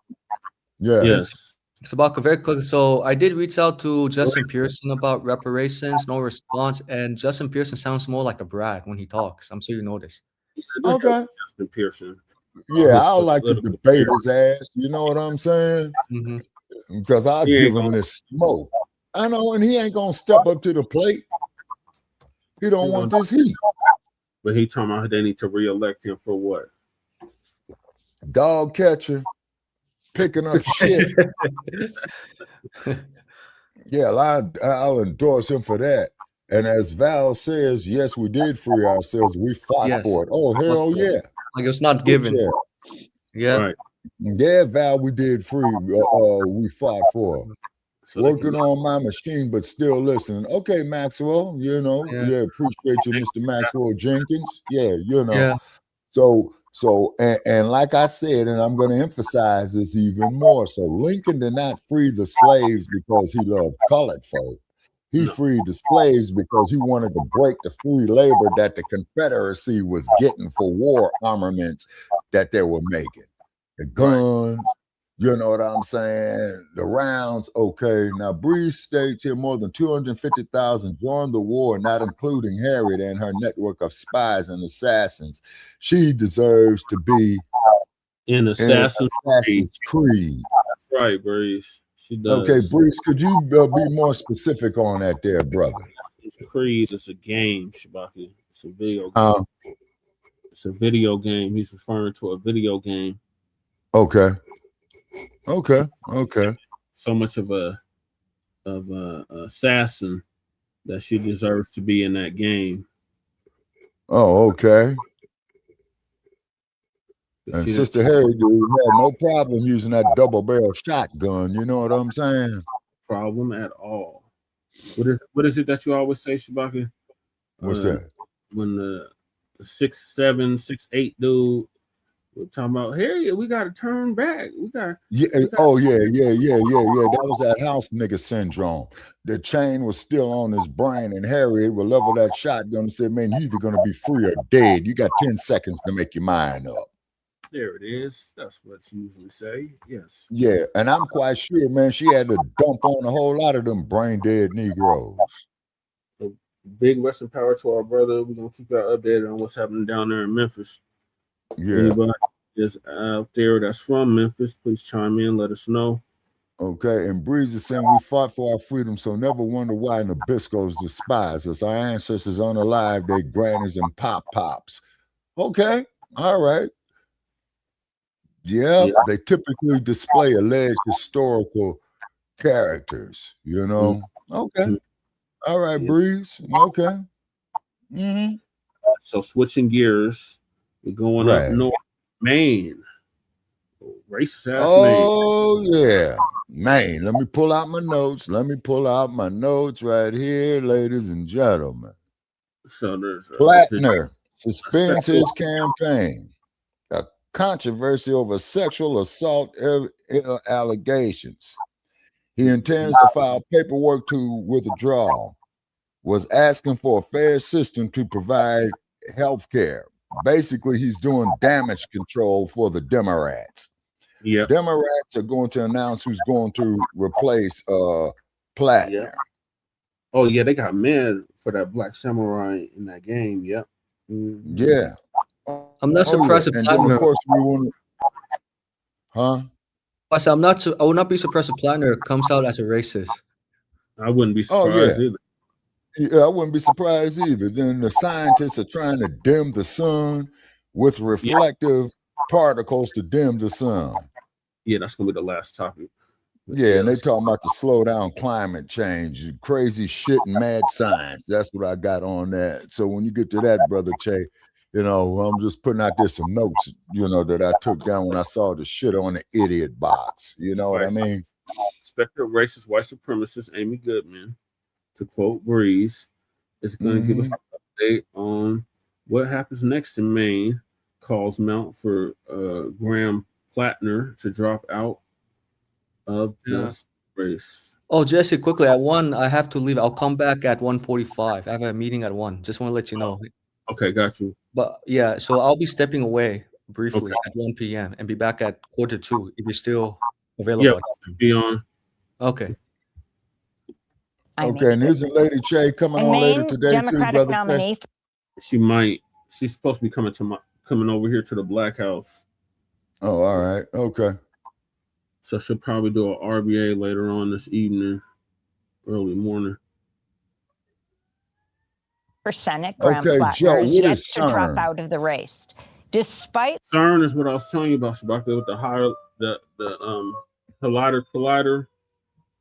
Yes. Shabaka, very quick. So I did reach out to Justin Pearson about reparations, no response. And Justin Pearson sounds more like a brat when he talks. I'm sure you know this. Okay. Justin Pearson. Yeah, I would like to debate his ass. You know what I'm saying? Because I'll give him this smoke. I know, and he ain't gonna step up to the plate. He don't want this heat. But he talking about they need to reelect him for what? Dog catcher. Picking up shit. Yeah, I'll endorse him for that. And as Val says, yes, we did free ourselves. We fought for it. Oh, hell yeah. Like it's not given. Yeah. Right. Yeah, Val, we did free. We fought for it. So working on my machine, but still listening. Okay, Maxwell, you know, appreciate you, Mr. Maxwell Jenkins. Yeah, you know. Yeah. So, and like I said, and I'm going to emphasize this even more. So Lincoln did not free the slaves because he loved colored folk. He freed the slaves because he wanted to break the free labor that the Confederacy was getting for war armaments that they were making. The guns, you know what I'm saying? The rounds, okay. Now, Breeze states here more than 250,000 joined the war, not including Harriet and her network of spies and assassins. She deserves to be in Assassin's Creed. That's right, Breeze. She does. Okay, Breeze, could you be more specific on that there, brother? Creed is a game, Shabaka. It's a video game. It's a video game. He's referring to a video game. Okay. So much of a assassin that she deserves to be in that game. Oh, okay. And Sister Harry, dude, had no problem using that double-barrel shotgun. You know what I'm saying? Problem at all. What is it that you always say, Shabaka? What's that? When the 6'7", 6'8" dude. We're talking about Harriet. We got to turn back. Yeah. Oh yeah. That was that house nigga syndrome. The chain was still on his brain, and Harriet would level that shotgun and say, "Man, you either gonna be free or dead. You got 10 seconds to make your mind up." There it is. That's what you usually say. Yes. Yeah, and I'm quite sure, man, she had to dump on a whole lot of them brain dead Negroes. So big rest in power to our brother. We're gonna keep y'all updated on what's happening down there in Memphis. Yeah. Anybody is out there that's from Memphis, please chime in, let us know. Okay, and Breeze is saying we fought for our freedom, so never wonder why Nabiscos despise us. Our ancestors unalive their grannies and pop-pops. Okay, all right. Yeah, they typically display alleged historical characters, you know? Okay. All right, Breeze. Okay. So switching gears, we're going up north, Maine. Racist ass Maine. Yeah, Maine. Let me pull out my notes. Right here, ladies and gentlemen. So there's Plattner suspends his campaign. controversy over sexual assault allegations. He intends to file paperwork to withdraw. Was asking for a fair system to provide health care. Basically, he's doing damage control for the Democrats. Yeah. Democrats are going to announce who's going to replace Plattner. Yeah. Oh yeah, they got mad for that Black Samurai in that game. Yep. Mm-hmm. Yeah. I'm not surprised if And then Plattner. of course we want huh? I said I would not be surprised if Plattner comes out as a racist. I wouldn't be Oh surprised yeah. either. Yeah, I wouldn't be surprised either. Then the scientists are trying to dim the sun with reflective particles to dim the sun. Yeah, that's gonna be the last topic. Yeah, and they talking about to slow down climate change, crazy shit and mad science. That's what I got on that. So when you get to that, Brother Che, you know, I'm just putting out there some notes, you know, that I took down when I saw the shit on the idiot box. You know what I mean? Spectre of racist white supremacist Amy Goodman, to quote Grieves, is going to give us an update on what happens next in Maine. Calls mount for Graham Plattner to drop out of this race. Oh, Jesse, quickly at 1, I have to leave. I'll come back at 1:45. I have a meeting at 1. Just want to let you know. Okay, got you. But yeah, so I'll be stepping away briefly at 1 p.m. and be back at 1:45 if you're still available. Yeah, be on. Okay. Okay, and isn't Lady Che coming on later today too, Brother Che? She might. She's supposed to be coming over here to the Black House. Oh, all right. Okay. So she'll probably do an RBA later on this evening, early morning. For Senate, Graham Okay, Plattner Joe, is what yet is to drop CERN? out of the race. Despite CERN is what I was telling you about, Shabaka, with the collider,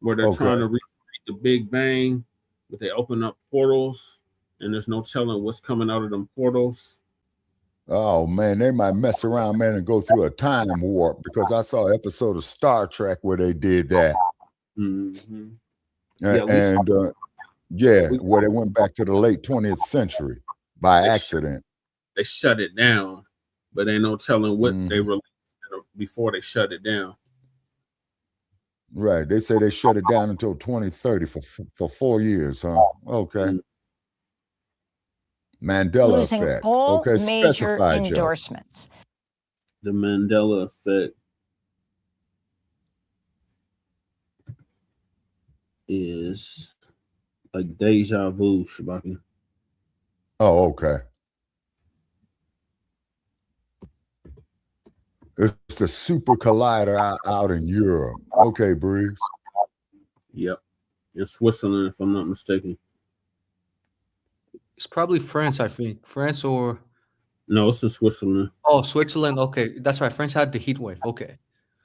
where they're trying to recreate the Big Bang, but they open up portals, and there's no telling what's coming out of them portals. Oh man, they might mess around, man, and go through a time warp, because I saw an episode of Star Trek where they did that. Mm-hmm. Where they went back to the late 20th century by accident. They shut it down, but ain't no telling what they released before they shut it down. Right. They say they shut it down until 2030 for 4 years, huh? Okay. Mandela losing effect. all Okay, major specify, Joe. endorsements. The Mandela effect is a deja vu, Shabaki. Oh, okay. It's the super collider out in Europe. Okay, Breeze. Yep. In Switzerland, if I'm not mistaken. It's probably France, I think. France or no, it's in Switzerland. Oh, Switzerland. Okay, that's right. France had the heat wave. Okay.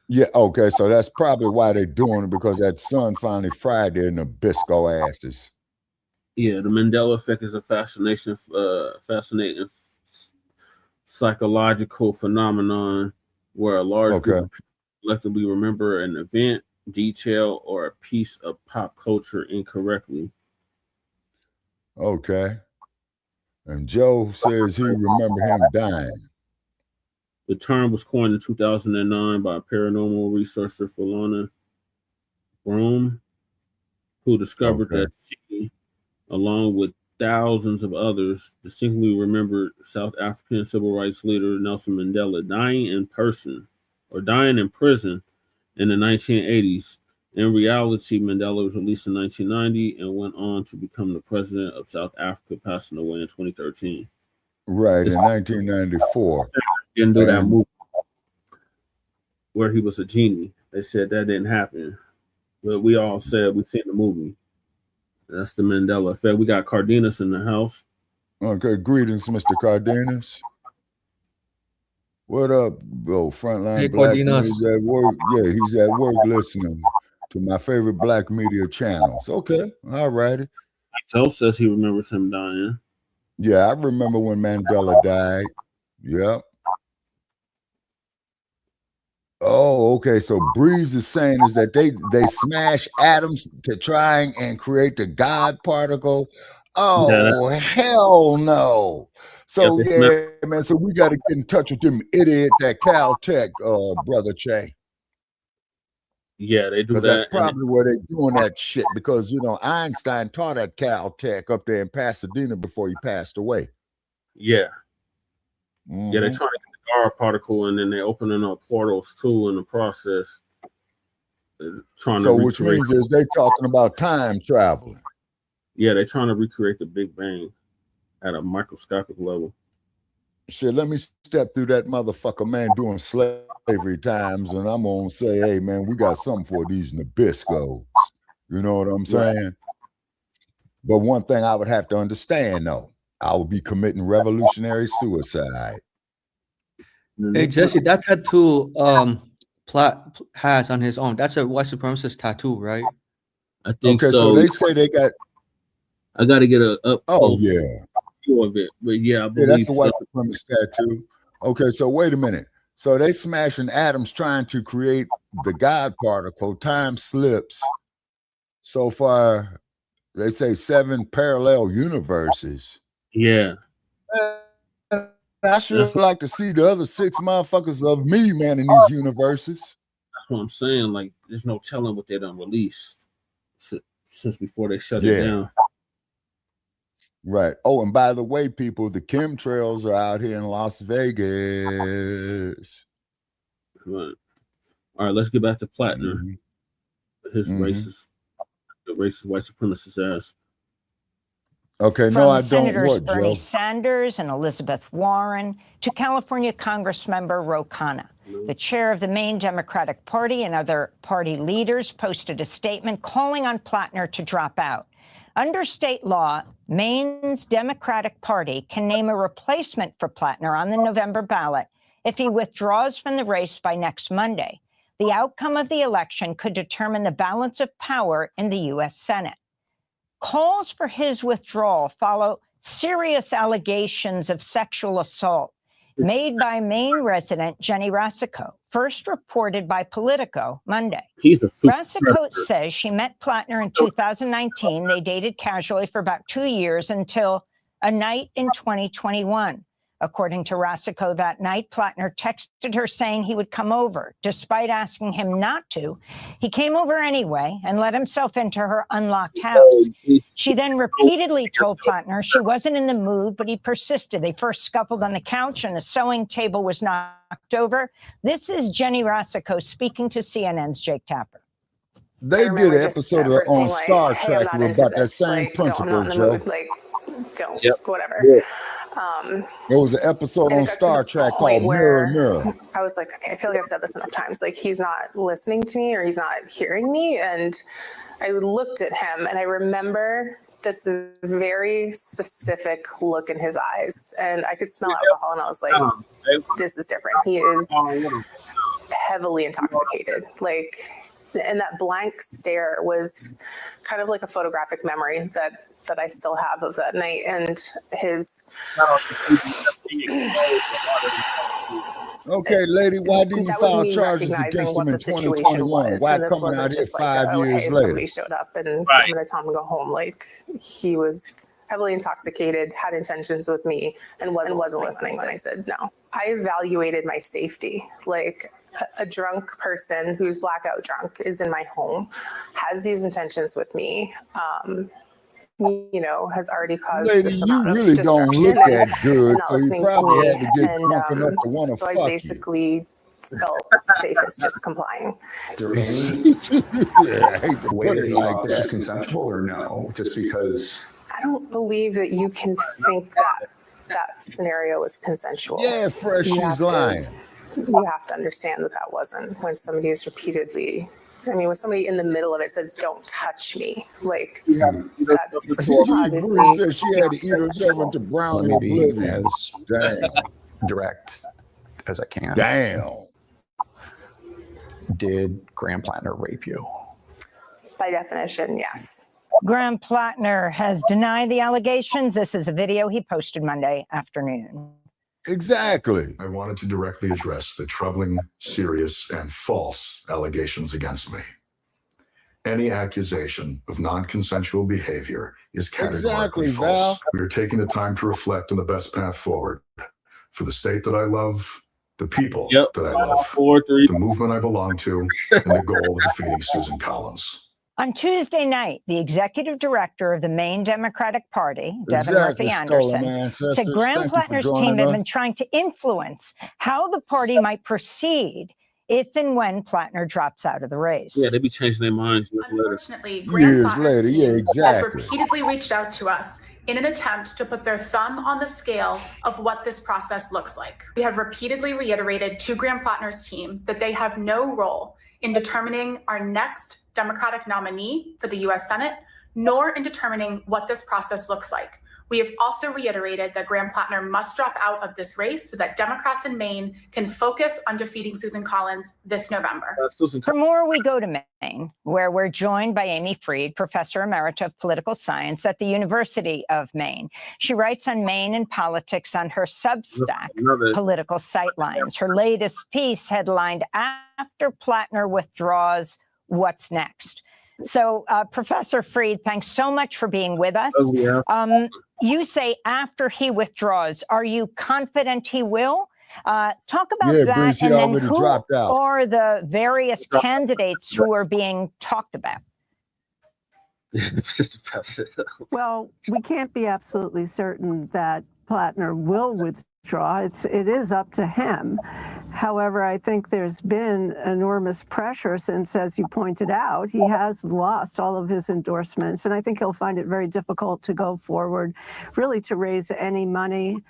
Yeah, okay. So that's probably why they're doing it, because that sun finally fried their Nabisco asses. Yeah, the Mandela effect is a fascinating psychological phenomenon where a large group of people collectively remember an event, detail, or a piece of pop culture incorrectly. Okay. And Joe says he remember him dying. The term was coined in 2009 by paranormal researcher Flbn, who discovered that she, along with thousands of others, distinctly remembered South African civil rights leader Nelson Mandela dying in prison in the 1980s. In reality, Mandela was released in 1990 and went on to become the president of South Africa, passing away in 2013. Right, in 1994. Didn't do that movie where he was a genie. They said that didn't happen. But we all said we seen the movie. That's the Mandela effect. We got Cardenas in the house. Okay, greetings, Mr. Cardenas. What up, Front Line Blacc? He's at work. Yeah, he's at work listening to my favorite black media channels. Okay, all righty. Joe says he remembers him dying. Yeah, I remember when Mandela died. Yep. Oh, okay. So Breeze is saying is that they smash atoms to try and create the God particle. Oh, hell no. So they yeah, man. So we got to get in touch with them idiots at Caltech, brother Che. Yeah, they do Because that. that's probably where they're doing that shit. Because Einstein taught at Caltech up there in Pasadena before he passed away. Yeah. Mm-hmm. Yeah, they're trying to get the guard particle, and then they're opening up portals too in the process. Which means is they talking about time traveling. Yeah, they're trying to recreate the Big Bang at a microscopic level. Shit, let me step through that motherfucker, man, doing slavery times, and I'm gonna say, hey, man, we got something for these Nabiscos. You know what I'm saying? Right. But one thing I would have to understand, though, I would be committing revolutionary suicide. Hey, Jesse, that tattoo Platt has on his own, that's a white supremacist tattoo, right? I think okay, so they say they got. I got to get a up close yeah. view of it, but yeah, I believe that's a white supremacist tattoo. Okay, so wait a minute. So they smashing atoms trying to create the God particle. Time slips. So far, they say 7 parallel universes. Yeah. I sure like to see the other 6 motherfuckers of me, man, in these universes. That's what I'm saying. Like, there's no telling what they done released since before they shut it down. Right. Oh, and by the way, people, the chemtrails are out here in Las Vegas. Right. All right, let's get back to Plattner. His racist white supremacist ass. Okay, From Senators Bernie Sanders and Elizabeth Warren to California Congressmember Ro Khanna. The chair of the Maine Democratic Party and other party leaders posted a statement calling on Plattner to drop out. Under state law, Maine's Democratic Party can name a replacement for Plattner on the November ballot if he withdraws from the race by next Monday. The outcome of the election could determine the balance of power in the U.S. Senate. Calls for his withdrawal follow serious allegations of sexual assault made by Maine resident Jenny Rasico, first reported by Politico Monday. Rasico says she met Plattner in 2019. They dated casually for about 2 years until a night in 2021. According to Rasico, that night, Plattner texted her saying he would come over. Despite asking him not to, he came over anyway and let himself into her unlocked house. She then repeatedly told Plattner she wasn't in the mood, but he persisted. They first scuffled on the couch and a sewing table was knocked over. This is Jenny Rasico speaking to CNN's Jake Tapper. They did an episode on Star Trek about that same principle, Joe. Whatever. Yeah. There was an episode on Star Trek called Mirror Mirror. I was like, okay, I feel like I've said this enough times. Like, he's not listening to me or he's not hearing me. And I looked at him and I remember this very specific look in his eyes. And I could smell alcohol and I was like, this is different. He is heavily intoxicated. Like, and that blank stare was kind of like a photographic memory that I still have of that night. And his okay, lady, why didn't you file charges against him in 2021? Why coming out here 5 years later? Somebody showed up and I'm gonna tell him to go home. Like, he was heavily intoxicated, had intentions with me, and wasn't listening when I said no. I evaluated my safety. Like, a drunk person who's blackout drunk is in my home, has these intentions with me, has already caused this amount of really don't look that good, not so you listening probably to had to get me. drunk enough to want to So fuck I basically felt safe as just complying. I hate to put it like that. Consensual or no? Just because I don't believe that you can think that scenario was consensual. Yeah, fresh, she's lying. You have to understand that wasn't. When somebody is repeatedly, when somebody in the middle of it says, "Don't touch me," like that's obviously. Said she had to eat herself into brown oblivion. As direct as I can. Damn. Did Graham Plattner rape you? By definition, yes. Graham Plattner has denied the allegations. This is a video he posted Monday afternoon. Exactly. I wanted to directly address the troubling, serious, and false allegations against me. Any accusation of non-consensual behavior is categorically false. We are taking the time to reflect on the best path forward for the state that I love, the people that I love, the movement I belong to, and the goal of defeating Susan Collins. On Tuesday night, the executive director of the Maine Democratic Party, Devin Murphy Anderson, said Graham Plattner's team had been trying to influence how the party might proceed if and when Plattner drops out of the race. Yeah, they be changing their minds. Unfortunately, Graham Plattner's team has repeatedly reached out to us in an attempt to put their thumb on the scale of what this process looks like. We have repeatedly reiterated to Graham Plattner's team that they have no role in determining our next Democratic nominee for the U.S. Senate, nor in determining what this process looks like. We have also reiterated that Graham Plattner must drop out of this race so that Democrats in Maine can focus on defeating Susan Collins this November. For more, we go to Maine, where we're joined by Amy Fried, Professor Emerita of Political Science at the University of Maine. She writes on Maine and politics on her Substack, Political Sightlines. Her latest piece headlined, "After Plattner Withdraws, What's Next?" So, Professor Fried, thanks so much for being with us. You say after he withdraws, are you confident he will? Talk about that, and then who are the various candidates who are being talked about? Well, we can't be absolutely certain that Plattner will withdraw. It is up to him. However, I think there's been enormous pressure since, as you pointed out, he has lost all of his endorsements, and I think he'll find it very difficult to go forward, really to raise any money,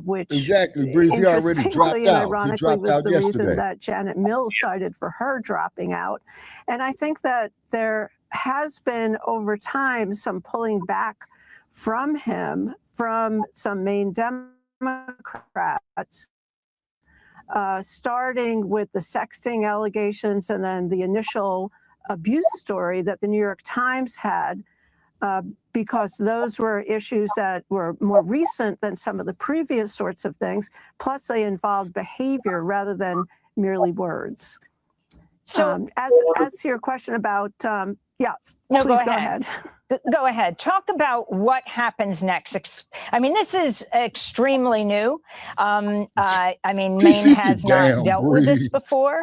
which Breeze, he already dropped out. Ironically, was the reason that Janet Mills cited for her dropping out. And I think that there has been over time some pulling back from him, from some Maine Democrats, starting with the sexting allegations and then the initial abuse story that the New York Times had, because those were issues that were more recent than some of the previous sorts of things. Plus, they involved behavior rather than merely words. So, as to your question about, please go ahead. Go ahead. Talk about what happens next. I mean, this is extremely new. I mean, Maine has not dealt with this before.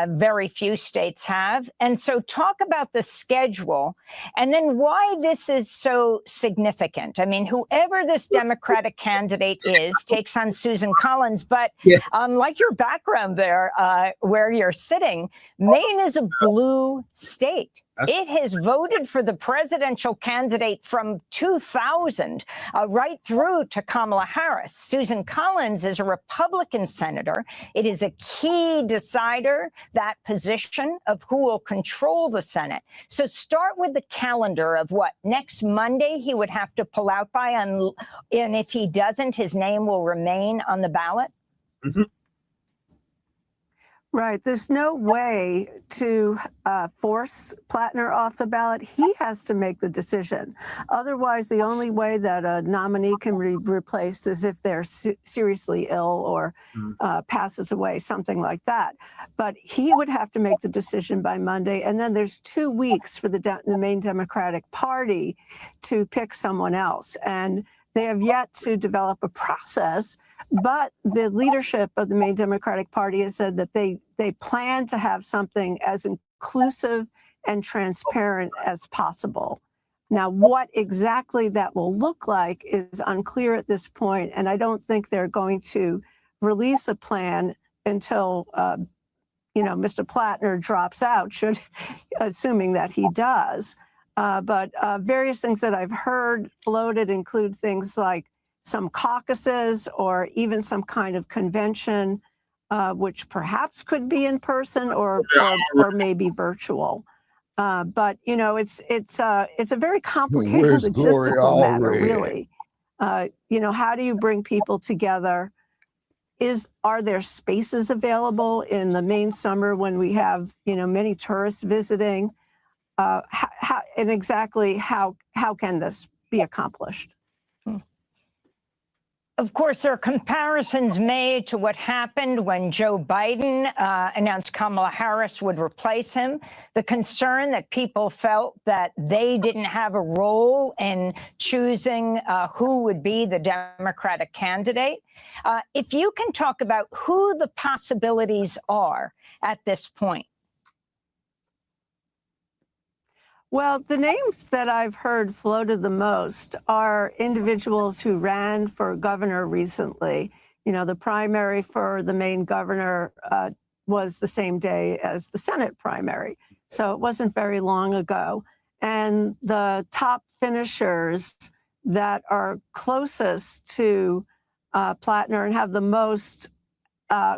Very few states have. And so talk about the schedule and then why this is so significant. I mean, whoever this Democratic candidate is takes on Susan Collins. But like your background there, where you're sitting, Maine is a blue state. It has voted for the presidential candidate from 2000 right through to Kamala Harris. Susan Collins is a Republican senator. It is a key decider, that position of who will control the Senate. So start with the calendar of what next Monday he would have to pull out by, and if he doesn't, his name will remain on the ballot. Mm-hmm. Right. There's no way to force Plattner off the ballot. He has to make the decision. Otherwise, the only way that a nominee can be replaced is if they're seriously ill or passes away, something like that. But he would have to make the decision by Monday. And then there's 2 weeks for the Maine Democratic Party to pick someone else. And they have yet to develop a process, but the leadership of the Maine Democratic Party has said that they plan to have something as inclusive and transparent as possible. Now, what exactly that will look like is unclear at this point, and I don't think they're going to release a plan until Mr. Plattner drops out, assuming that he does. But various things that I've heard floated include things like some caucuses or even some kind of convention, which perhaps could be in person or maybe virtual. But it's a very complicated logistical matter, really. How do you bring people together? Are there spaces available in the Maine summer when we have many tourists visiting? And exactly how can this be accomplished? Of course, there are comparisons made to what happened when Joe Biden announced Kamala Harris would replace him. The concern that people felt that they didn't have a role in choosing who would be the Democratic candidate. If you can talk about who the possibilities are at this point. Well, the names that I've heard floated the most are individuals who ran for governor recently. You know, the primary for the Maine governor was the same day as the Senate primary. So it wasn't very long ago. And the top finishers that are closest to Plattner and have the most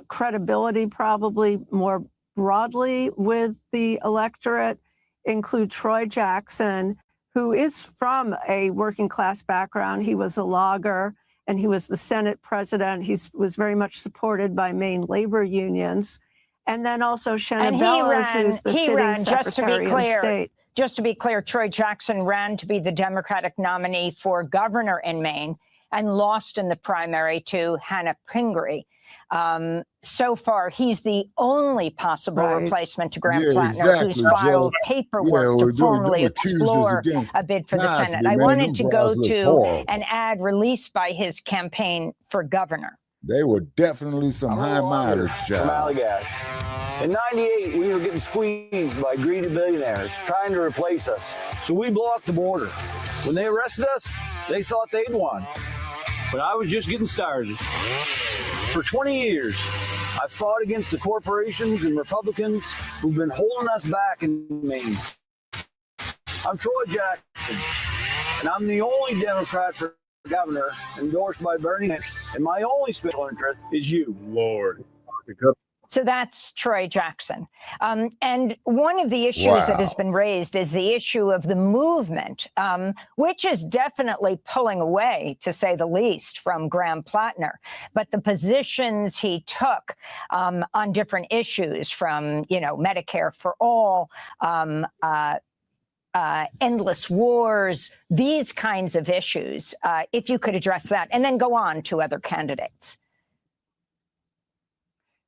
credibility, probably more broadly with the electorate, include Troy Jackson, who is from a working class background. He was a logger and he was the Senate president. He was very much supported by Maine labor unions. And then also Shannon Bellows, who's the sitting Secretary of State. Just to be clear, Troy Jackson ran to be the Democratic nominee for governor in Maine and lost in the primary to Hannah Pingree. So far, he's the only possible replacement to Graham Plattner, who's filed paperwork to formally explore a bid for the Senate. I wanted to go to an ad released by his campaign for governor. They were definitely some high mileage From Allagash. In '98, we were getting squeezed by greedy billionaires trying to replace us. So we blocked the border. When they arrested us, they thought they'd won. But I was just getting started. For 20 years, I fought against the corporations and Republicans who've been holding us back in Maine. I'm Troy Jackson, and I'm the only Democrat for governor endorsed by Bernie Sanders, and my only special interest is you. Lord. So that's Troy Jackson. And one of the issues that has been raised is the issue of the movement, which is definitely pulling away, to say the least, from Graham Plattner. But the positions he took on different issues, from, you know, Medicare for all, endless wars, these kinds of issues, if you could address that, and then go on to other candidates.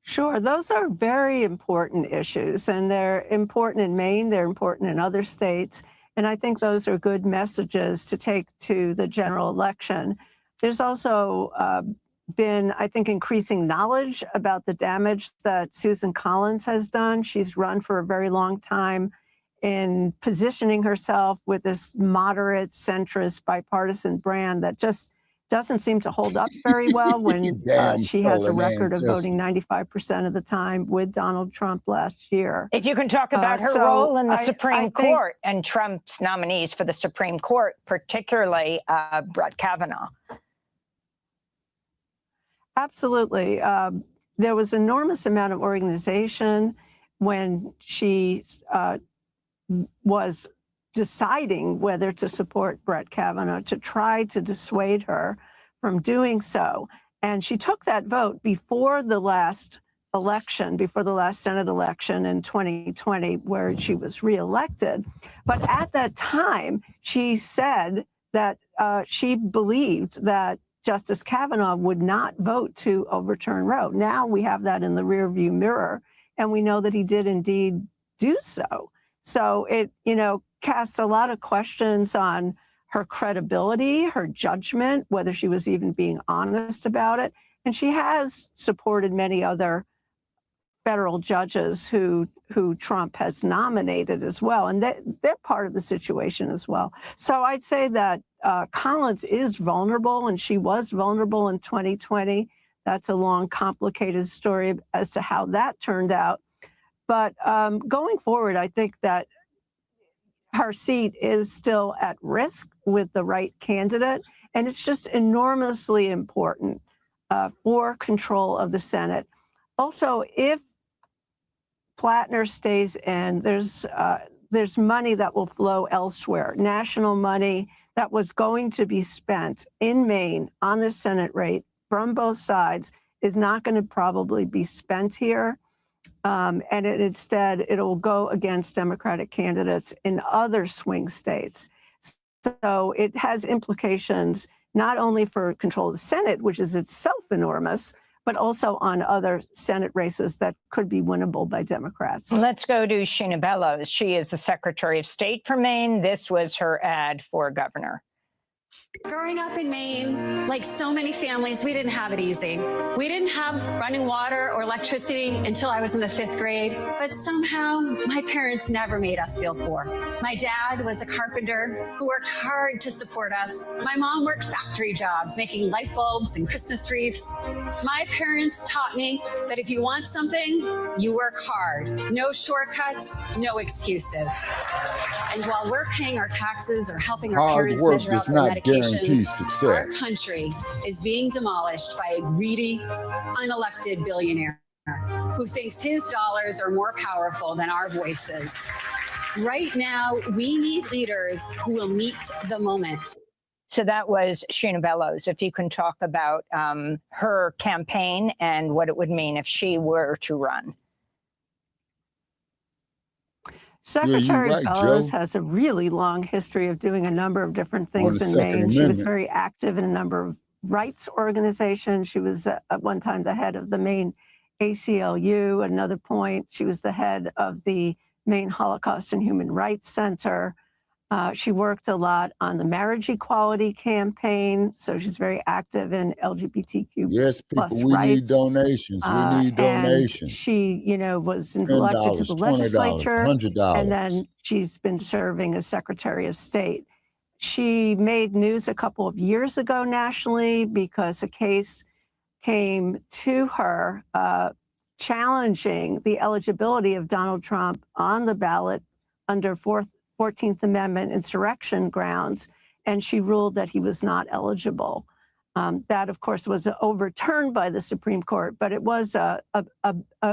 Sure, those are very important issues, and they're important in Maine, they're important in other states, and I think those are good messages to take to the general election. There's also been, I think, increasing knowledge about the damage that Susan Collins has done. She's run for a very long time in positioning herself with this moderate, centrist, bipartisan brand that just doesn't seem to hold up very well when she has a record of voting 95% of the time with Donald Trump last year. If you can talk about her role in the Supreme Court and Trump's nominees for the Supreme Court, particularly Brett Kavanaugh. Absolutely. There was enormous amount of organization when she was deciding whether to support Brett Kavanaugh, to try to dissuade her from doing so. And she took that vote before the last election, before the last Senate election in 2020, where she was reelected. But at that time, she said that she believed that Justice Kavanaugh would not vote to overturn Roe. Now we have that in the rearview mirror, and we know that he did indeed do so. So it, you know, casts a lot of questions on her credibility, her judgment, whether she was even being honest about it. And she has supported many other federal judges who Trump has nominated as well. And they're part of the situation as well. So I'd say that Collins is vulnerable, and she was vulnerable in 2020. That's a long, complicated story as to how that turned out. But going forward, I think that her seat is still at risk with the right candidate. And it's just enormously important for control of the Senate. Also, if Plattner stays in, there's money that will flow elsewhere, national money that was going to be spent in Maine on the Senate rate from both sides is not going to probably be spent here. And instead, it'll go against Democratic candidates in other swing states. So it has implications not only for control of the Senate, which is itself enormous, but also on other Senate races that could be winnable by Democrats. Let's go to Sheena Bellows. She is the Secretary of State for Maine. This was her ad for governor. Growing up in Maine, like so many families, we didn't have it easy. We didn't have running water or electricity until I was in the 5th grade, but somehow my parents never made us feel poor. My dad was a carpenter who worked hard to support us. My mom worked factory jobs, making light bulbs and Christmas wreaths. My parents taught me that if you want something, you work hard. No shortcuts, no excuses. And while we're paying our taxes or helping our parents measure out their medications, our country is being demolished by a greedy, unelected billionaire who thinks his dollars are more powerful than our voices. Right now, we need leaders who will meet the moment. So that was Sheena Bellows. If you can talk about her campaign and what it would mean if she were to run. Secretary Bellows has a really long history of doing a number of different things in Maine. She was very active in a number of rights organizations. She was at one time the head of the Maine ACLU. At another point, she was the head of the Maine Holocaust and Human Rights Center. She worked a lot on the marriage equality campaign, so she's very active in LGBTQ plus we rights. need donations. We need donations. And she, was elected to the legislature, $100. and then she's been serving as Secretary of State. She made news a couple of years ago nationally because a case came to her challenging the eligibility of Donald Trump on the ballot under 14th Amendment insurrection grounds, and she ruled that he was not eligible. That, of course, was overturned by the Supreme Court, but it was a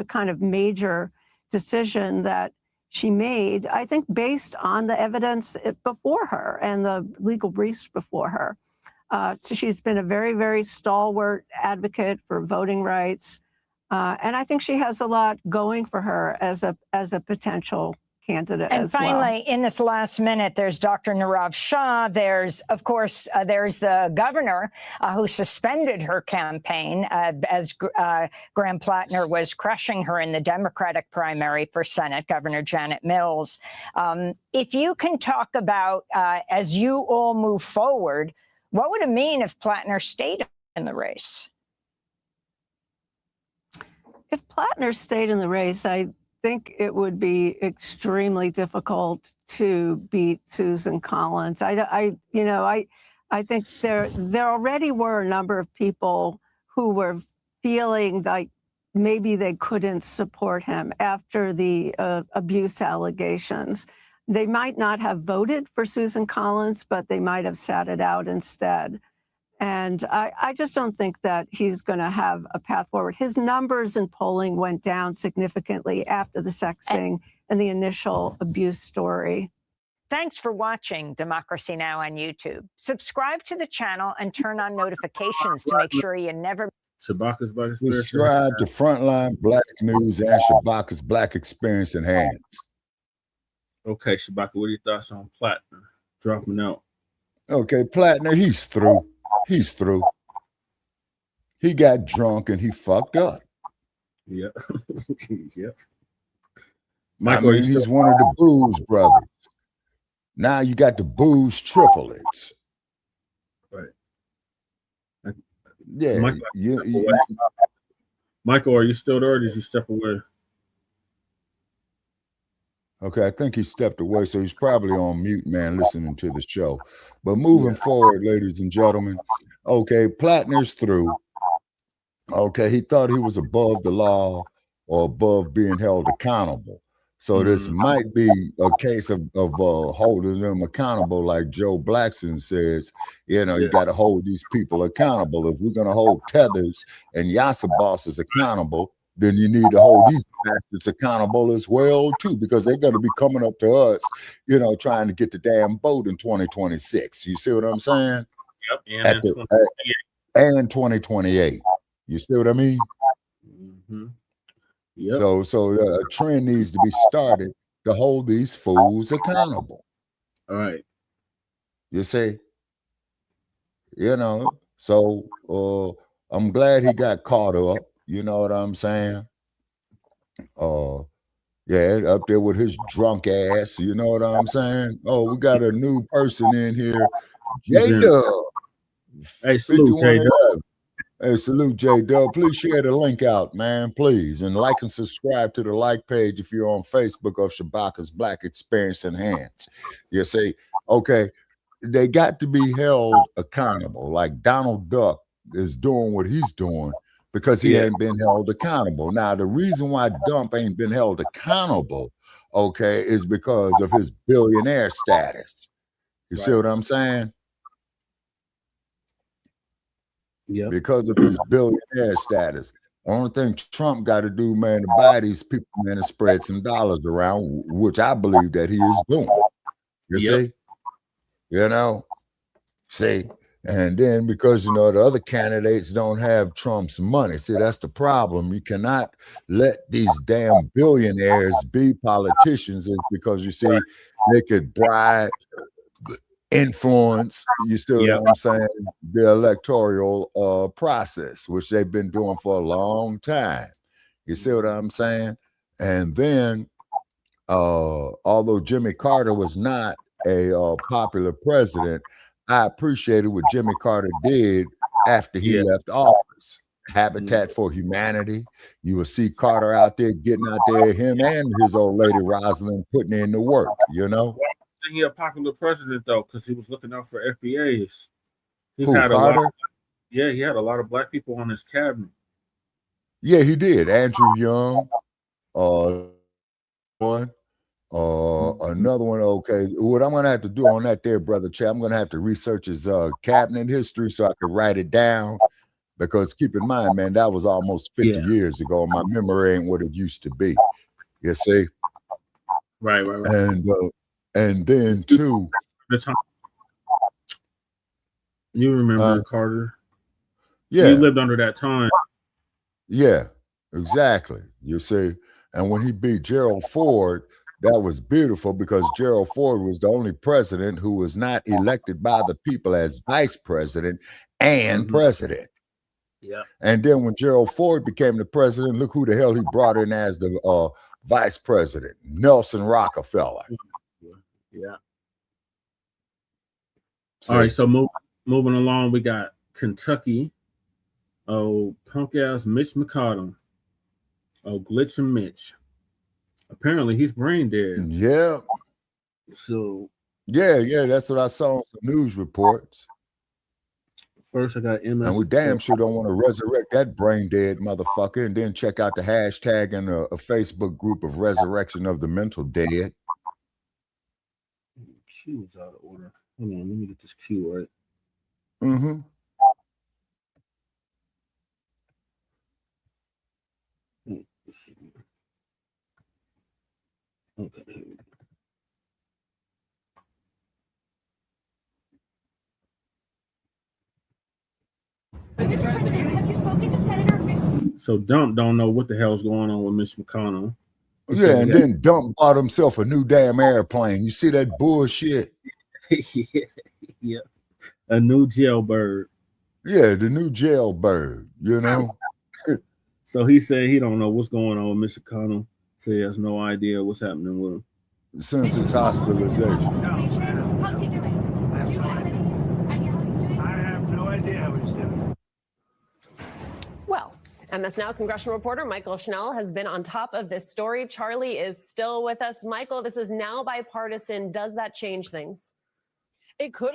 kind of major decision that she made, I think, based on the evidence before her and the legal briefs before her. So she's been a very, very stalwart advocate for voting rights, and I think she has a lot going for her as a potential candidate and as finally, in this last minute, there's Dr. Nirav Shah. There's, of course, there's the governor who suspended her campaign as Graham Plattner was crushing her in the Democratic primary for Senate, Governor Janet Mills. If you can talk about, as you all move forward, what would it mean if Plattner stayed in the race? If Plattner stayed in the race, I think it would be extremely difficult to beat Susan Collins. I think there already were a number of people who were feeling like maybe they couldn't support him after the abuse allegations. They might not have voted for Susan Collins, but they might have sat it out instead. And I just don't think that he's going to have a path forward. His numbers in polling went down significantly after the sexting and the initial abuse story. Thanks for watching Democracy Now! On YouTube. Subscribe to the channel and turn on notifications to make sure you never... Shabaka's Black Experience. Subscribe to Front Line Blacc News and Shabaka's Black Experience Enhanced. Okay, Shabaka, what are your thoughts on Plattner dropping out? Okay, Plattner, he's through. He's through. He got drunk and he fucked up. Yeah. Yeah. Michael, he's one of the booze brothers. Now you got the booze triplets. Right. Yeah. Michael, are you still there or did you step away? Okay, I think he stepped away, so he's probably on mute, man, listening to the show. But moving forward, ladies and gentlemen, okay, Plattner's through. Okay, he thought he was above the law or above being held accountable. So this might be a case of holding them accountable, like Joe Blackson says. You got to hold these people accountable. If we're going to hold Tethers and Yassa bosses accountable, then you need to hold these bastards accountable as well, too, because they're going to be coming up to us, trying to get the damn vote in 2026. You see what I'm saying? Yep. And 2028. You see what I mean? Mm-hmm. Yep. So a trend needs to be started to hold these fools accountable. All right. You see? You know, so I'm glad he got caught up. You know what I'm saying? Yeah, up there with his drunk ass. You know what I'm saying? Oh, we got a new person in here. J-Dub. Hey, salute J-Dub. Hey, salute J-Dub. Please share the link out, man, please. And like and subscribe to the like page if you're on Facebook of Shabaka's Black Experience Enhanced. You see, okay, they got to be held accountable. Like Donald Duck is doing what he's doing because he ain't been held accountable. Now, the reason why Dump ain't been held accountable, okay, is because of his billionaire status. You see what I'm saying? Yeah. Because of his billionaire status. The only thing Trump got to do, man, to buy these people, man, is spread some dollars around, which I believe that he is doing. You see? You know? See? And then because, you know, the other candidates don't have Trump's money. See, that's the problem. You cannot let these damn billionaires be politicians. It's because, you see, they could bribe, influence, you see what I'm saying, the electoral process, which they've been doing for a long time. You see what I'm saying? And then, although Jimmy Carter was not a popular president, I appreciated what Jimmy Carter did after he left office. Habitat for Humanity. You will see Carter out there getting out there, him and his old lady Rosalind putting in the work, you know? He a popular president though, because he was looking out for FBAs. He Who, had Carter? he had a lot of black people on his cabinet. Yeah, he did. Andrew Young, another one. Okay, what I'm gonna have to do on that there, brother Chad, I'm gonna have to research his cabinet history so I could write it down. Because keep in mind, man, that was almost 50 years ago. My memory ain't what it used to be. You see? Right. And then too, the time you remember Carter? Yeah, you lived under that time. Yeah, exactly. You see, and when he beat Gerald Ford, that was beautiful because Gerald Ford was the only president who was not elected by the people as vice president and president. Yeah. And then when Gerald Ford became the president, look who the hell he brought in as the vice president, Nelson Rockefeller. Yeah. See? All right, so moving along, we got Kentucky. Oh, punk ass Mitch McConnell. Oh, glitching Mitch. Apparently, he's brain dead. Yeah. So. Yeah, that's what I saw in some news reports. First, I got MS. And we damn sure don't want to resurrect that brain dead motherfucker, and then check out the hashtag in a Facebook group of resurrection of the mental dead. Q is out of order. Hold on, let me get this Q right. Mm-hmm. Okay. So Dump don't know what the hell's going on with Mitch McConnell. Yeah, and then Dump bought himself a new damn airplane. You see that bullshit? Yeah. A new jailbird. Yeah, the new jailbird, you know? So he said he don't know what's going on with Mitch McConnell. So he has no idea what's happening with him. Since his hospitalization. How's he doing? I have no idea how he's doing. Well, MS Now congressional reporter Michael Schnell has been on top of this story. Charlie is still with us. Michael, this is now bipartisan. Does that change things? It could,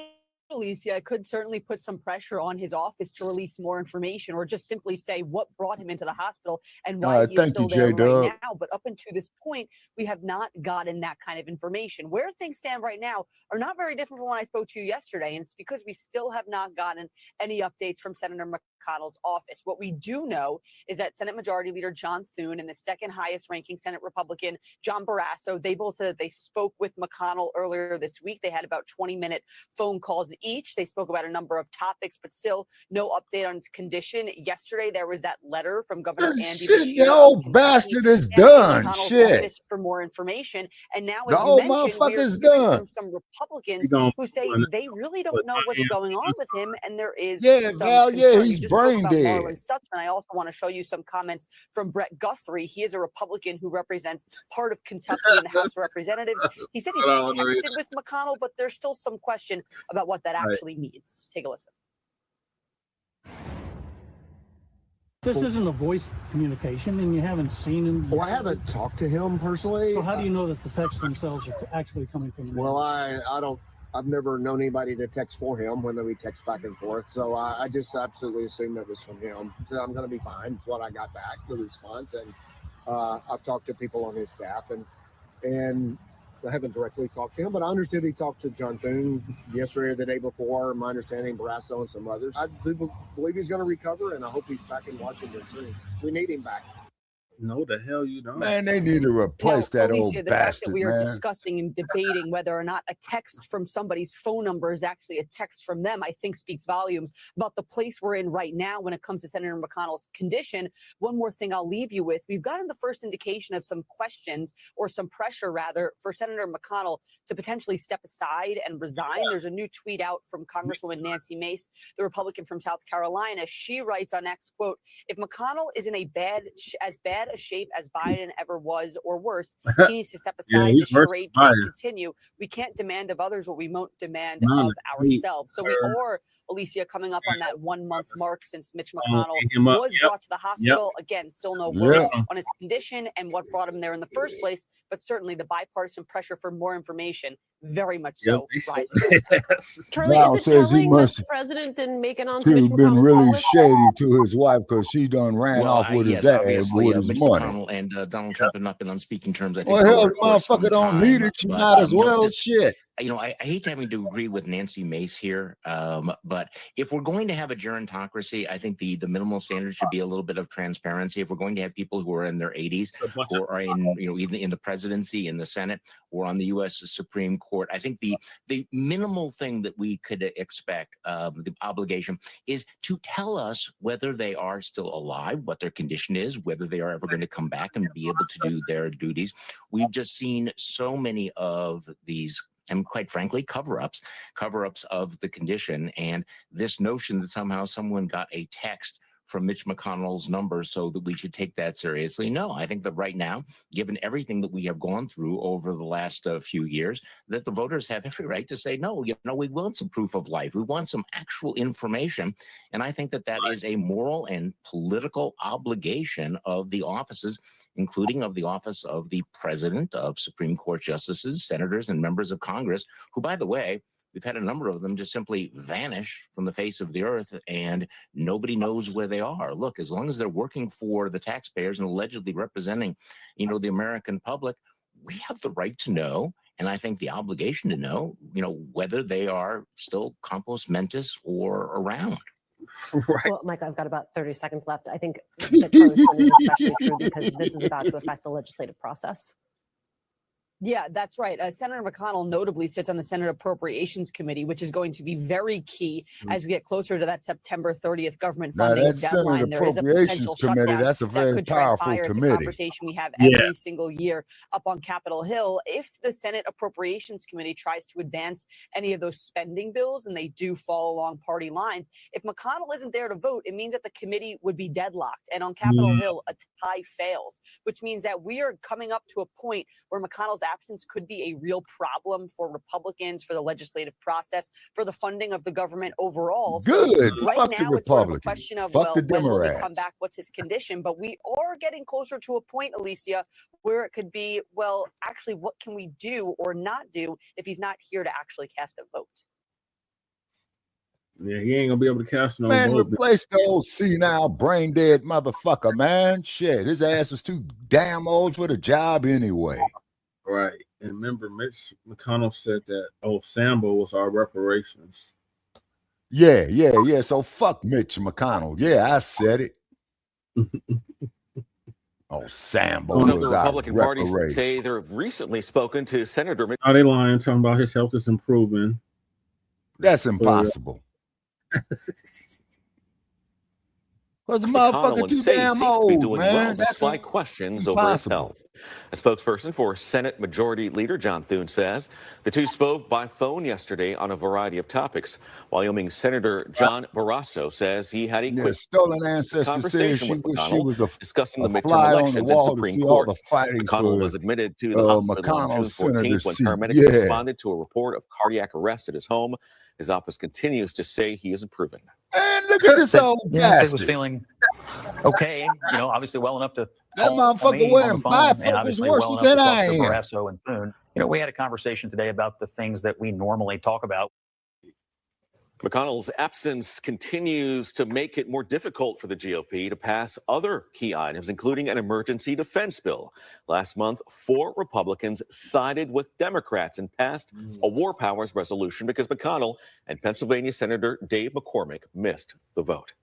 Alicia. It could certainly put some pressure on his office to release more information or just simply say what brought him into the hospital and why he's still there right now. But up until this point, we have not gotten that kind of information. Where things stand right now are not very different from when I spoke to you yesterday. And it's because we still have not gotten any updates from Senator McConnell's office. What we do know is that Senate Majority Leader John Thune and the second highest ranking Senate Republican, John Barrasso, they both said that they spoke with McConnell earlier this week. They had about 20-minute phone calls each. They spoke about a number of topics, but still no update on his condition. Yesterday, there was that letter from Governor Andy Beshear. The old bastard is done. Shit. For more information. And now, the as old you mentioned, motherfucker's we're hearing done. from some Republicans who say they really don't know what's going on with him. And there is some concern. He's brain dead. Marlon Stutzman. I also want to show you some comments from Brett Guthrie. He is a Republican who represents part of Kentucky in the House of Representatives. He said he's texted with McConnell, but there's still some question about what that actually means. Take a listen. This isn't a voice communication, and you haven't seen him. Well, I haven't talked to him personally. So how do you know that the texts themselves are actually coming from him? Well, I've never known anybody to text for him when we text back and forth. So I just absolutely assumed that was from him. So I'm going to be fine. That's what I got back, the response. And I've talked to people on his staff, and I haven't directly talked to him, but I understood he talked to John Thune yesterday or the day before. My understanding, Barrasso and some others. I do believe he's going to recover, and I hope he's back in Washington soon. We need him back. No, the hell you don't. Man, they need to replace that Alicia, old the bastard, fact that we are man. discussing and debating whether or not a text from somebody's phone number is actually a text from them, I think speaks volumes about the place we're in right now when it comes to Senator McConnell's condition. One more thing I'll leave you with. We've gotten the first indication of some questions, or some pressure rather, for Senator McConnell to potentially step aside and resign. There's a new tweet out from Congresswoman Nancy Mace, the Republican from South Carolina. She writes on X, quote, "If McConnell is in as bad a shape as Biden ever was, or worse, he needs to step aside. The charade can't continue. We can't demand of others what we won't demand of ourselves." So we are, Alicia, coming up on that 1 month mark since Mitch McConnell was brought to the hospital. Again, still no word on his condition and what brought him there in the first place, but certainly the bipartisan pressure for more information, very much so, rising. Charlie, Now is it says he telling must that the president didn't make it on to Mitch Dude been McConnell's really call list? shady to his wife because she done ran off with his ass, obviously, with his Mitch money. McConnell and Donald Trump have not been on speaking terms. I think Well, hell, for the motherfucker some don't time, need it. You but, might as you know, well. this- Shit. I hate having to agree with Nancy Mace here, but if we're going to have a gerontocracy, I think the minimal standard should be a little bit of transparency. If we're going to have people who are in their 80s, who are in, even in the presidency, in the Senate, or on the U.S. Supreme Court, I think the minimal thing that we could expect, the obligation, is to tell us whether they are still alive, what their condition is, whether they are ever going to come back and be able to do their duties. We've just seen so many of these, and quite frankly, cover-ups of the condition. And this notion that somehow someone got a text from Mitch McConnell's number so that we should take that seriously. No, I think that right now, given everything that we have gone through over the last few years, that the voters have every right to say, no, we want some proof of life. We want some actual information. And I think that that is a moral and political obligation of the offices, including of the office of the president, of Supreme Court justices, senators, and members of Congress, who, by the way, we've had a number of them just simply vanish from the face of the earth, and nobody knows where they are. Look, as long as they're working for the taxpayers and allegedly representing, the American public, we have the right to know, and I think the obligation to know, whether they are still compos mentis or around. Right. Well, Mike, I've got about 30 seconds left. I think that Charlie's point is especially true because this is about to affect the legislative process. Yeah, that's right. Senator McConnell notably sits on the Senate Appropriations Committee, which is going to be very key as we get closer to that September 30th government funding Now, that deadline. Senate There is a Appropriations potential Committee, shutdown that's a that very could powerful transpire. It's a committee. conversation we have every single year up on Capitol Hill. If the Senate Appropriations Committee tries to advance any of those spending bills, and they do fall along party lines, if McConnell isn't there to vote, it means that the committee would be deadlocked. And on Capitol Hill, a tie fails, which means that we are coming up to a point where McConnell's absence could be a real problem for Republicans, for the legislative process, for the funding of the government overall. Good. So right Fuck now, the it's sort of a Republicans. question of, Fuck well, the when will he Democrats. come back? What's his condition? But we are getting closer to a point, Alicia, where it could be, well, actually, what can we do or not do if he's not here to actually cast a vote? Yeah, he ain't gonna be able to cast no Man, vote. replace the old senile, brain dead motherfucker, man. Shit, his ass is too damn old for the job anyway. Right. And remember, Mitch McConnell said that Sambo was our reparations. Yeah. So fuck Mitch McConnell. Yeah, I said it. Sambo Some of was the our Republican parties reparations. say they've recently spoken to Senator Mitch. Are they lying, talking about his health is improving? That's impossible. Because the motherfucker too damn old, man. That's despite questions over his health. A spokesperson for Senate Majority Leader John Thune says the two spoke by phone yesterday on a variety of topics. Wyoming Senator John Barrasso says he had a quick stolen ancestor conversation said with she was McConnell discussing the midterm fly on elections the and wall to Supreme see all Court. the fighting McConnell for, was admitted to the hospital on June McConnell's 14th when senator paramedics seat. responded to a report of cardiac arrest at his home. His office continues to say he is improving. And look at this old He was bastard. feeling okay, obviously well enough to That call motherfucker me on wearing the phone, 5 and focus obviously worse well enough than to I talk to am. Barrasso and Thune. We had a conversation today about the things that we normally talk about. McConnell's absence continues to make it more difficult for the GOP to pass other key items, including an emergency defense bill. Last month, 4 Republicans sided with Democrats and passed a war powers resolution because McConnell and Pennsylvania Senator Dave McCormick missed the vote.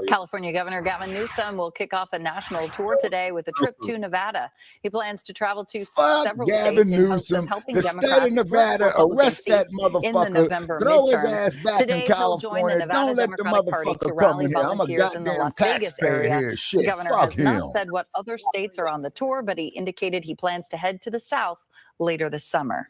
California Governor Gavin Newsom will kick off a national tour today with a trip to Nevada. He plans to travel to several Gavin states in hopes of Newsom, helping the Democrats state of Nevada, flip Republican arrest that seats in the motherfucker, November throw his midterms. ass back Today, in he'll join the California. Nevada Don't let the Democratic Party to motherfucker come rally in here. I'm a volunteers in the goddamn Las Vegas taxpayer area. here. Shit, The governor fuck has not him. said what other states are on the tour, but he indicated he plans to head to the South later this summer.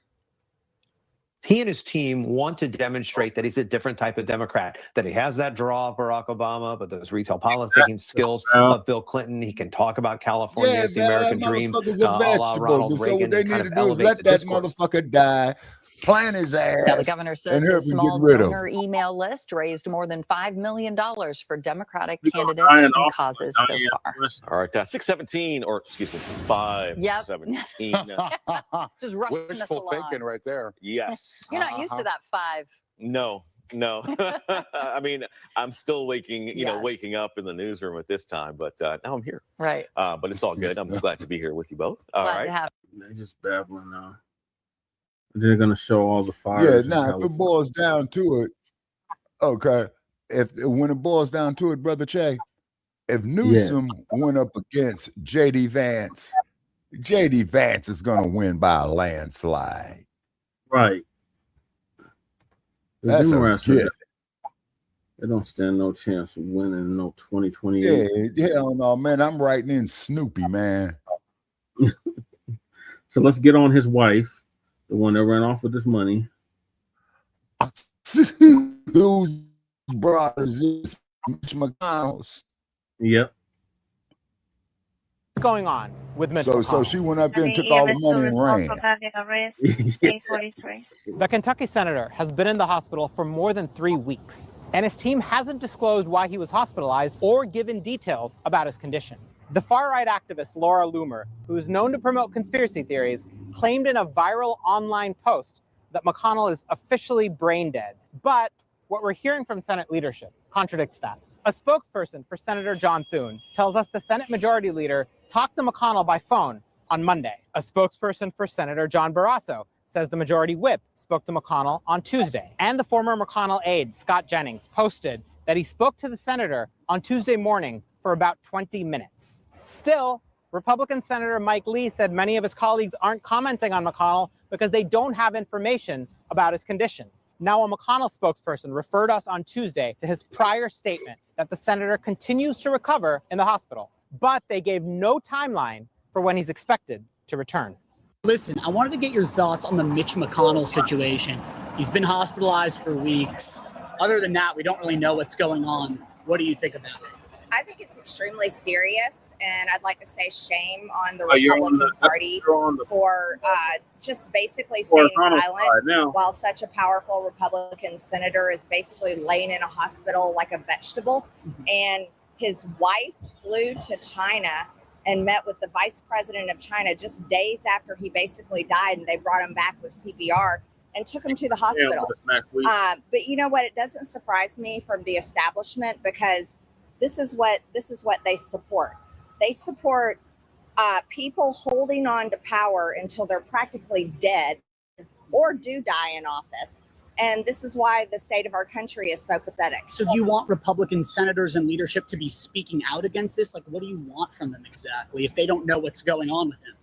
He and his team want to demonstrate that he's a different type of Democrat, that he has that draw of Barack Obama, but those retail politicking skills of Bill Clinton. He can talk about California Yeah, as the man, American that dream, motherfucker's a a la vegetable. Ronald So Reagan, what they and need kind to of do is elevate let the that discourse. motherfucker die, plant his ass, Now, the governor says and help his him small get rid of donor email list raised more than $5 million for Democratic We're candidates dying and off causes so far. All right, 617, or excuse me, 517. Just rushing us Wishful along. thinking right there. Yes. You're not used to that 5. No. I mean, I'm still waking up in the newsroom at this time, but now I'm here. Right. But it's all good. I'm glad to be here with you both. All Glad right. to have They're just babbling now. They're gonna show all the Yeah, fires. now if it boils down to it, okay. When it boils down to it, Brother Che, if Newsom went up against JD Vance is gonna win by a landslide. Right. The That's a Democrats gift. They don't stand no chance of winning no 2028. Yeah, hell no, man. I'm writing in Snoopy, man. So let's get on his wife, the one that ran off with this money. Whose brother is this? Mitch McConnell's. Yep. What's going on with Mitch McConnell? So she went up there and took all the money and ran. The Kentucky senator has been in the hospital for more than 3 weeks, and his team hasn't disclosed why he was hospitalized or given details about his condition. The far-right activist Laura Loomer, who is known to promote conspiracy theories, claimed in a viral online post that McConnell is officially brain dead. But what we're hearing from Senate leadership contradicts that. A spokesperson for Senator John Thune tells us the Senate Majority Leader talked to McConnell by phone on Monday. A spokesperson for Senator John Barrasso says the Majority Whip spoke to McConnell on Tuesday. And the former McConnell aide, Scott Jennings, posted that he spoke to the senator on Tuesday morning for about 20 minutes. Still, Republican Senator Mike Lee said many of his colleagues aren't commenting on McConnell because they don't have information about his condition. Now, a McConnell spokesperson referred us on Tuesday to his prior statement that the senator continues to recover in the hospital, but they gave no timeline for when he's expected to return. Listen, I wanted to get your thoughts on the Mitch McConnell situation. He's been hospitalized for weeks. Other than that, we don't really know what's going on. What do you think about it? I think it's extremely serious, and I'd like to say shame on the Republican Party for just basically staying silent while such a powerful Republican senator is basically laying in a hospital like a vegetable. And his wife flew to China and met with the vice president of China just days after he basically died, and they brought him back with CPR and took him to the hospital. But you know what? It doesn't surprise me from the establishment, because this is what they support. They support people holding on to power until they're practically dead or do die in office. And this is why the state of our country is so pathetic. So do you want Republican senators and leadership to be speaking out against this? Like, what do you want from them exactly if they don't know what's going on with him?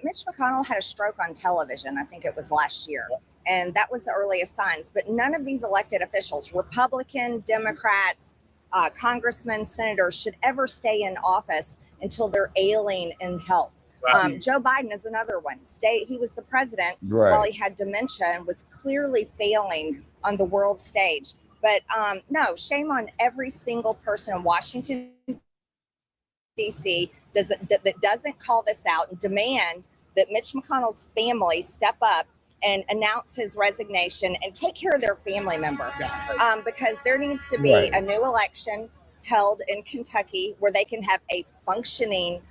Mitch McConnell had a stroke on television. I think it was last year. And that was the earliest signs. But none of these elected officials, Republican, Democrats, congressmen, senators, should ever stay in office until they're ailing in health. Joe Biden is another one. He was the president while he had dementia and was clearly failing on the world stage. But no, shame on every single person in Washington, D.C. that doesn't call this out and demand that Mitch McConnell's family step up and announce his resignation and take care of their family member. Because there needs to be a new election held in Kentucky where they can have a functioning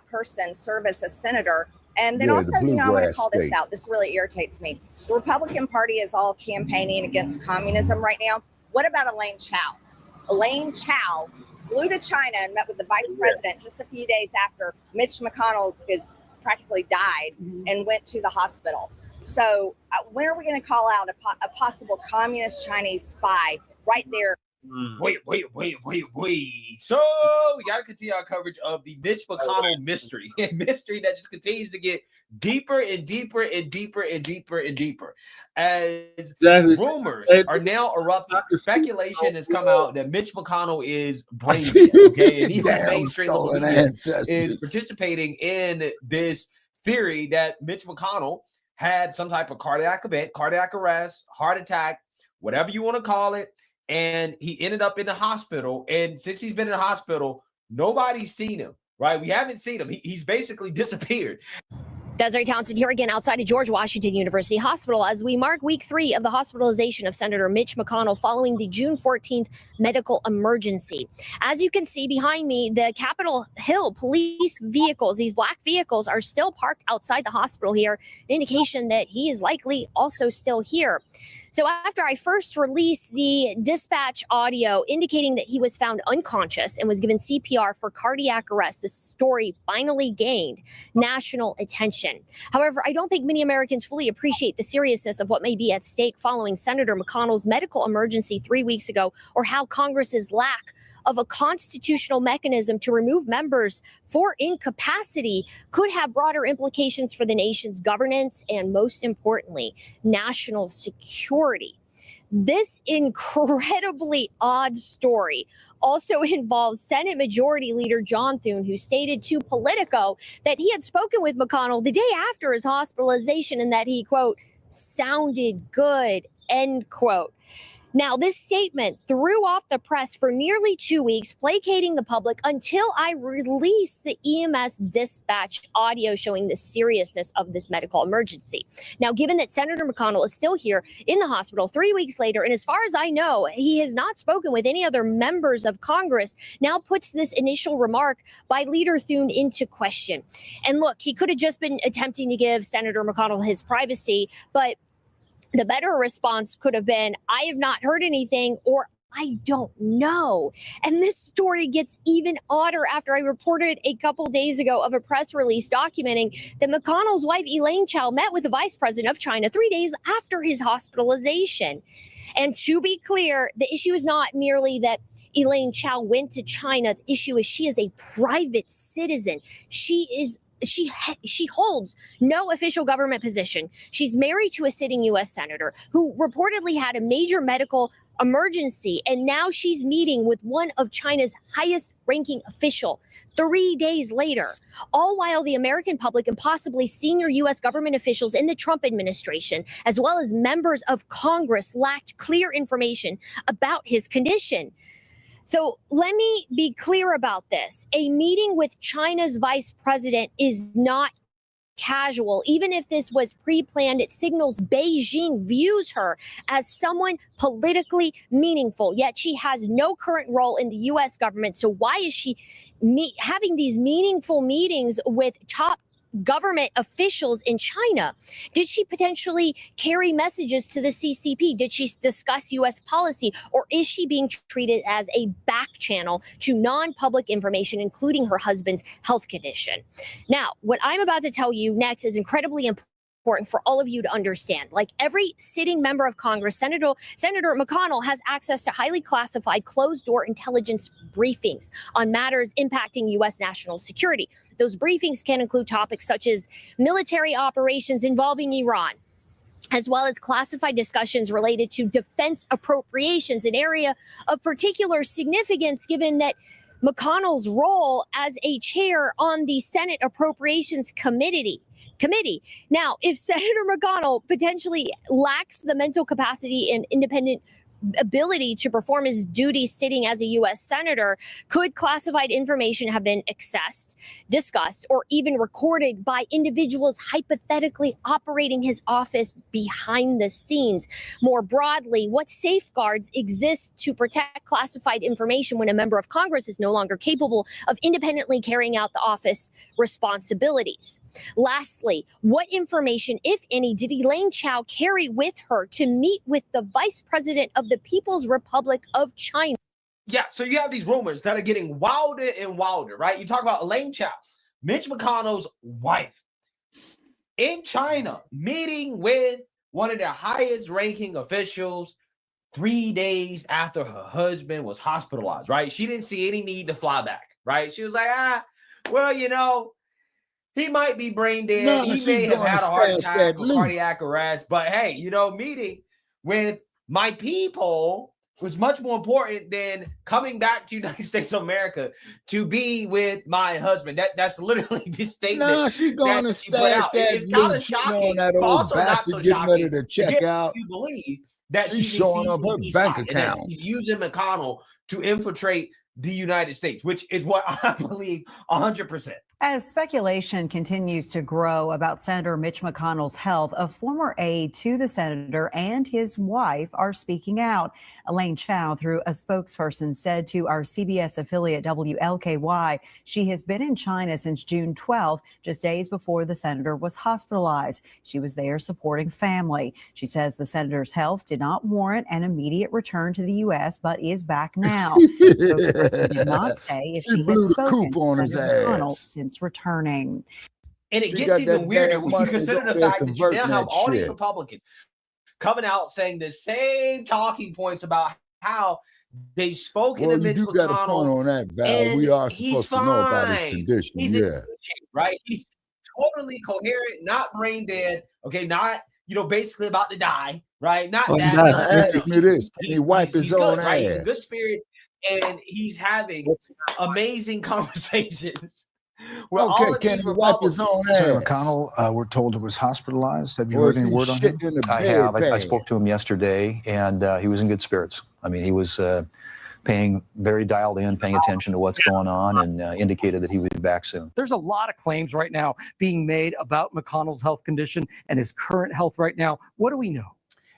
person serve as a senator. And then also, I want to call this out. This really irritates me. The Republican Party is all campaigning against communism right now. What about Elaine Chao? Elaine Chao flew to China and met with the vice president just a few days after Mitch McConnell is practically died and went to the hospital. So when are we going to call out a possible communist Chinese spy right there? Wait. So we got to continue our coverage of the Mitch McConnell mystery. A mystery that just continues to get deeper and deeper and deeper and deeper and deeper. As rumors are now erupting, speculation has come out that Mitch McConnell is brain dead, okay? And even mainstream is participating in this theory that Mitch McConnell had some type of cardiac event, cardiac arrest, heart attack, whatever you want to call it, and he ended up in the hospital. And since he's been in the hospital, nobody's seen him, right? We haven't seen him. He's basically disappeared. Desiree Townsend here again outside of George Washington University Hospital as we mark week 3 of the hospitalization of Senator Mitch McConnell following the June 14th medical emergency. As you can see behind me, the Capitol Hill police vehicles, these black vehicles, are still parked outside the hospital here, an indication that he is likely also still here. So after I first released the dispatch audio indicating that he was found unconscious and was given CPR for cardiac arrest, this story finally gained national attention. However, I don't think many Americans fully appreciate the seriousness of what may be at stake following Senator McConnell's medical emergency 3 weeks ago, or how Congress's lack of a constitutional mechanism to remove members for incapacity could have broader implications for the nation's governance and, most importantly, national security. This incredibly odd story also involves Senate Majority Leader John Thune, who stated to Politico that he had spoken with McConnell the day after his hospitalization and that he, quote, sounded good, end quote. Now, this statement threw off the press for nearly 2 weeks, placating the public until I released the EMS dispatch audio showing the seriousness of this medical emergency. Now, given that Senator McConnell is still here in the hospital 3 weeks later, and as far as I know, he has not spoken with any other members of Congress, now puts this initial remark by Leader Thune into question. And look, he could have just been attempting to give Senator McConnell his privacy, but the better response could have been, I have not heard anything, or I don't know. And this story gets even odder after I reported a couple days ago of a press release documenting that McConnell's wife, Elaine Chao, met with the vice president of China 3 days after his hospitalization. And to be clear, the issue is not merely that Elaine Chao went to China. The issue is she is a private citizen. She holds no official government position. She's married to a sitting U.S. senator who reportedly had a major medical emergency, and now she's meeting with one of China's highest ranking official 3 days later, all while the American public and possibly senior U.S. government officials in the Trump administration, as well as members of Congress, lacked clear information about his condition. So let me be clear about this. A meeting with China's vice president is not casual. Even if this was pre-planned, it signals Beijing views her as someone politically meaningful, yet she has no current role in the U.S. government. So why is she having these meaningful meetings with top government officials in China? Did she potentially carry messages to the CCP? Did she discuss U.S. policy? Or is she being treated as a back channel to non-public information, including her husband's health condition? Now, what I'm about to tell you next is incredibly important important for all of you to understand. Like every sitting member of Congress, Senator McConnell has access to highly classified closed-door intelligence briefings on matters impacting U.S. national security. Those briefings can include topics such as military operations involving Iran, as well as classified discussions related to defense appropriations, an area of particular significance given that McConnell's role as a chair on the Senate Appropriations Committee. Now, if Senator McConnell potentially lacks the mental capacity and independent ability to perform his duties sitting as a U.S. senator, could classified information have been accessed, discussed, or even recorded by individuals hypothetically operating his office behind the scenes? More broadly, what safeguards exist to protect classified information when a member of Congress is no longer capable of independently carrying out the office responsibilities? Lastly, what information, if any, did Elaine Chao carry with her to meet with the vice president of the People's Republic of China? Yeah, so you have these rumors that are getting wilder and wilder, right? You talk about Elaine Chao, Mitch McConnell's wife, in China, meeting with one of their highest ranking officials 3 days after her husband was hospitalized, right? She didn't see any need to fly back, right? She was like, well, you know, he might be brain dead. No, he may have had a heart attack or loop. cardiac arrest, but hey, you know, meeting with my people was much more important than coming back to United States of America to be with my husband. That's literally the statement. No, she going to stash that. It's kind of shocking. That old bastard getting ready to check out. You believe that she's showing up her bank account. She's using McConnell to infiltrate the United States, which is what I believe 100%. As speculation continues to grow about Senator Mitch McConnell's health, a former aide to the senator and his wife are speaking out. Elaine Chao, through a spokesperson, said to our CBS affiliate WLKY she has been in China since June 12th, just days before the senator was hospitalized. She was there supporting family. She says the senator's health did not warrant an immediate return to the U.S., but is back now. Spokesperson did not say if she had spoken to Senator McConnell since returning. And it gets even weirder when you consider the fact that you now have all these Republicans coming out saying the same talking points about how they've spoken to Mitch McConnell. You got a point on that, Val. We are supposed to know about his condition. He's in good shape, right? He's totally coherent, not brain dead, okay, not, you know, basically about to die, right? Not that. Ask me this. Can he wipe his own ass? Right? He's in good spirits, and he's having amazing conversations. Okay, can he wipe his own ass? Senator McConnell, we're told he was hospitalized. Have you heard any word on him? I have. I spoke to him yesterday, and he was in good spirits. I mean, he was paying very dialed in, paying attention to what's going on, and indicated that he would be back soon. There's a lot of claims right now being made about McConnell's health condition and his current health right now. What do we know?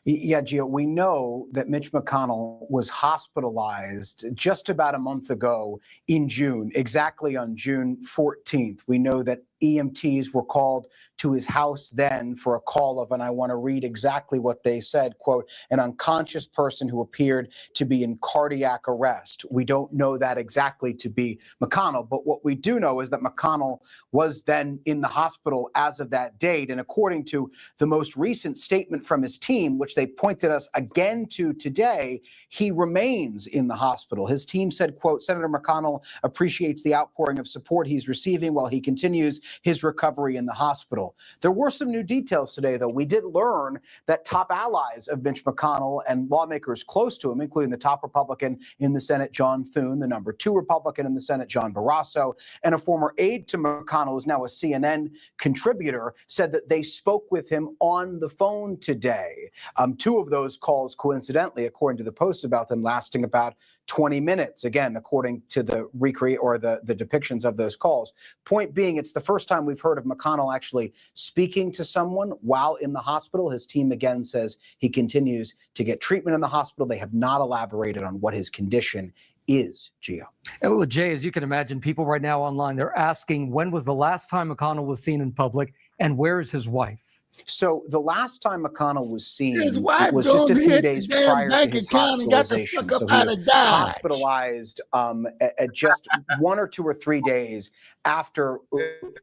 Yeah, Gio, we know that Mitch McConnell was hospitalized just about a month ago in June, exactly on June 14th. We know that EMTs were called to his house then for a call of, and I want to read exactly what they said, quote, an unconscious person who appeared to be in cardiac arrest. We don't know that exactly to be McConnell, but what we do know is that McConnell was then in the hospital as of that date. And according to the most recent statement from his team, which they pointed us again to today, he remains in the hospital. His team said, quote, Senator McConnell appreciates the outpouring of support he's receiving while he continues his recovery in the hospital. There were some new details today, though. We did learn that top allies of Mitch McConnell and lawmakers close to him, including the top Republican in the Senate, John Thune, the number 2 Republican in the Senate, John Barrasso, and a former aide to McConnell, who's now a CNN contributor, said that they spoke with him on the phone today. 2 of those calls, coincidentally, according to the posts about them, lasting about 20 minutes, again, according to the the depictions of those calls. Point being, it's the first time we've heard of McConnell actually speaking to someone while in the hospital. His team again says he continues to get treatment in the hospital. They have not elaborated on what his condition is, Gio. Well, Jay, as you can imagine, people right now online, they're asking, when was the last time McConnell was seen in public, and where is his wife? So the last time McConnell was seen was just a few days prior to his hospitalization. So he was hospitalized at just 1 or 2 or 3 days after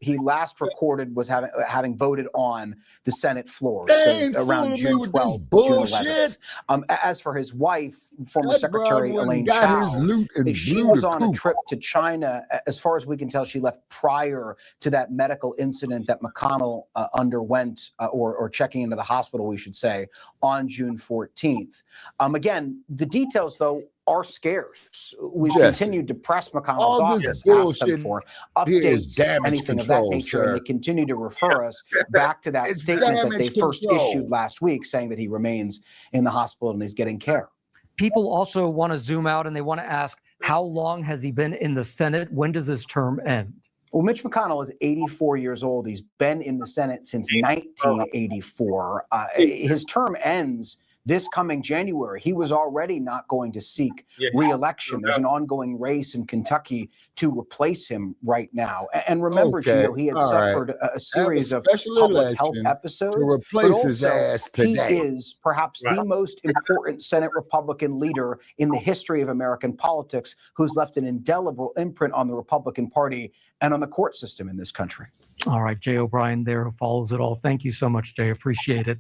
he last recorded was having voted on the Senate floor. They So ain't around fooling me June with this 12th, June bullshit. 11th. As for his wife, former That Secretary broad Elaine got Chao, his loot and she blew was the on a coop. trip to China. As far as we can tell, she left prior to that medical incident that McConnell underwent, or checking into the hospital, we should say, on June 14th. Again, the details, though, are scarce. We've Jesse, continued to press McConnell's all this office, ask them bullshit for here is updates, damage anything of that control, nature, and sir. they continue to refer us back to that It's statement that they damage first control. issued last week, saying that he remains in the hospital and he's getting care. People also want to zoom out and they want to ask, how long has he been in the Senate? When does his term end? Well, Mitch McConnell is 84 years old. He's been in the Senate since 1984. His term ends this coming January. He was already not going to seek re-election. There's an ongoing race in Kentucky to replace him right now. And remember, Okay, Gio, he had all right. suffered a series of special public health election episodes. to but replace his also, ass he today. is perhaps the most important Senate Republican leader in the history of American politics, who's left an indelible imprint on the Republican Party and on the court system in this country. All right, Jay O'Brien there, who follows it all. Thank you so much, Jay. Appreciate it.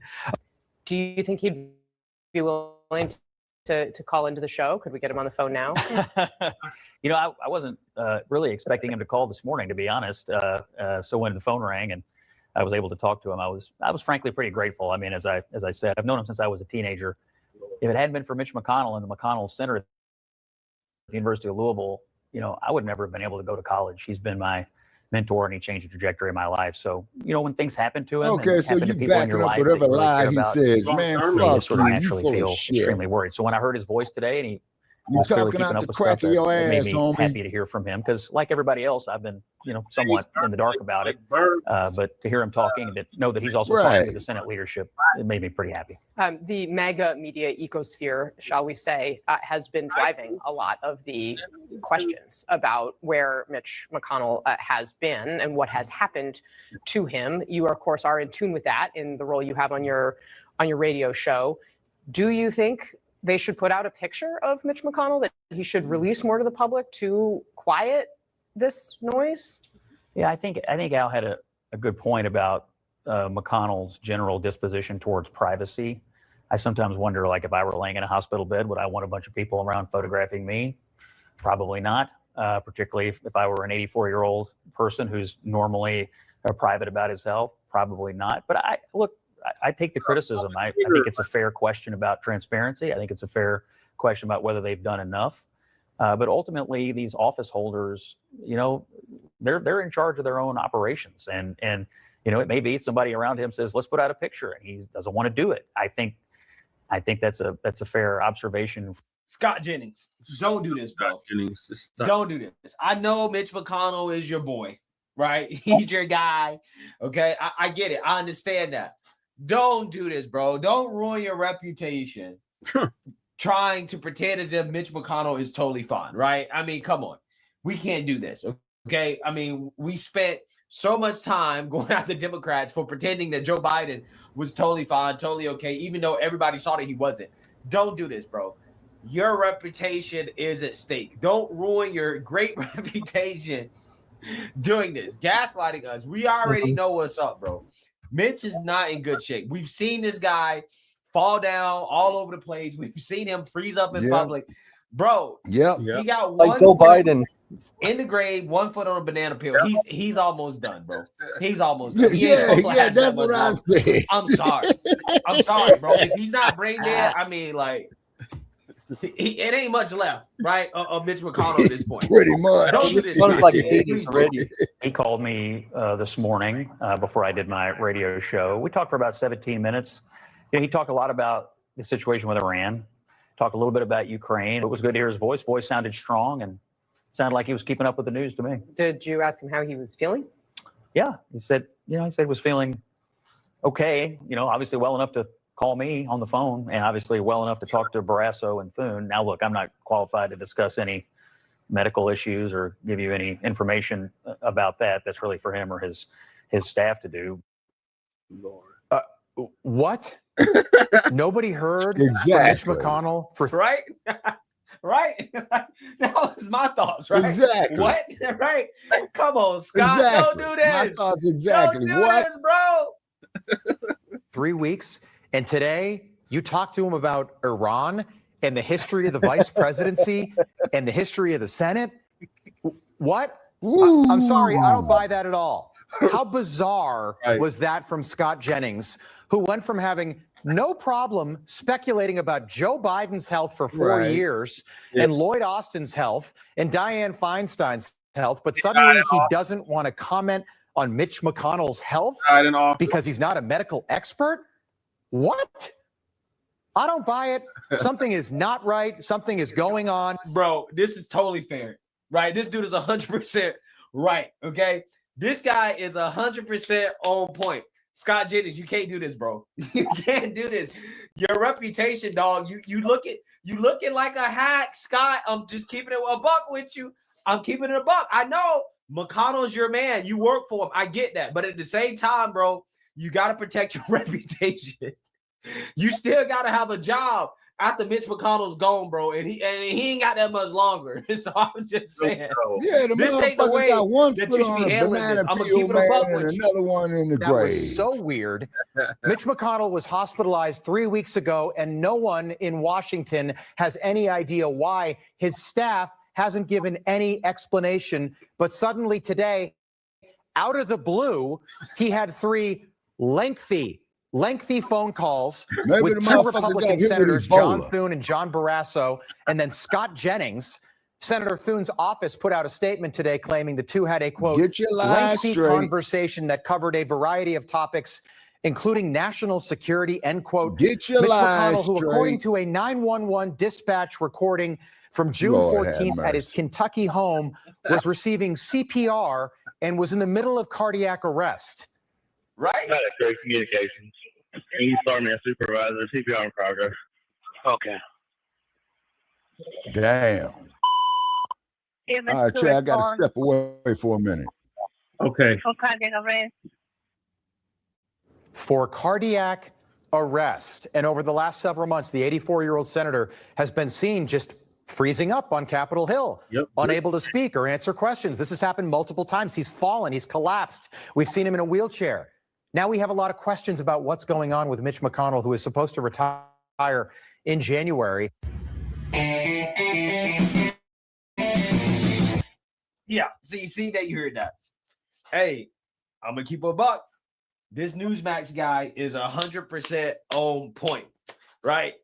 Do you think he'd be willing to call into the show? Could we get him on the phone now? You know, I wasn't really expecting him to call this morning, to be honest. So when the phone rang and I was able to talk to him, I was frankly pretty grateful. I mean, as I said, I've known him since I was a teenager. If it hadn't been for Mitch McConnell and the McConnell Center at the University of Louisville, you know, I would never have been able to go to college. He's been my mentor and he changed the trajectory of my life. So, you know, when things happen to him, Okay, and so happen to you people in backing your up life whatever that you really lie care he about, says, man. you Fuck sort of you. You naturally full feel of shit. extremely worried. So when I heard his voice today and he You was clearly talking keeping out up the with crack stuff, of your it made ass, me homie. happy to hear from him because, like everybody else, I've been, you know, somewhat in the dark about it. But to hear him talking and to know that he's also talking to the Senate leadership, it made me pretty happy. The MAGA media ecosphere, shall we say, has been driving a lot of the questions about where Mitch McConnell has been and what has happened to him. You, of course, are in tune with that in the role you have on your radio show. Do you think they should put out a picture of Mitch McConnell, that he should release more to the public to quiet this noise? Yeah, I think Al had a good point about McConnell's general disposition towards privacy. I sometimes wonder, like, if I were laying in a hospital bed, would I want a bunch of people around photographing me? Probably not, particularly if I were an 84-year-old person who's normally private about his health. Probably not. But I take the criticism. I think it's a fair question about transparency. I think it's a fair question about whether they've done enough. But ultimately, these office holders, you know, they're in charge of their own operations. And you know, it may be somebody around him says, let's put out a picture, and he doesn't want to do it. I think that's a fair observation. Scott Jennings, don't do this, bro. Don't do this. I know Mitch McConnell is your boy, right? He's your guy. Okay, I get it. I understand that. Don't do this, bro. Don't ruin your reputation trying to pretend as if Mitch McConnell is totally fine, right? I mean, come on. We can't do this, okay? I mean, we spent so much time going after Democrats for pretending that Joe Biden was totally fine, totally okay, even though everybody saw that he wasn't. Don't do this, bro. Your reputation is at stake. Don't ruin your great reputation doing this, gaslighting us. We already know what's up, bro. Mitch is not in good shape. We've seen this guy fall down all over the place. We've seen him freeze up in public. Bro, he got one like Joe Biden in the grave, 1 foot on a banana peel. He's almost done, bro. He's almost done. That's what I said. I'm sorry, bro. If he's not brain dead, I mean, like, it ain't much left, right, of Mitch McConnell at this point. Pretty much. Don't do this. Like he called me this morning before I did my radio show. We talked for about 17 minutes. You know, he talked a lot about the situation with Iran, talked a little bit about Ukraine. It was good to hear his voice. Voice sounded strong and sounded like he was keeping up with the news to me. Did you ask him how he was feeling? Yeah, he said he was feeling okay, you know, obviously well enough to call me on the phone and obviously well enough to talk to Barrasso and Thune. Now, look, I'm not qualified to discuss any medical issues or give you any information about that. That's really for him or his staff to do. What? Nobody heard exactly. Mitch McConnell for right? right? That was my thoughts, right? Exactly. What? Right? Come on, Scott. Exactly. Don't do this. My thoughts exactly. Don't do What? this, bro. 3 weeks. And today you talk to him about Iran and the history of the vice presidency and the history of the Senate. What? I'm sorry, I don't buy that at all. How bizarre was that from Scott Jennings, who went from having no problem speculating about Joe Biden's health for 4 years and Lloyd Austin's health and Dianne Feinstein's health, but suddenly he doesn't want to comment on Mitch McConnell's health because he's not a medical expert? What? I don't buy it. Something is not right. Something is going on. Bro, this is totally fair, right? This dude is 100% right, okay? This guy is 100% on point. Scott Jennings, you can't do this, bro. You can't do this. Your reputation, dog. You looking like a hack, Scott. I'm just keeping it a buck with you. I'm keeping it a buck. I know McConnell's your man. You work for him. I get that. But at the same time, bro, you got to protect your reputation. You still got to have a job after Mitch McConnell's gone, bro, and he ain't got that much longer. So I'm just saying, yeah, the this ain't the way got one that foot you should on be a handling this. banana I'm gonna peel, keep it a buck man, with and you. another one in the That grave. was so weird. Mitch McConnell was hospitalized 3 weeks ago, and no one in Washington has any idea why. His staff hasn't given any explanation. But suddenly today, out of the blue, he had 3 lengthy phone calls with 2 Republican senators, John Thune and John Barrasso, and then Scott Jennings. Senator Thune's office put out a statement today claiming the two had a, quote, lengthy conversation that covered a variety of topics, including national security, end quote. Get your Mitch lies McConnell, who, straight. according to a 911 dispatch recording from June Lord have 14th at his mercy. Kentucky home, was receiving CPR and was in the middle of cardiac arrest. Right? Got great communications. Can you start me a supervisor? CPR in progress. Okay. Damn. All right, Chad, I got to step away for a minute. Okay. For cardiac arrest. And over the last several months, the 84-year-old senator has been seen just freezing up on Capitol Hill, unable to speak or answer questions. This has happened multiple times. He's fallen, he's collapsed. We've seen him in a wheelchair. Now we have a lot of questions about what's going on with Mitch McConnell, who is supposed to retire in January. Yeah, so you see that, you heard that. Hey, I'm gonna keep a buck. This Newsmax guy is 100% on point, right?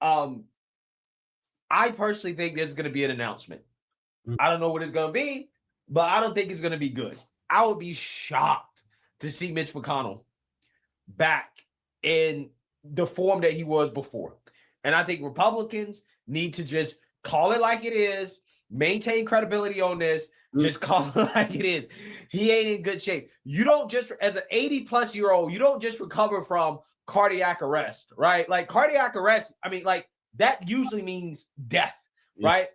I personally think there's gonna be an announcement. I don't know what it's gonna be, but I don't think it's gonna be good. I would be shocked to see Mitch McConnell back in the form that he was before. And I think Republicans need to just call it like it is, maintain credibility on this, just call it like it is. He ain't in good shape. You don't just, as an 80-plus-year-old, you don't just recover from cardiac arrest, right? Like cardiac arrest, I mean, like that usually means death, right?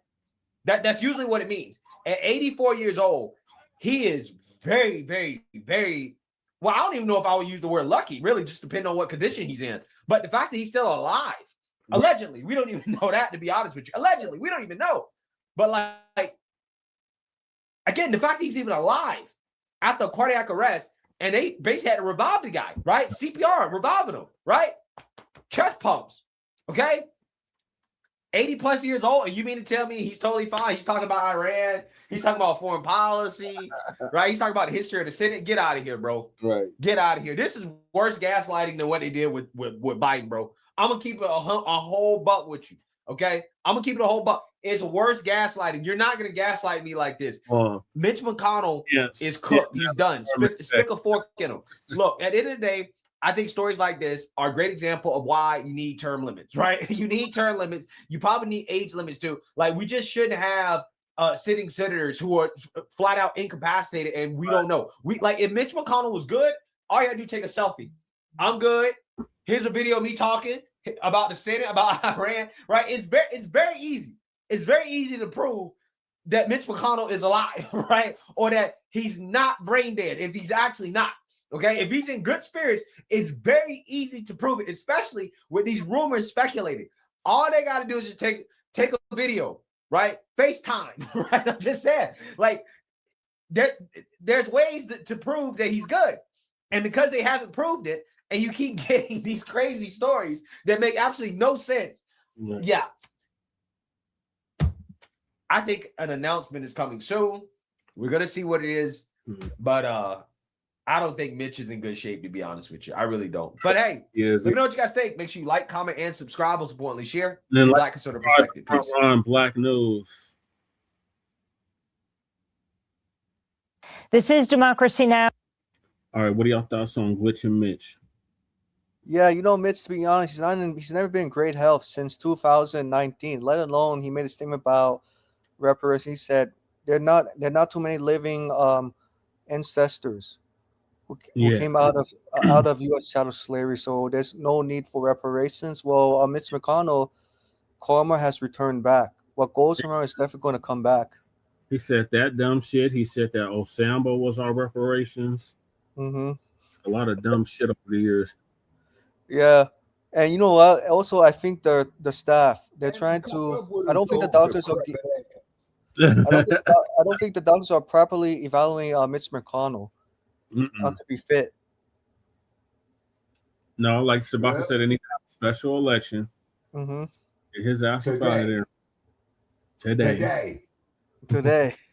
That's usually what it means. At 84 years old, he is very, very, very, well, I don't even know if I would use the word lucky, really, just depending on what condition he's in. But the fact that he's still alive, allegedly, we don't even know that, to be honest with you. Allegedly, we don't even know. But like again, the fact that he's even alive after cardiac arrest, and they basically had to revive the guy, right? CPR, reviving him, right? Chest pumps, okay? 80-plus years old, and you mean to tell me he's totally fine? He's talking about Iran. He's talking about foreign policy, right? He's talking about the history of the Senate. Get out of here, bro. Right. Get out of here. This is worse gaslighting than what they did with Biden, bro. I'm going to keep it a whole buck with you, okay? I'm going to keep it a whole buck. It's worse gaslighting. You're not going to gaslight me like this. Mitch McConnell is cooked. He's done. Stick a fork in him. Look, at the end of the day, I think stories like this are a great example of why you need term limits, right? You need term limits. You probably need age limits too. Like we just shouldn't have sitting senators who are flat out incapacitated and we don't know. We like if Mitch McConnell was good, all you gotta do is take a selfie. I'm good. Here's a video of me talking about the Senate, about Iran, right? It's very easy. It's very easy to prove that Mitch McConnell is alive, right? Or that he's not brain dead if he's actually not. Okay, if he's in good spirits, it's very easy to prove it, especially with these rumors speculating. All they got to do is just take a video right? FaceTime, right? I'm just saying, like, there's ways to prove that he's good. And because they haven't proved it, and you keep getting these crazy stories that make absolutely no sense. Yeah. I think an announcement is coming soon. We're going to see what it is. But I don't think Mitch is in good shape, to be honest with you. I really don't. But hey, let me know what you guys think. Make sure you like, comment, and subscribe. Most importantly, share. Black Conservative Perspective. Front Line Blacc News. This is Democracy Now! All right, what are y'all thoughts on glitching Mitch? Yeah, Mitch, to be honest, he's never been in great health since 2019, let alone he made a statement about reparations. He said there are not too many living ancestors who came out of U.S. chattel slavery, so there's no need for reparations. Well, Mitch McConnell, karma has returned back. What goes around is definitely going to come back. He said that dumb shit. He said that Osambo was our reparations. Mm-hmm. A lot of dumb shit over the years. Yeah, and you know what? Also, I think the staff, they're trying to. I don't think the doctors are. I don't think the doctors are properly evaluating Mitch McConnell to be fit. No, like Shabaka said, they need to have a special election. Mm-hmm. Get his ass up out of there. Today.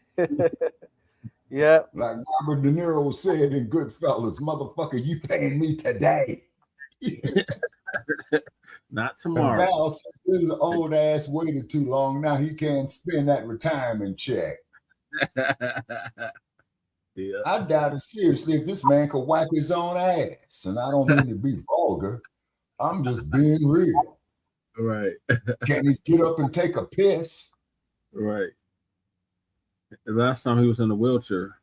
Yeah. Like Robert De Niro said in Goodfellas, motherfucker, you paying me today. Not tomorrow. And Val, since his old ass waited too long, now he can't spend that retirement check. Yeah. I doubt it seriously if this man could wipe his own ass. And I don't mean to be vulgar. I'm just being real. Right. Can he get up and take a piss? Right. The last time he was in a wheelchair.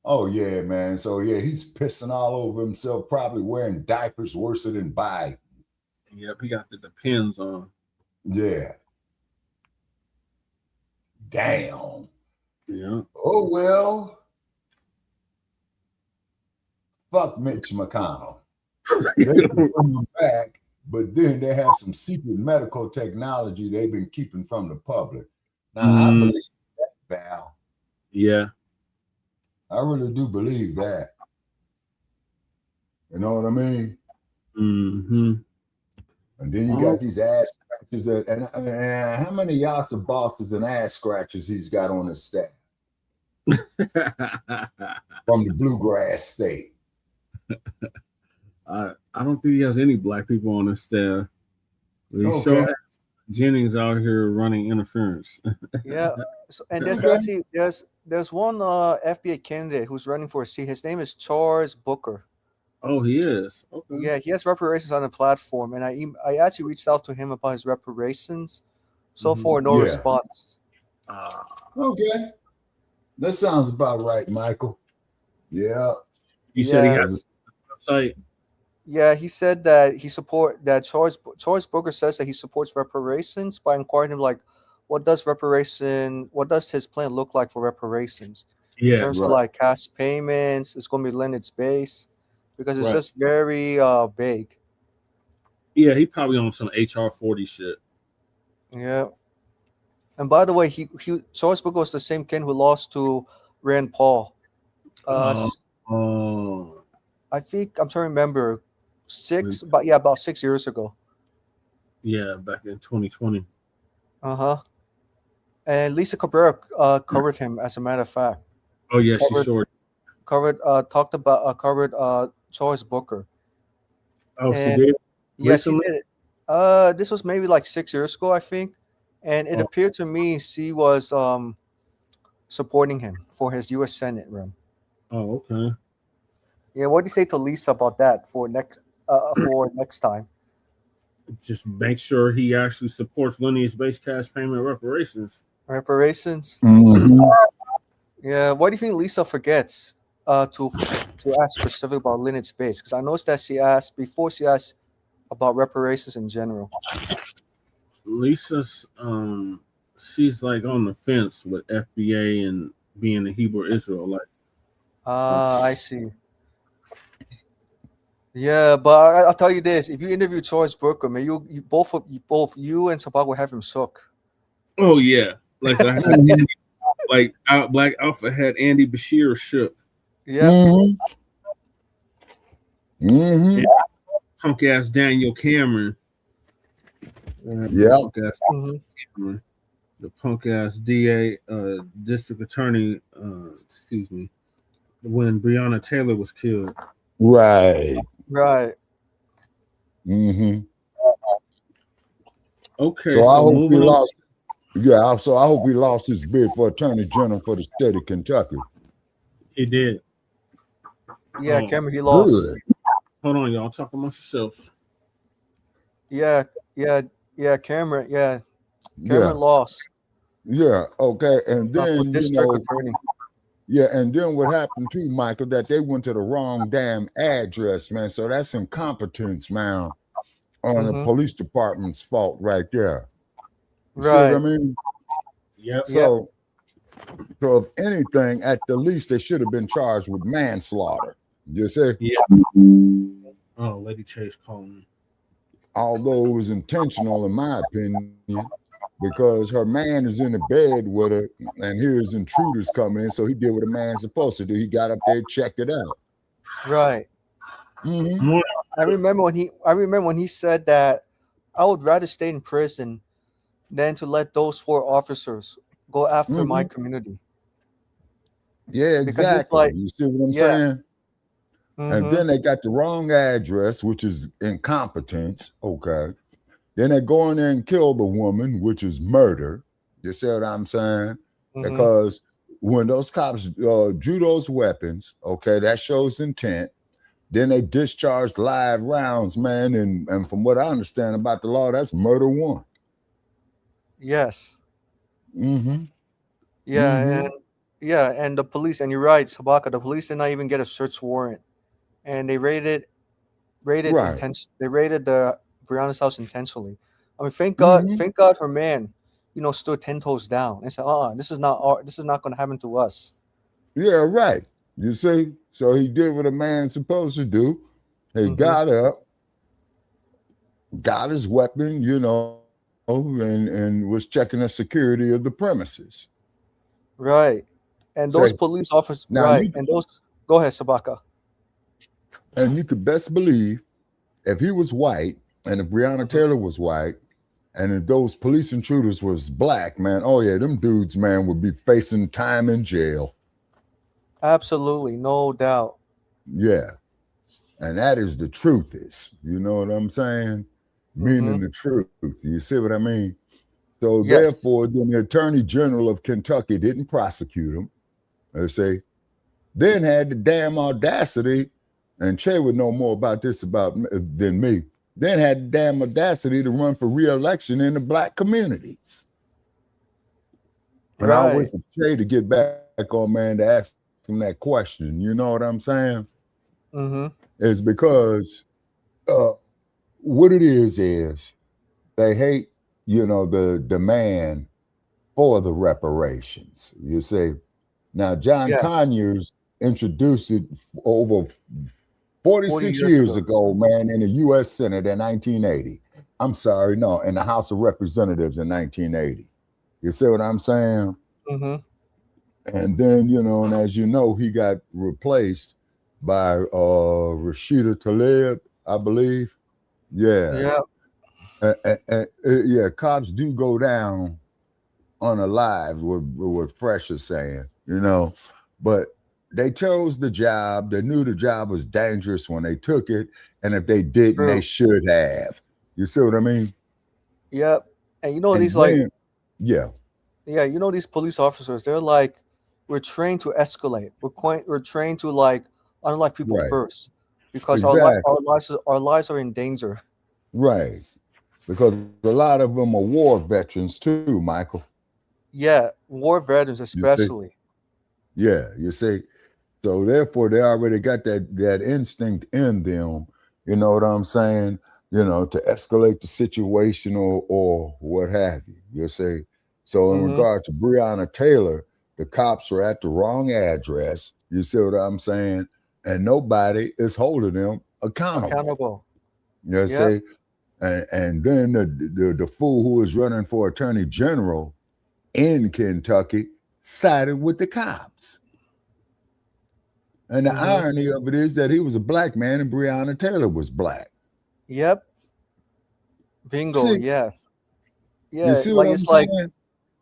Oh, yeah, man. So, yeah, he's pissing all over himself, probably wearing diapers worse than Biden. Yep, he got the Depends on. Yeah. Damn. Yeah. Oh, well. Fuck Mitch McConnell. They can bring him back, but then they have some secret medical technology they've been keeping from the public. Now, I believe that, Val. Yeah. I really do believe that. You know what I mean? Mm-hmm. And then you got these ass scratchers. And how many Yasa bosses and ass scratchers he's got on his staff? From the bluegrass state. I don't think he has any black people on his staff. He sure has Jennings out here running interference. Yeah, and there's actually there's one FBA candidate who's running for a seat. His name is Charles Booker. Oh, he is. Okay. Yeah, he has reparations on the platform, and I actually reached out to him about his reparations. So far, no response. Okay, that sounds about right, Michael. Yeah. You said he has a website. Yeah, he said that Charles Booker says that he supports reparations by inquiring him like, what does his plan look like for reparations? Yeah, in terms of like cash payments, it's going to be Leonard's base because it's just very vague. Yeah, he probably on some HR 40 shit. Yeah. And by the way, Charles Booker was the same kid who lost to Rand Paul. I think I'm trying to remember. About 6 years ago. Yeah, back in 2020. And Lisa Cabrera covered him, as a matter of fact. Oh yeah, she sure covered Charles Booker. Oh, she did. Yes, she did. This was maybe like 6 years ago, I think, and it appeared to me she was supporting him for his U.S. Senate run. Oh, okay. Yeah, what do you say to Lisa about that for next time? Just make sure he actually supports lineage-based cash payment reparations. Reparations. Mm-hmm. Yeah, what do you think Lisa forgets to ask specific about lineage-based? Because I noticed that she asked about reparations in general. Lisa's she's like on the fence with FBA and being a Hebrew Israelite. I see. Yeah, but I'll tell you this: if you interview Charles Booker, man, both you and Shabaka will have him shook. Oh yeah, like I had Andy, Black Alpha had Andy Bashir shook. Yeah. Mm-hmm. Punk ass Daniel Cameron. Yeah. Cameron. The punk ass DA, district attorney, excuse me, when Breonna Taylor was killed. Right. Right. Mm-hmm. Okay. So I hope he lost. Yeah. So I hope he lost his bid for attorney general for the state of Kentucky. He did. Yeah, Cameron, he lost. Good. Hold on, y'all. Talk amongst yourselves. Yeah, Cameron. Yeah, Cameron lost. Yeah. Okay. And then district attorney. Yeah, and then what happened too, Michael, that they went to the wrong damn address, man. So that's incompetence, man, on the police department's fault right there. You see what I mean? Yep. So if anything, at the least, they should have been charged with manslaughter. You see? Yeah. Oh, Lady Chase calling me. Although it was intentional, in my opinion, because her man is in the bed with her, and here's intruders coming in. So he did what a man's supposed to do. He got up there, checked it out. Right. Mm-hmm. I remember when he said that I would rather stay in prison than to let those 4 officers go after my community. Yeah, exactly. You see what I'm saying? And then they got the wrong address, which is incompetence. Okay. Then they go in there and kill the woman, which is murder. You see what I'm saying? Because when those cops drew those weapons, okay, that shows intent. Then they discharged live rounds, man. And from what I understand about the law, that's murder 1. Yes. Mm-hmm. Yeah, and the police, and you're right, Shabaka, the police did not even get a search warrant. And they raided the Breonna's house intentionally. I mean, thank God her man, stood 10 toes down and said, this is not going to happen to us. Yeah, right. You see? So he did what a man's supposed to do. He got up, got his weapon, and was checking the security of the premises. Right. And those police officers, go ahead, Shabaka. And you could best believe if he was white and if Breonna Taylor was white and if those police intruders was black, man, oh yeah, them dudes, man, would be facing time in jail. Absolutely, no doubt. Yeah. And that is the truth is, you know what I'm saying? Meaning the truth. You see what I mean? So therefore, then the Attorney General of Kentucky didn't prosecute him. They say, then had the damn audacity, and Che would know more about this than me, then had the damn audacity to run for re-election in the black communities. And I'll wait for Che to get back on, man, to ask him that question. You know what I'm saying? It's because what it is they hate, the demand for the reparations. You see, now John Conyers introduced it over 46 years ago, man, in the U.S. Senate in 1980. I'm sorry, no, in the House of Representatives in 1980. You see what I'm saying? And then, and as you know, he got replaced by Rashida Tlaib, I believe. Yeah. Cops do go down unalived, what Fresh is saying, but they chose the job. They knew the job was dangerous when they took it. And if they didn't, they should have. You see what I mean? Yep. And these these police officers, they're like, we're trained to escalate. We're trained to unalive people first because our lives are in danger. Right. Because a lot of them are war veterans too, Michael. Yeah, war veterans especially. You see. So therefore, they already got that instinct in them, you know what I'm saying, to escalate the situation or what have you, you see. So in regard to Breonna Taylor, the cops are at the wrong address, you see what I'm saying, and nobody is holding them accountable. You see. And then the fool who is running for attorney general, in Kentucky sided with the cops. And the irony of it is that he was a black man and Breonna Taylor was black. Yep. Bingo. See, Yes. you Yeah. see Like what I'm it's like, saying?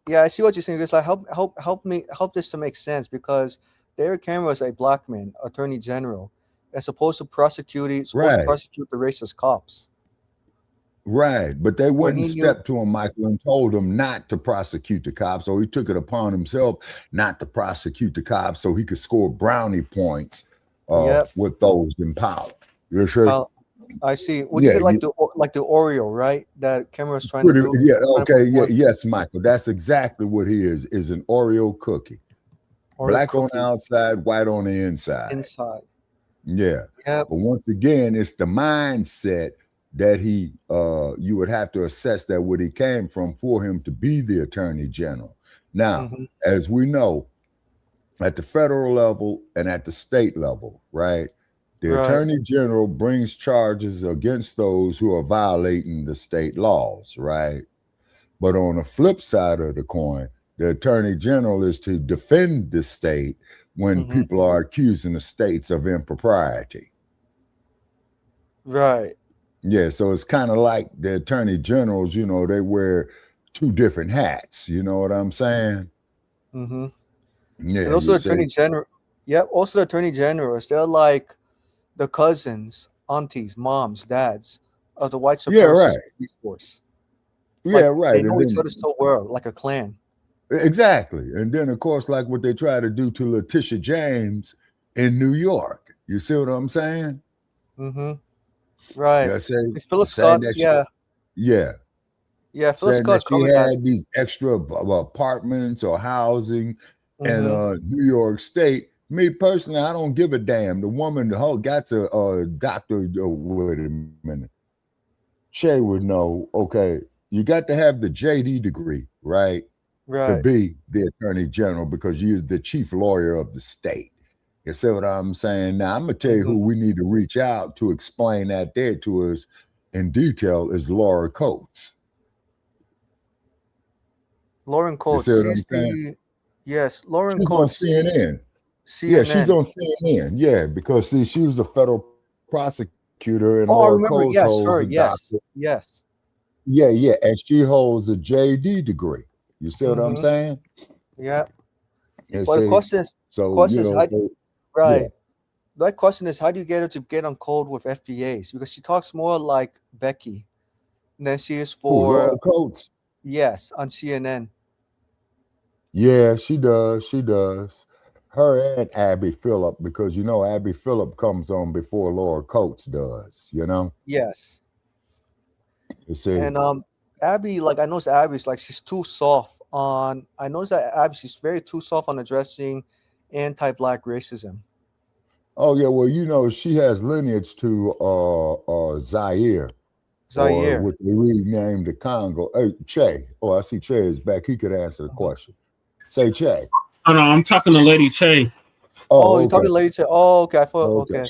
yeah, I see what you're saying. It's like help this to make sense, because Derek Cameron is a black man, attorney general, as supposed to prosecute the racist cops. Right, but they wouldn't he step to him, Michael, and told him not to prosecute the cops, so he took it upon himself not to prosecute the cops so he could score brownie points with those in power. You sure? I see. What you say, like the Oreo, right? That Cameron's trying to do. Yeah, okay, yes, Michael. That's exactly what he is an Oreo cookie. Black on the outside, white on the inside. Yeah. But once again, it's the mindset that you would have to assess that what he came from for him to be the attorney general. Now, as we know, at the federal level and at the state level, right? The attorney general brings charges against those who are violating the state laws, right? But on the flip side of the coin, the attorney general is to defend the state when people are accusing the states of impropriety. Right. Yeah, so it's kind of like the attorney generals, they wear two different hats. You know what I'm saying? Mm-hmm. Yeah. And also the attorney general. Yep. Also the attorney generals. They're like the cousins, aunties, moms, dads of the white supremacist police force. Yeah, right. They know each other so well, like a clan. Exactly. And then, of course, like what they try to do to Letitia James in New York. You see what I'm saying? Mm-hmm. Right. It's Phyllis Scott. Yeah. Yeah, Phyllis Scott. She had these extra apartments or housing in New York State. Me personally, I don't give a damn. The woman got a doctor. Wait a minute. Shay would know. Okay, you got to have the JD degree, right? To be the attorney general, because you're the chief lawyer of the state. You see what I'm saying? Now, I'm going to tell you who we need to reach out to explain that there to us in detail is Laura Coates. Lauren Coates. You see what I'm saying? Yes, Lauren She's Coates. on CNN. Yeah, she's on CNN. Yeah, because see, she was a federal prosecutor, and Laura Coates holds a doctorate. Yes. Yeah, and she holds a JD degree. You see what I'm saying? Yeah. And Well, the question is, Yeah. My question is, how do you get her to get on code with FBAs? Because she talks more like Becky than she is Laura Coates. Yes, on CNN. Yeah, she does. She does. Her and Abby Phillip, because Abby Phillip comes on before Laura Coates does. Yes. You see, And Abby, like I noticed Abby's like she's too soft on. I noticed that Abby, she's very too soft on addressing anti-black racism. Oh yeah, well she has lineage to Zaire. Or what they renamed the Congo. Hey, Che. Oh, I see Che is back. He could answer the question. Say Che. Oh no, I'm talking to Lady Che. Oh, you're talking to Lady Che. Oh, okay. I thought okay.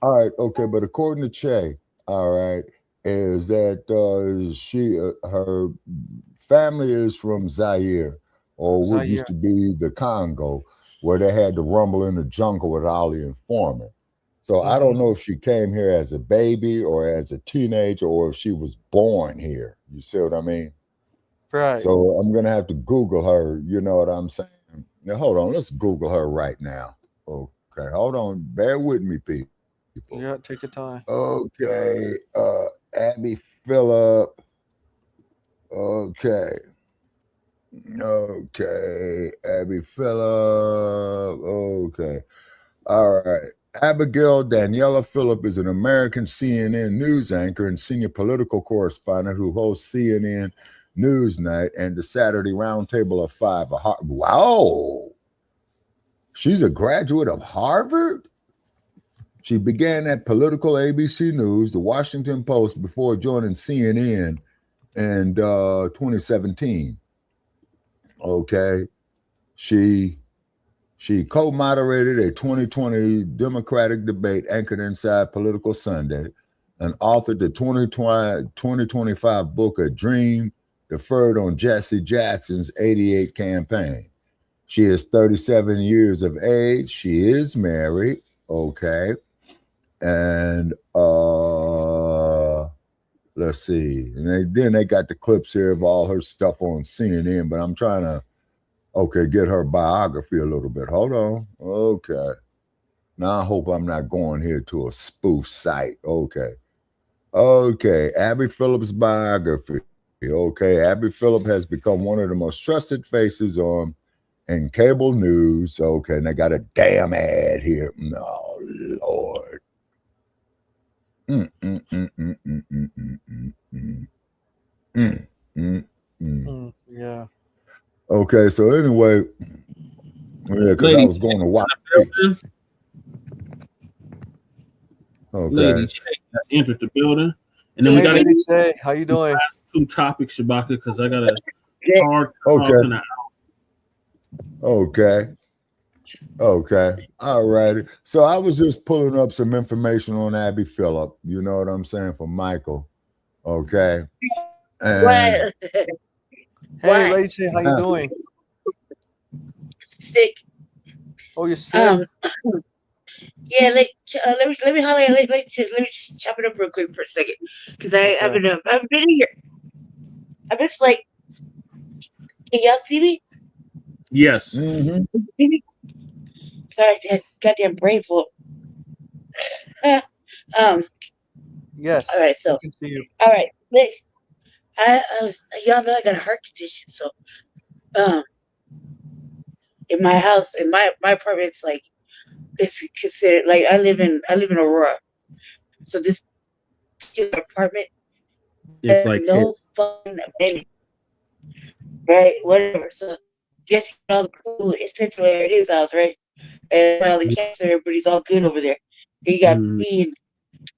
All right, okay, but according to Che, all right, is that her family is from Zaire, or what used to be the Congo, where they had to rumble in the jungle with Ali Informant. So I don't know if she came here as a baby or as a teenager, or if she was born here. You see what I mean? Right. So I'm gonna have to Google her. You know what I'm saying? Now hold on, let's Google her right now. Okay, hold on, bear with me, people. Yeah, take your time. Okay, Abby Phillip. Okay, Abby Phillip. Okay, all right. Abigail Daniela Phillip is an American CNN news anchor and senior political correspondent who hosts CNN Newsnight and the Saturday Roundtable of Five. Wow. She's a graduate of Harvard? She began at Political ABC News, the Washington Post, before joining CNN in 2017. Okay. She co-moderated a 2020 Democratic debate anchored inside Political Sunday and authored the 2025 book, A Dream deferred on Jesse Jackson's 88 campaign. She is 37 years of age. She is married. Okay. And let's see. And then they got the clips here of all her stuff on CNN, but I'm trying to, get her biography a little bit. Hold on. Okay. Now I hope I'm not going here to a spoof site. Okay. Abby Phillipps' biography. Okay. Abby Phillipps has become one of the most trusted faces in cable news. Okay. And they got a damn ad here. Oh, Lord. Yeah. Okay, so anyway, because I was going to watch. Okay. Lady Che has entered the building. And then we got Lady Che, how you doing? Last 2 topics, Shabaka, because I got a hard Okay. All right. So I was just pulling up some information on Abby Phillip. You know what I'm saying, for Michael. Okay. And Hey, Lady Che, how you doing? Sick. Oh, you're sick. Yeah, let me holler at let me just chop it up real quick for a second, because I've been here. I've been like, can y'all see me? Yes. Sorry, I had goddamn brains full. Yes. All right, so I can see you. all right, look, y'all know I got a heart condition, so in my house, in my apartment's like, it's considered like I live in Aurora, so this apartment has like no fucking amenity, right? Whatever. So guess all the cool essential air it is house, right? And all the cats, everybody's all good over there. You got me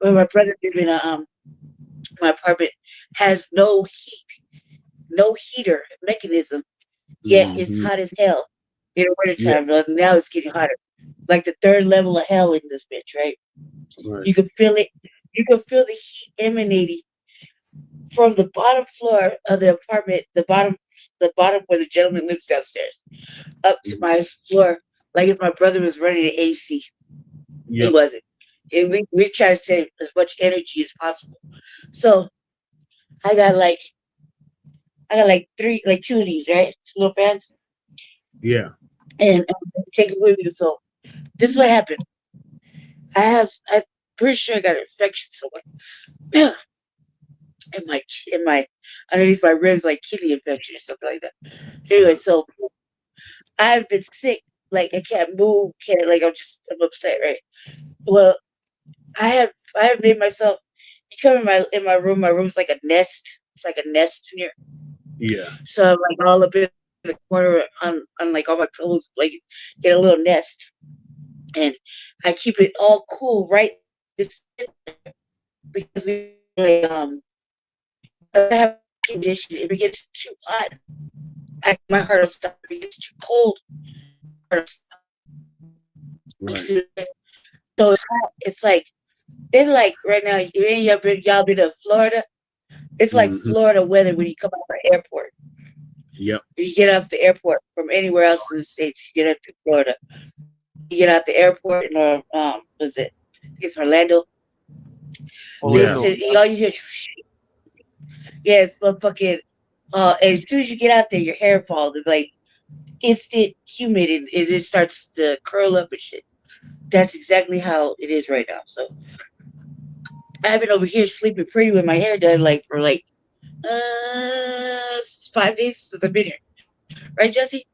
and my brother live in my apartment has no heater mechanism, yet it's hot as hell in the wintertime. Now it's getting hotter. Like the 3rd level of hell in this bitch, right? You can feel it. You can feel the heat emanating from the bottom floor of the apartment, the bottom where the gentleman lives downstairs, up to my floor. Like if my brother was running the AC, he wasn't. And we try to save as much energy as possible. So I got like 2 of these, right? 2 little fans. Yeah. And take it with me. So this is what happened. I'm pretty sure I got an infection somewhere. in my underneath my ribs, like kidney infection or something like that. Anyway, so I've been sick, like I can't move, I'm upset, right? Well, I have made myself. You come in my room. My room's like a nest. It's like a nest in here. Yeah. So I'm like all up in the corner on like all my pillows, like get a little nest, and I keep it all cool, right? Because we I have a condition. If it gets too hot, my heart will stop. If it gets too cold, my heart will stop. So it's like right now. Y'all been to Florida? It's like Florida weather when you come out of the airport. Yep. When you get off the airport from anywhere else in the States, you get up to Florida. You get out the airport and was it? It's Orlando. All you hear. Yeah, it's motherfucking. As soon as you get out there, your hair falls. It's like instant humid, and it starts to curl up and shit. That's exactly how it is right now. So I've been over here sleeping pretty with my hair done, for 5 days since I've been here. Right, Jesse?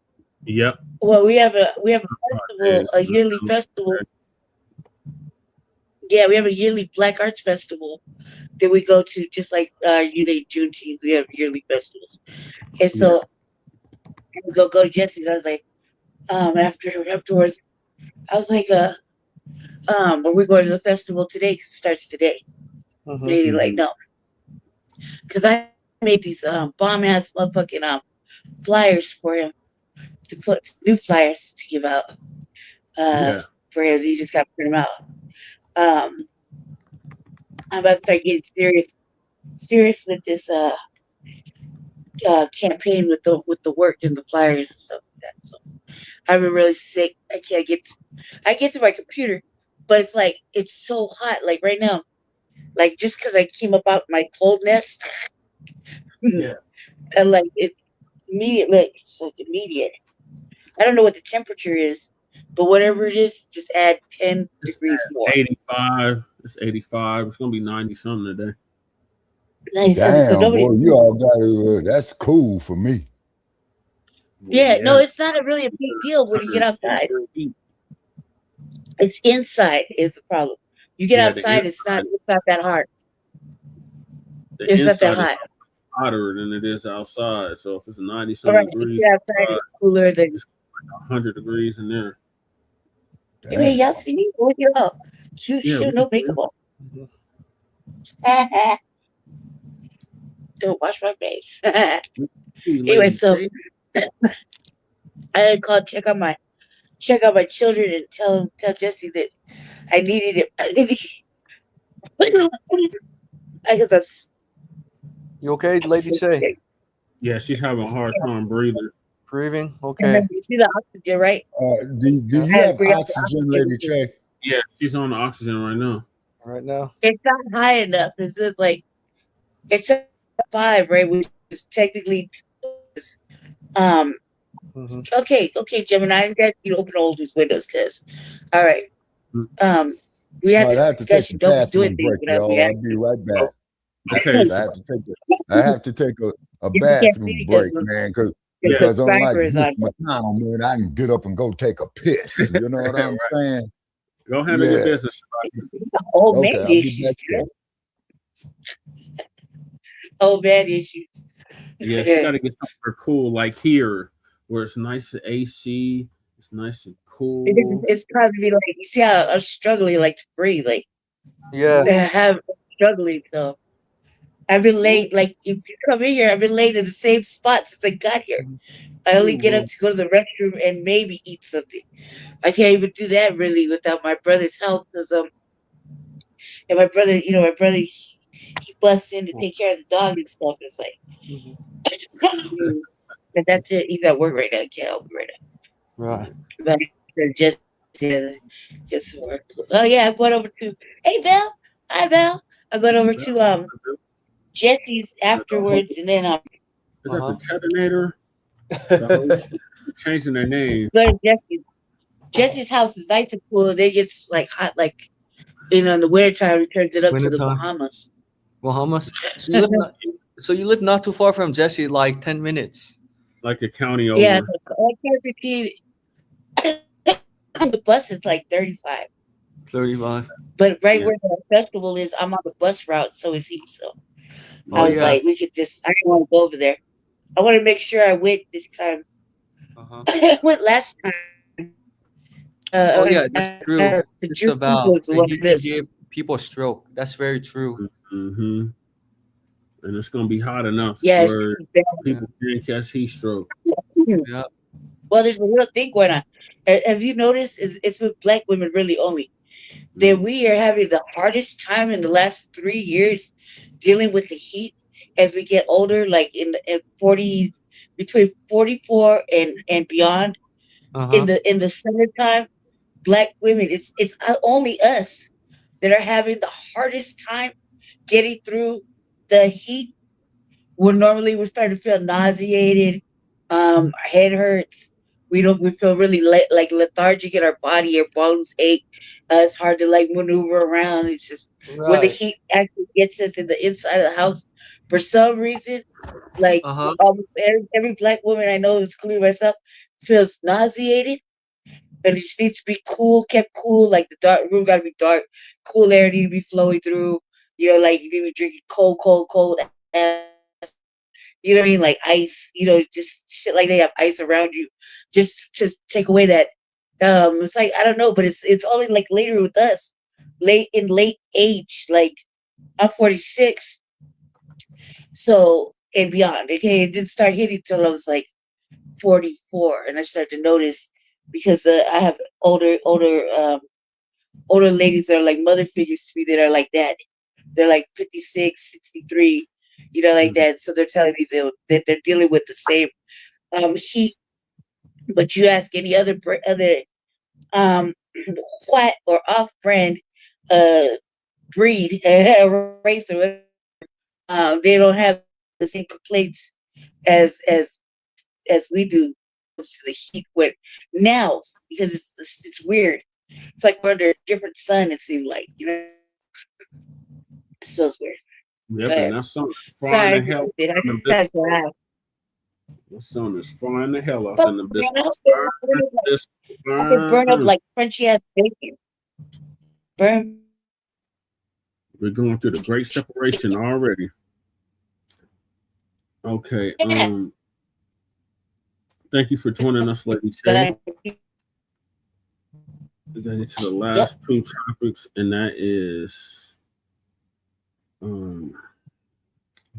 Yep. Well, we have a festival, a yearly festival. Yeah, we have a yearly Black Arts Festival that we go to, just like Juneteenth. We have yearly festivals, and so we go to Jesse's. I was like, afterwards, I was like, but we're going to the festival today because it starts today. And he's like, no, because I made these bomb ass motherfucking flyers for him to put new flyers to give out for him. He just got to print them out. I'm about to start getting serious with this campaign with the work and the flyers and stuff like that. So I've been really sick. I get to my computer, but it's like it's so hot. Like right now, like just because I came up out my cold nest, and like it immediately, it's like immediate. I don't know what the temperature is, but whatever it is, just add 10 degrees more. 85. It's 85. It's gonna be 90 something today. Damn, boy, you all got it. That's cool for me. Yeah, no, it's not really a big deal when you get outside. It's inside is the problem. You get outside, it's not that hard. It's not that hot. Hotter than it is outside. So if it's 90 All something right, degrees, you get outside, it's cooler than. it's like 100 degrees in there. I mean, y'all see me? Look it up. Shoot, no makeup on. Don't wash my face. Anyway, so I called check on my children and tell Jesse that I needed it. I guess You okay, lady? Say. Yeah, she's having a hard time breathing. Breathing? Okay. You see the oxygen, right? Do you have oxygen, Lady Che? Yeah, she's on the oxygen right now. Right now? It's not high enough. It's just like it's a 5, right? Which is technically okay, Gemini, you guys need to open all those windows, cause all right. We have I have to take a don't do bathroom break, y'all. I'll be right back. Okay, I have to take a bathroom break, man, because unlike Mr. McConnell, man, I can get up and go take a piss. You know what I'm saying? Go handle your business. Old man issues. Old man issues. Yeah, she got to get somewhere cool, like here, where it's nice and AC, it's nice and cool. It's probably like you see how I'm struggling, like to breathe, like yeah, struggling. So I've been late. Like if you come in here, I've been late in the same spot since I got here. I only get up to go to the restroom and maybe eat something. I can't even do that really without my brother's help because and my brother, he busts in to take care of the dog and stuff. It's like, but that's it. He's at work right now. I can't help him right now. Right. But just his work. Oh yeah, I'm going over to. Hey Belle, hi Belle. I'm going over to Jesse's afterwards, and then Is that the Tetanator? Changing their name. Go to Jesse's. Jesse's house is nice and cool. They gets like hot, like in the wintertime. He turns it up to the Bahamas. Bahamas. So you live not too far from Jesse, like 10 minutes. Like a county over. Yeah, the bus is like 35. 35. But right where the festival is, I'm on the bus route, so is he. So I was like, we could just. I didn't want to go over there. I want to make sure I went this time. I went last time. That's true. It's about he gave people a stroke. That's very true. Mm-hmm. And it's gonna be hot enough Yeah, where people can't catch heat stroke. Yeah. Well, there's a real thing going on. Have you noticed? It's with Black women really only that we are having the hardest time in the last 3 years dealing with the heat as we get older, like in 40, between 44 and beyond. In the summertime, Black women, it's only us that are having the hardest time getting through the heat. When normally we're starting to feel nauseated, our head hurts. We feel really like lethargic in our body. Our bones ache. It's hard to like maneuver around. It's just when the heat actually gets us in the inside of the house. For some reason, like almost every Black woman I know, including myself, feels nauseated. And it just needs to be cool, kept cool. Like the dark room got to be dark. Cool air need to be flowing through. Like you need to be drinking cold ass. You know what I mean? Like ice, just shit like they have ice around you. Just to take away that. It's like, I don't know, but it's only like later with us. Late age. Like I'm 46. So, and beyond. Okay, it didn't start hitting till I was like 44. And I started to notice because I have older ladies that are like mother figures to me that are like that. They're like 56, 63. like that. So they're telling me that they're dealing with the same heat. But you ask any other white or off-brand breed, race, or whatever, they don't have the same complaints as we do to the heat. With now, because it's weird. It's like we're under a different sun. It seems like it feels weird. Yep, and that's something frying the hell out. That sun is frying the hell out in the business. I could burn up like crunchy ass bacon. Burn. We're going through the great separation already. Okay. Thank you for joining us, Lady J. We're going to get to the last two topics, and that is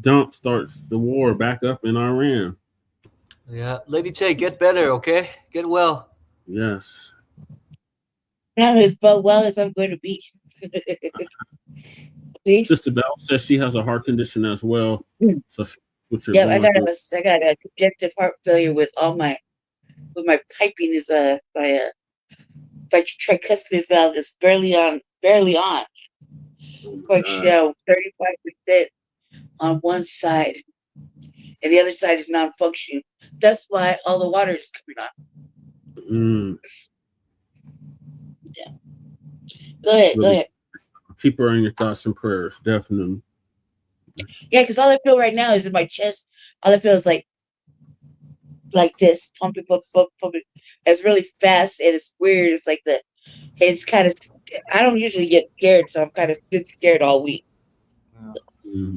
Trump starts the war back up in Iran. Yeah, Lady J, get better, okay? Get well. Yes. Not as well as I'm going to be. Sister Bell says she has a heart condition as well. So I got a congestive heart failure with my piping is my tricuspid valve is barely on. Function 35% on one side, and the other side is non-functioning. That's why all the water is coming on. Yeah. Go ahead. Keep her in your thoughts and prayers, definitely. Yeah, because all I feel right now is in my chest. All I feel is like this, pumping. It's really fast and it's weird. It's like it's kind of. I don't usually get scared, so I'm kind of been scared all week. Yeah.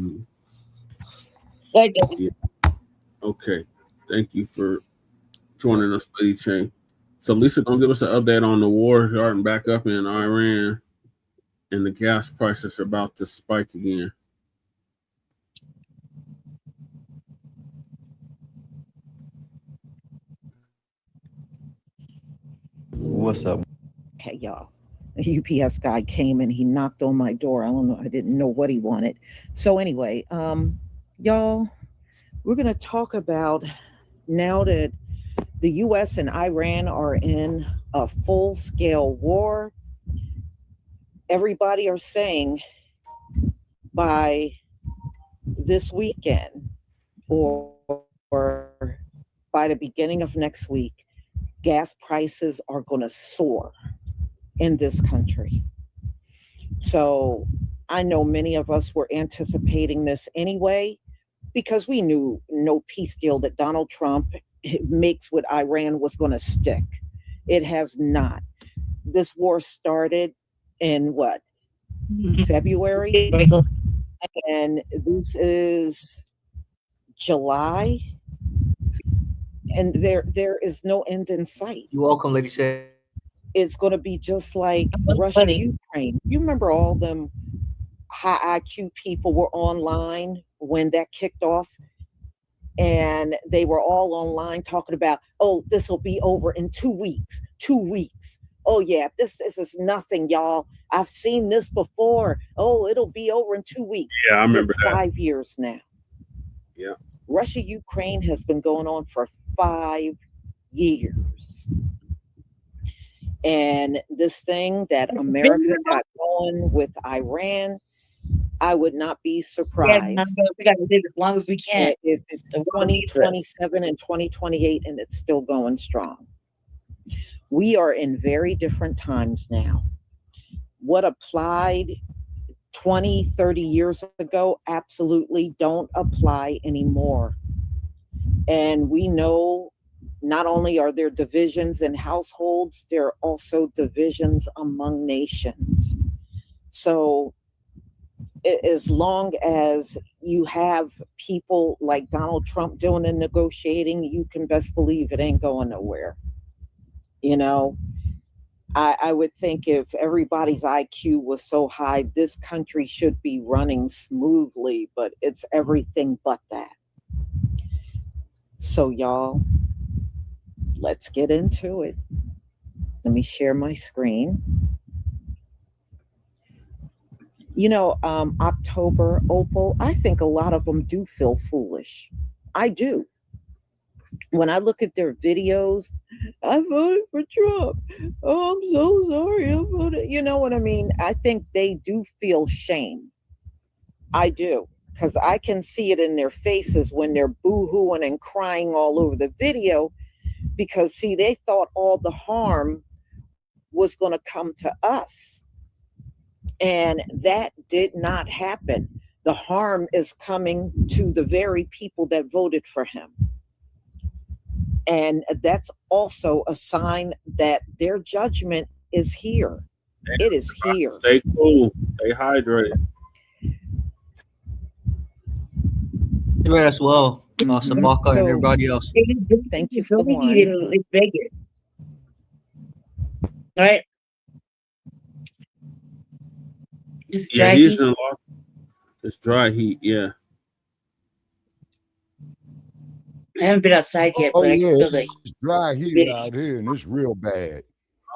Okay, thank you for joining us, Lady J. So Lisa, don't give us an update on the war starting back up in Iran, and the gas prices are about to spike again. What's up? Hey, y'all. A UPS guy came and he knocked on my door. I don't know. I didn't know what he wanted. So anyway, y'all, we're going to talk about now that the U.S. and Iran are in a full-scale war. Everybody are saying by this weekend or by the beginning of next week, gas prices are going to soar in this country. So I know many of us were anticipating this anyway, because we knew no peace deal that Donald Trump makes with Iran was going to stick. It has not. This war started in February? And this is July. And there is no end in sight. You're welcome, Lady J. It's going to be just like Russia, Ukraine. You remember all them high IQ people were online when that kicked off, and they were all online talking about, oh, this will be over in 2 weeks. 2 weeks. Oh yeah, this is nothing, y'all. I've seen this before. Oh, it'll be over in 2 weeks. Yeah, I remember that. 5 years now. Yeah. Russia, Ukraine has been going on for 5 years. And this thing that America got going with Iran, I would not be surprised. Yeah, we got to live as long as we can. It's 2027 and 2028, and it's still going strong. We are in very different times now. What applied 20, 30 years ago absolutely don't apply anymore. And we know not only are there divisions in households, there are also divisions among nations. So as long as you have people like Donald Trump doing the negotiating, you can best believe it ain't going nowhere. You know, I would think if everybody's IQ was so high, this country should be running smoothly, but it's everything but that. So y'all, let's get into it. Let me share my screen. October, Opal, I think a lot of them do feel foolish. I do. When I look at their videos, I voted for Trump. Oh, I'm so sorry. I voted. You know what I mean? I think they do feel shame. I do. Because I can see it in their faces when they're boo-hooing and crying all over the video. Because, see, they thought all the harm was going to come to us. And that did not happen. The harm is coming to the very people that voted for him. And that's also a sign that their judgment is here. It is here. Stay cool. Stay hydrated. Right as well, Shabaka and everybody else. Thank you for the one. All right. Yeah, he's in a lot. It's dry heat, yeah. I haven't been outside yet, but I can feel like it's dry heat out here, and it's real bad.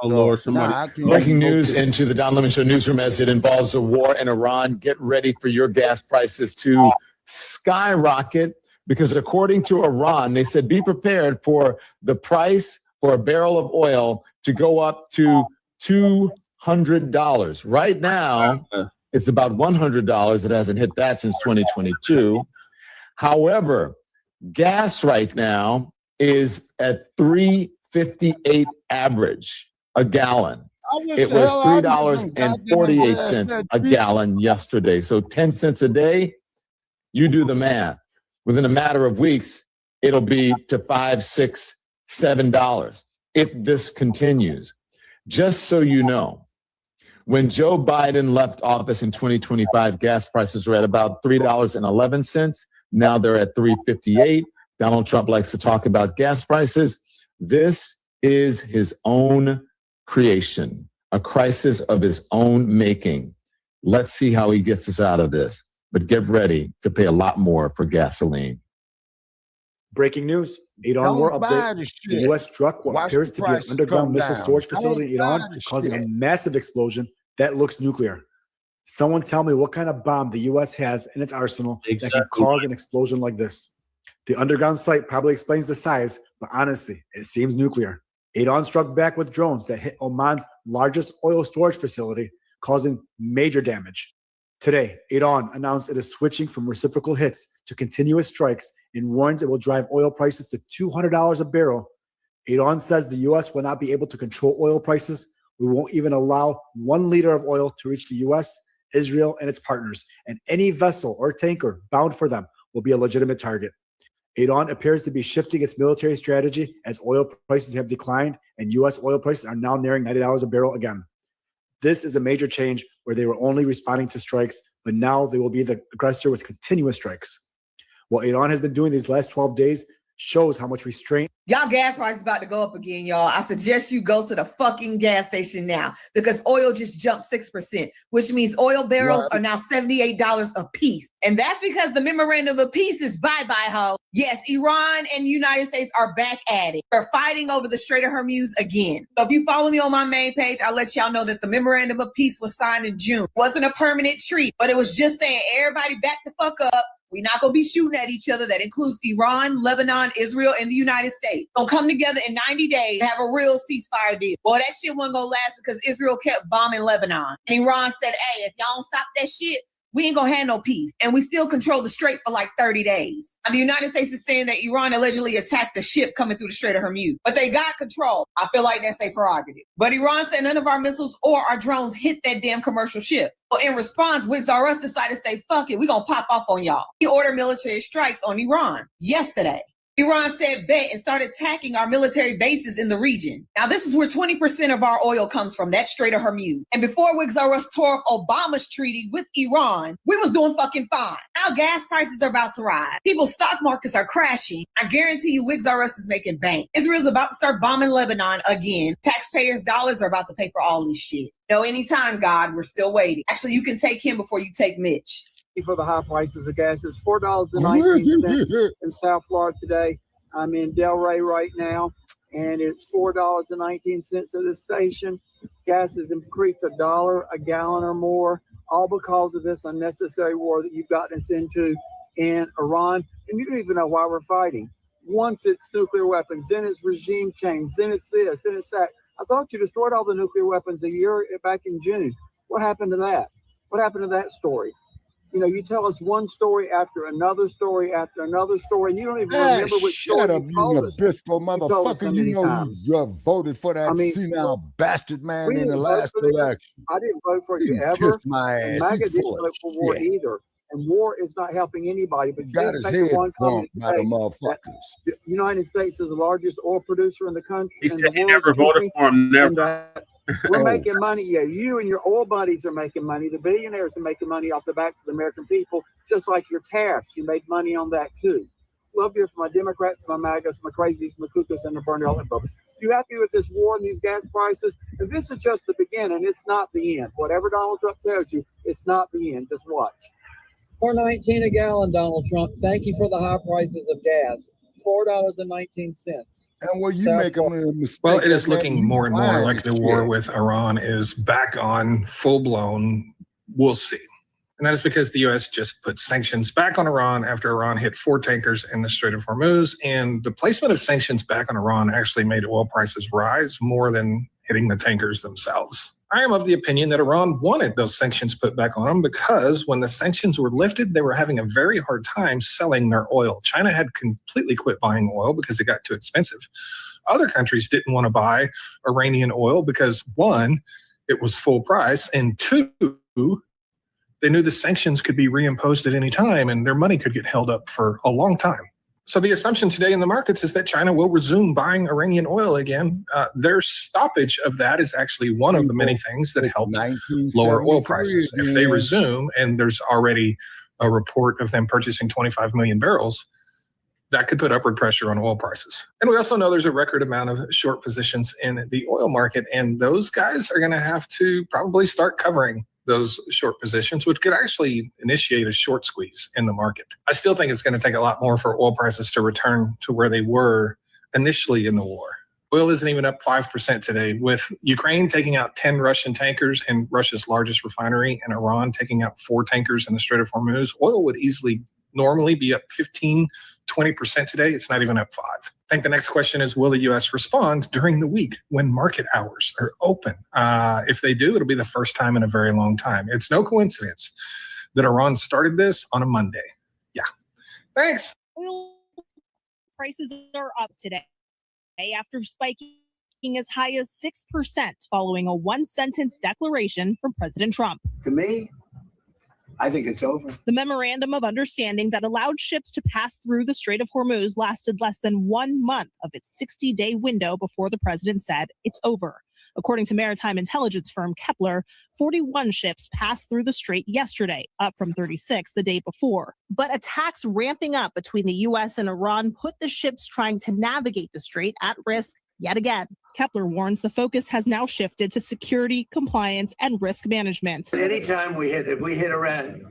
Oh, Lord, somebody. Breaking news into the Don Lemon Show newsroom as it involves a war in Iran. Get ready for your gas prices to skyrocket because according to Iran, they said be prepared for the price for a barrel of oil to go up to $200. Right now, it's about $100. It hasn't hit that since 2022. However, gas right now is at $3.58 average a gallon. It was $3.48 a gallon yesterday. So 10 cents a day, you do the math. Within a matter of weeks, it'll be to $5, $6, $7 if this continues. Just so you know, when Joe Biden left office in 2025, gas prices were at about $3.11. Now they're at $3.58. Donald Trump likes to talk about gas prices. This is his own creation, a crisis of his own making. Let's see how he gets us out of this. But get ready to pay a lot more for gasoline. Breaking news. Iran war update. The U.S. struck what appears to be an underground missile storage facility in Iran, causing a massive explosion that looks nuclear. Someone tell me what kind of bomb the U.S. has in its arsenal that can cause an explosion like this. The underground site probably explains the size, but honestly, it seems nuclear. Iran struck back with drones that hit Oman's largest oil storage facility, causing major damage. Today, Iran announced it is switching from reciprocal hits to continuous strikes and warns it will drive oil prices to $200 a barrel. Iran says the U.S. will not be able to control oil prices. We won't even allow 1 liter of oil to reach the U.S., Israel, and its partners, and any vessel or tanker bound for them will be a legitimate target. Iran appears to be shifting its military strategy as oil prices have declined and U.S. oil prices are now nearing $90 a barrel again. This is a major change where they were only responding to strikes, but now they will be the aggressor with continuous strikes. What Iran has been doing these last 12 days shows how much restraint. Y'all gas prices about to go up again, y'all. I suggest you go to the fucking gas station now because oil just jumped 6%, which means oil barrels are now $78 a piece. And that's because the memorandum of peace is bye-bye, ho. Yes, Iran and the United States are back at it. They're fighting over the Strait of Hormuz again. So if you follow me on my main page, I'll let y'all know that the memorandum of peace was signed in June. It wasn't a permanent treaty, but it was just saying everybody back the fuck up. We're not going to be shooting at each other. That includes Iran, Lebanon, Israel, and the United States. Don't come together in 90 days and have a real ceasefire deal. Boy, that shit wasn't going to last because Israel kept bombing Lebanon. And Iran said, hey, if y'all don't stop that shit, we ain't going to have no peace. And we still control the strait for like 30 days. Now, the United States is saying that Iran allegedly attacked a ship coming through the Strait of Hormuz. But they got control. I feel like that's their prerogative. But Iran said none of our missiles or our drones hit that damn commercial ship. So in response, Wix R Us decided to say, fuck it, we're going to pop off on y'all. He ordered military strikes on Iran yesterday. Iran said bet and started attacking our military bases in the region. Now, this is where 20% of our oil comes from, that Strait of Hormuz. And before Wix R Us tore up Obama's treaty with Iran, we was doing fucking fine. Now gas prices are about to rise. People's stock markets are crashing. I guarantee you Wix R Us is making bank. Israel's about to start bombing Lebanon again. Taxpayers' dollars are about to pay for all this shit. No, anytime, God, we're still waiting. Actually, you can take him before you take Mitch. For the high prices of gas. It's $4.19 in South Florida today. I'm in Delray right now, and it's $4.19 at this station. Gas has increased $1 a gallon or more all because of this unnecessary war that you've gotten us into in Iran. And you don't even know why we're fighting. Once it's nuclear weapons, then it's regime change, then it's this, then it's that. I thought you destroyed all the nuclear weapons a year back in June. What happened to that? What happened to that story? You know, you tell us one story after another story after another story, and you don't even remember which shut story up, you you told us. Nabisco You told us so motherfucker. many You know times. you voted for that I mean, senile bastard man we in the didn't vote last for this. election. I didn't vote for He you can ever. kiss my And ass. MAGA He's didn't full of vote for war shit. either. And war is not helping anybody. But you Got did his make head the one comment bumped by the today that motherfuckers. the United States is the largest oil producer in the country. He in said the he world, never excuse voted me, for him. and Never. we're Oh, making money. Yeah, you and your oil buddies are making money. The billionaires are making money off the backs of the American people, just like your tariffs. You made money on that too. Love you for my Democrats, my MAGAs, my crazies, my cuckoos, and the Burnell and Bubba. You happy with this war and these gas prices? And this is just the beginning. It's not the end. Whatever Donald Trump tells you, it's not the end. Just watch. $4.19 a gallon, Donald Trump. Thank you for the high prices of gas. $4.19. and where you make a mistake. Well, it is at, man, looking you more and more buying like the war shit. with Iran is back on full blown. We'll see. And that is because the U.S. just put sanctions back on Iran after Iran hit 4 tankers in the Strait of Hormuz. And the placement of sanctions back on Iran actually made oil prices rise more than hitting the tankers themselves. I am of the opinion that Iran wanted those sanctions put back on them because when the sanctions were lifted, they were having a very hard time selling their oil. China had completely quit buying oil because it got too expensive. Other countries didn't want to buy Iranian oil because, one, it was full price, and two, they knew the sanctions could be reimposed at any time and their money could get held up for a long time. So the assumption today in the markets is that China will resume buying Iranian oil again. Their stoppage of that is actually one of the many things that help lower oil prices. If they resume, and there's already a report of them purchasing 25 million barrels, that could put upward pressure on oil prices. And we also know there's a record amount of short positions in the oil market, and those guys are going to have to probably start covering those short positions, which could actually initiate a short squeeze in the market. I still think it's going to take a lot more for oil prices to return to where they were initially in the war. Oil isn't even up 5% today, with Ukraine taking out 10 Russian tankers in Russia's largest refinery and Iran taking out 4 tankers in the Strait of Hormuz. Oil would easily normally be up 15, 20% today. It's not even up 5. I think the next question is, will the U.S. respond during the week when market hours are open? If they do, it'll be the first time in a very long time. It's no coincidence that Iran started this on a Monday. Yeah. Thanks. Oil prices are up today after spiking as high as 6% following a one-sentence declaration from President Trump. To me, I think it's over. The memorandum of understanding that allowed ships to pass through the Strait of Hormuz lasted less than 1 month of its 60-day window before the president said it's over. According to maritime intelligence firm Kepler, 41 ships passed through the strait yesterday, up from 36 the day before. But attacks ramping up between the U.S. and Iran put the ships trying to navigate the strait at risk yet again. Kepler warns the focus has now shifted to security, compliance, and risk management. Anytime if we hit Iran,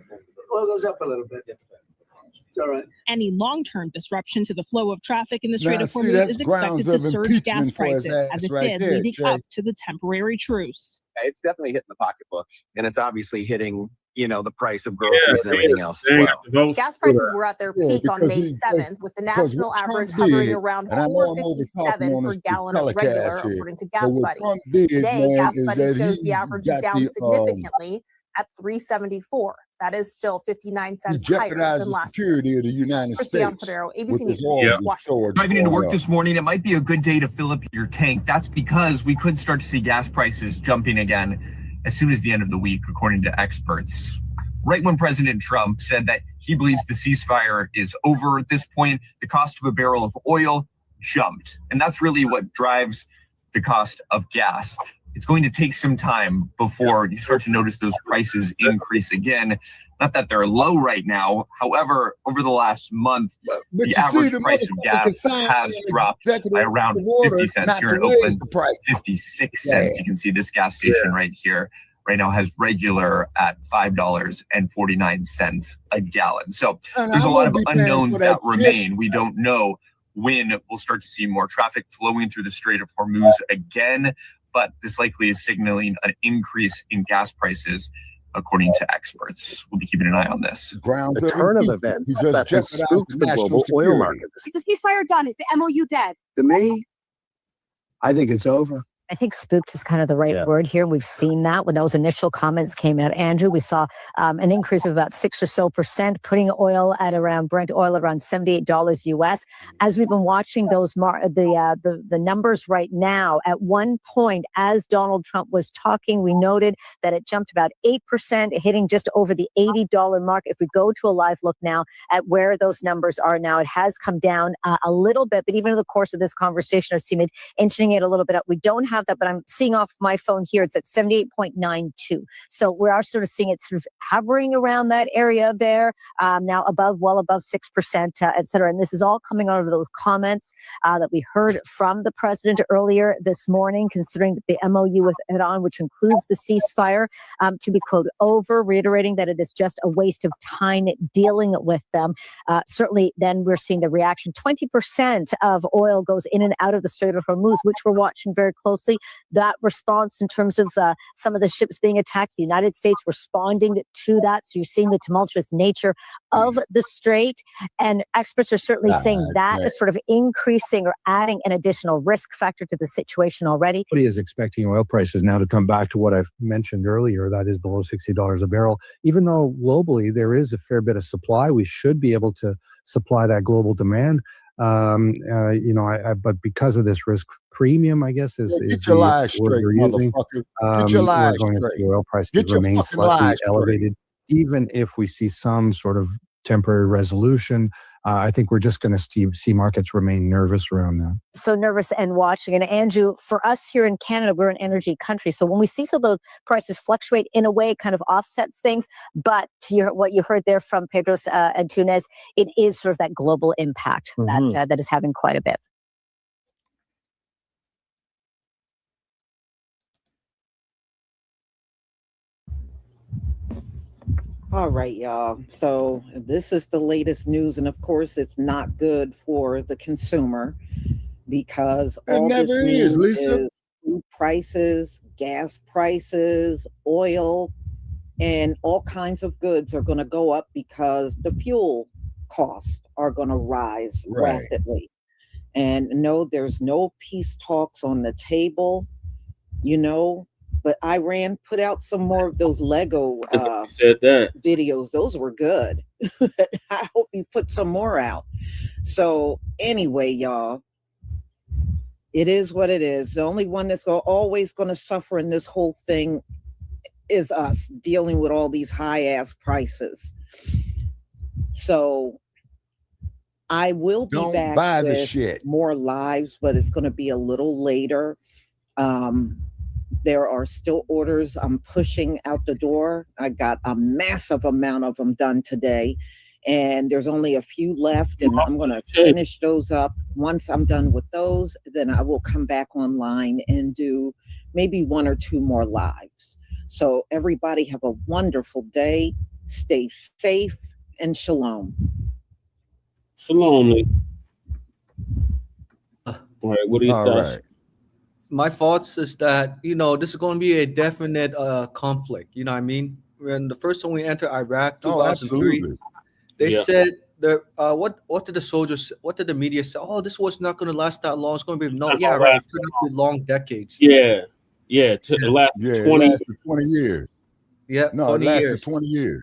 oil goes up a little bit. It's all right. Any long-term disruption to the flow of traffic in the Strait Now, of see, Hormuz that's is expected grounds to of surge gas impeachment for his prices, as ass it right did there, leading Jay. up to the temporary truce. It's definitely hitting the pocketbook, and it's obviously hitting, the price of groceries and everything else as well. Gas prices were at their peak on May 7th, with the national average hovering around $4.57 per gallon of regular, according to Gas Buddy. Today, Gas Buddy shows the average is down significantly at $3.74. That is still 59 cents higher than Jeopardize the last security of the United States. ABC with this News. oil storage Driving into going work up. this morning, it might be a good day to fill up your tank. That's because we could start to see gas prices jumping again as soon as the end of the week, according to experts. Right when President Trump said that he believes the ceasefire is over at this point, the cost of a barrel of oil jumped. And that's really what drives the cost of gas. It's going to take some time before you start to notice those prices increase again. Not that they're low right now. However, over the last month, the average price of gas has dropped by around 50 cents here in Oakland, 56 cents. You can see this gas station right here right now has regular at $5.49 a gallon. So there's a lot of unknowns that remain. We don't know when we'll start to see more traffic flowing through the Strait of Hormuz again, but this likely is signaling an increase in gas prices according to experts. We'll be keeping an eye on this. Grounds a turn of events that has spooked the global oil markets. Is the ceasefire done? Is the MOU dead? To me, I think it's over. I think spooked is kind of the right word here. We've seen that when those initial comments came out, Andrew, we saw an increase of about 6% or so, putting oil at around Brent oil at around $78 US. As we've been watching those the numbers right now, at one point, as Donald Trump was talking, we noted that it jumped about 8%, hitting just over the $80 mark. If we go to a live look now at where those numbers are now, it has come down a little bit, but even in the course of this conversation, I've seen it inching it a little bit up. We don't have that, but I'm seeing off my phone here, it's at 78.92. So we are sort of seeing it sort of hovering around that area there, now well above 6%, et cetera. And this is all coming out of those comments that we heard from the president earlier this morning, considering that the MOU with Iran, which includes the ceasefire, to be, quote, over, reiterating that it is just a waste of time dealing with them. Certainly, then we're seeing the reaction. 20% of oil goes in and out of the Strait of Hormuz, which we're watching very closely. That response in terms of some of the ships being attacked, the United States responding to that. So you're seeing the tumultuous nature of the strait. And experts are certainly saying that is sort of increasing or adding an additional risk factor to the situation already. Everybody is expecting oil prices now to come back to what I've mentioned earlier, that is below $60 a barrel. Even though globally there is a fair bit of supply, we should be able to supply that global demand. But because of this risk premium, I guess is your lies straight, motherfucker. Get your lies we're going to see oil prices remain slightly elevated, even if we see some sort of temporary resolution. I think we're just going to see markets remain nervous around that. So nervous and watching. And Andrew, for us here in Canada, we're an energy country. So when we see some of those prices fluctuate in a way, it kind of offsets things. But to what you heard there from Pedro Antunes, it is sort of that global impact that is having quite a bit. All right, y'all. So this is the latest news, and of course, it's not good for the consumer because all this news is food prices, gas prices, oil, and all kinds of goods are going to go up because the fuel costs are going to rise rapidly. And no, there's no peace talks on the table, But Iran put out some more of those Lego videos. Those were good. I hope you put some more out. So anyway, y'all, it is what it is. The only one that's always going to suffer in this whole thing is us dealing with all these high ass prices. So I will be back with more lives, but it's going to be a little later. There are still orders I'm pushing out the door. I got a massive amount of them done today, and there's only a few left, and I'm going to finish those up. Once I'm done with those, then I will come back online and do maybe 1 or 2 more lives. So everybody have a wonderful day. Stay safe, and shalom. Shalom, Lee. All right, what do you think? My thoughts is that, this is going to be a definite conflict. You know what I mean? When the first time we entered Iraq, 2003, they said that what did the soldiers, what did the media say? Oh, this was not going to last that long. It's going to be right. It's going to be long decades. To last 20 years. Yeah, no, 20 years. 20 years.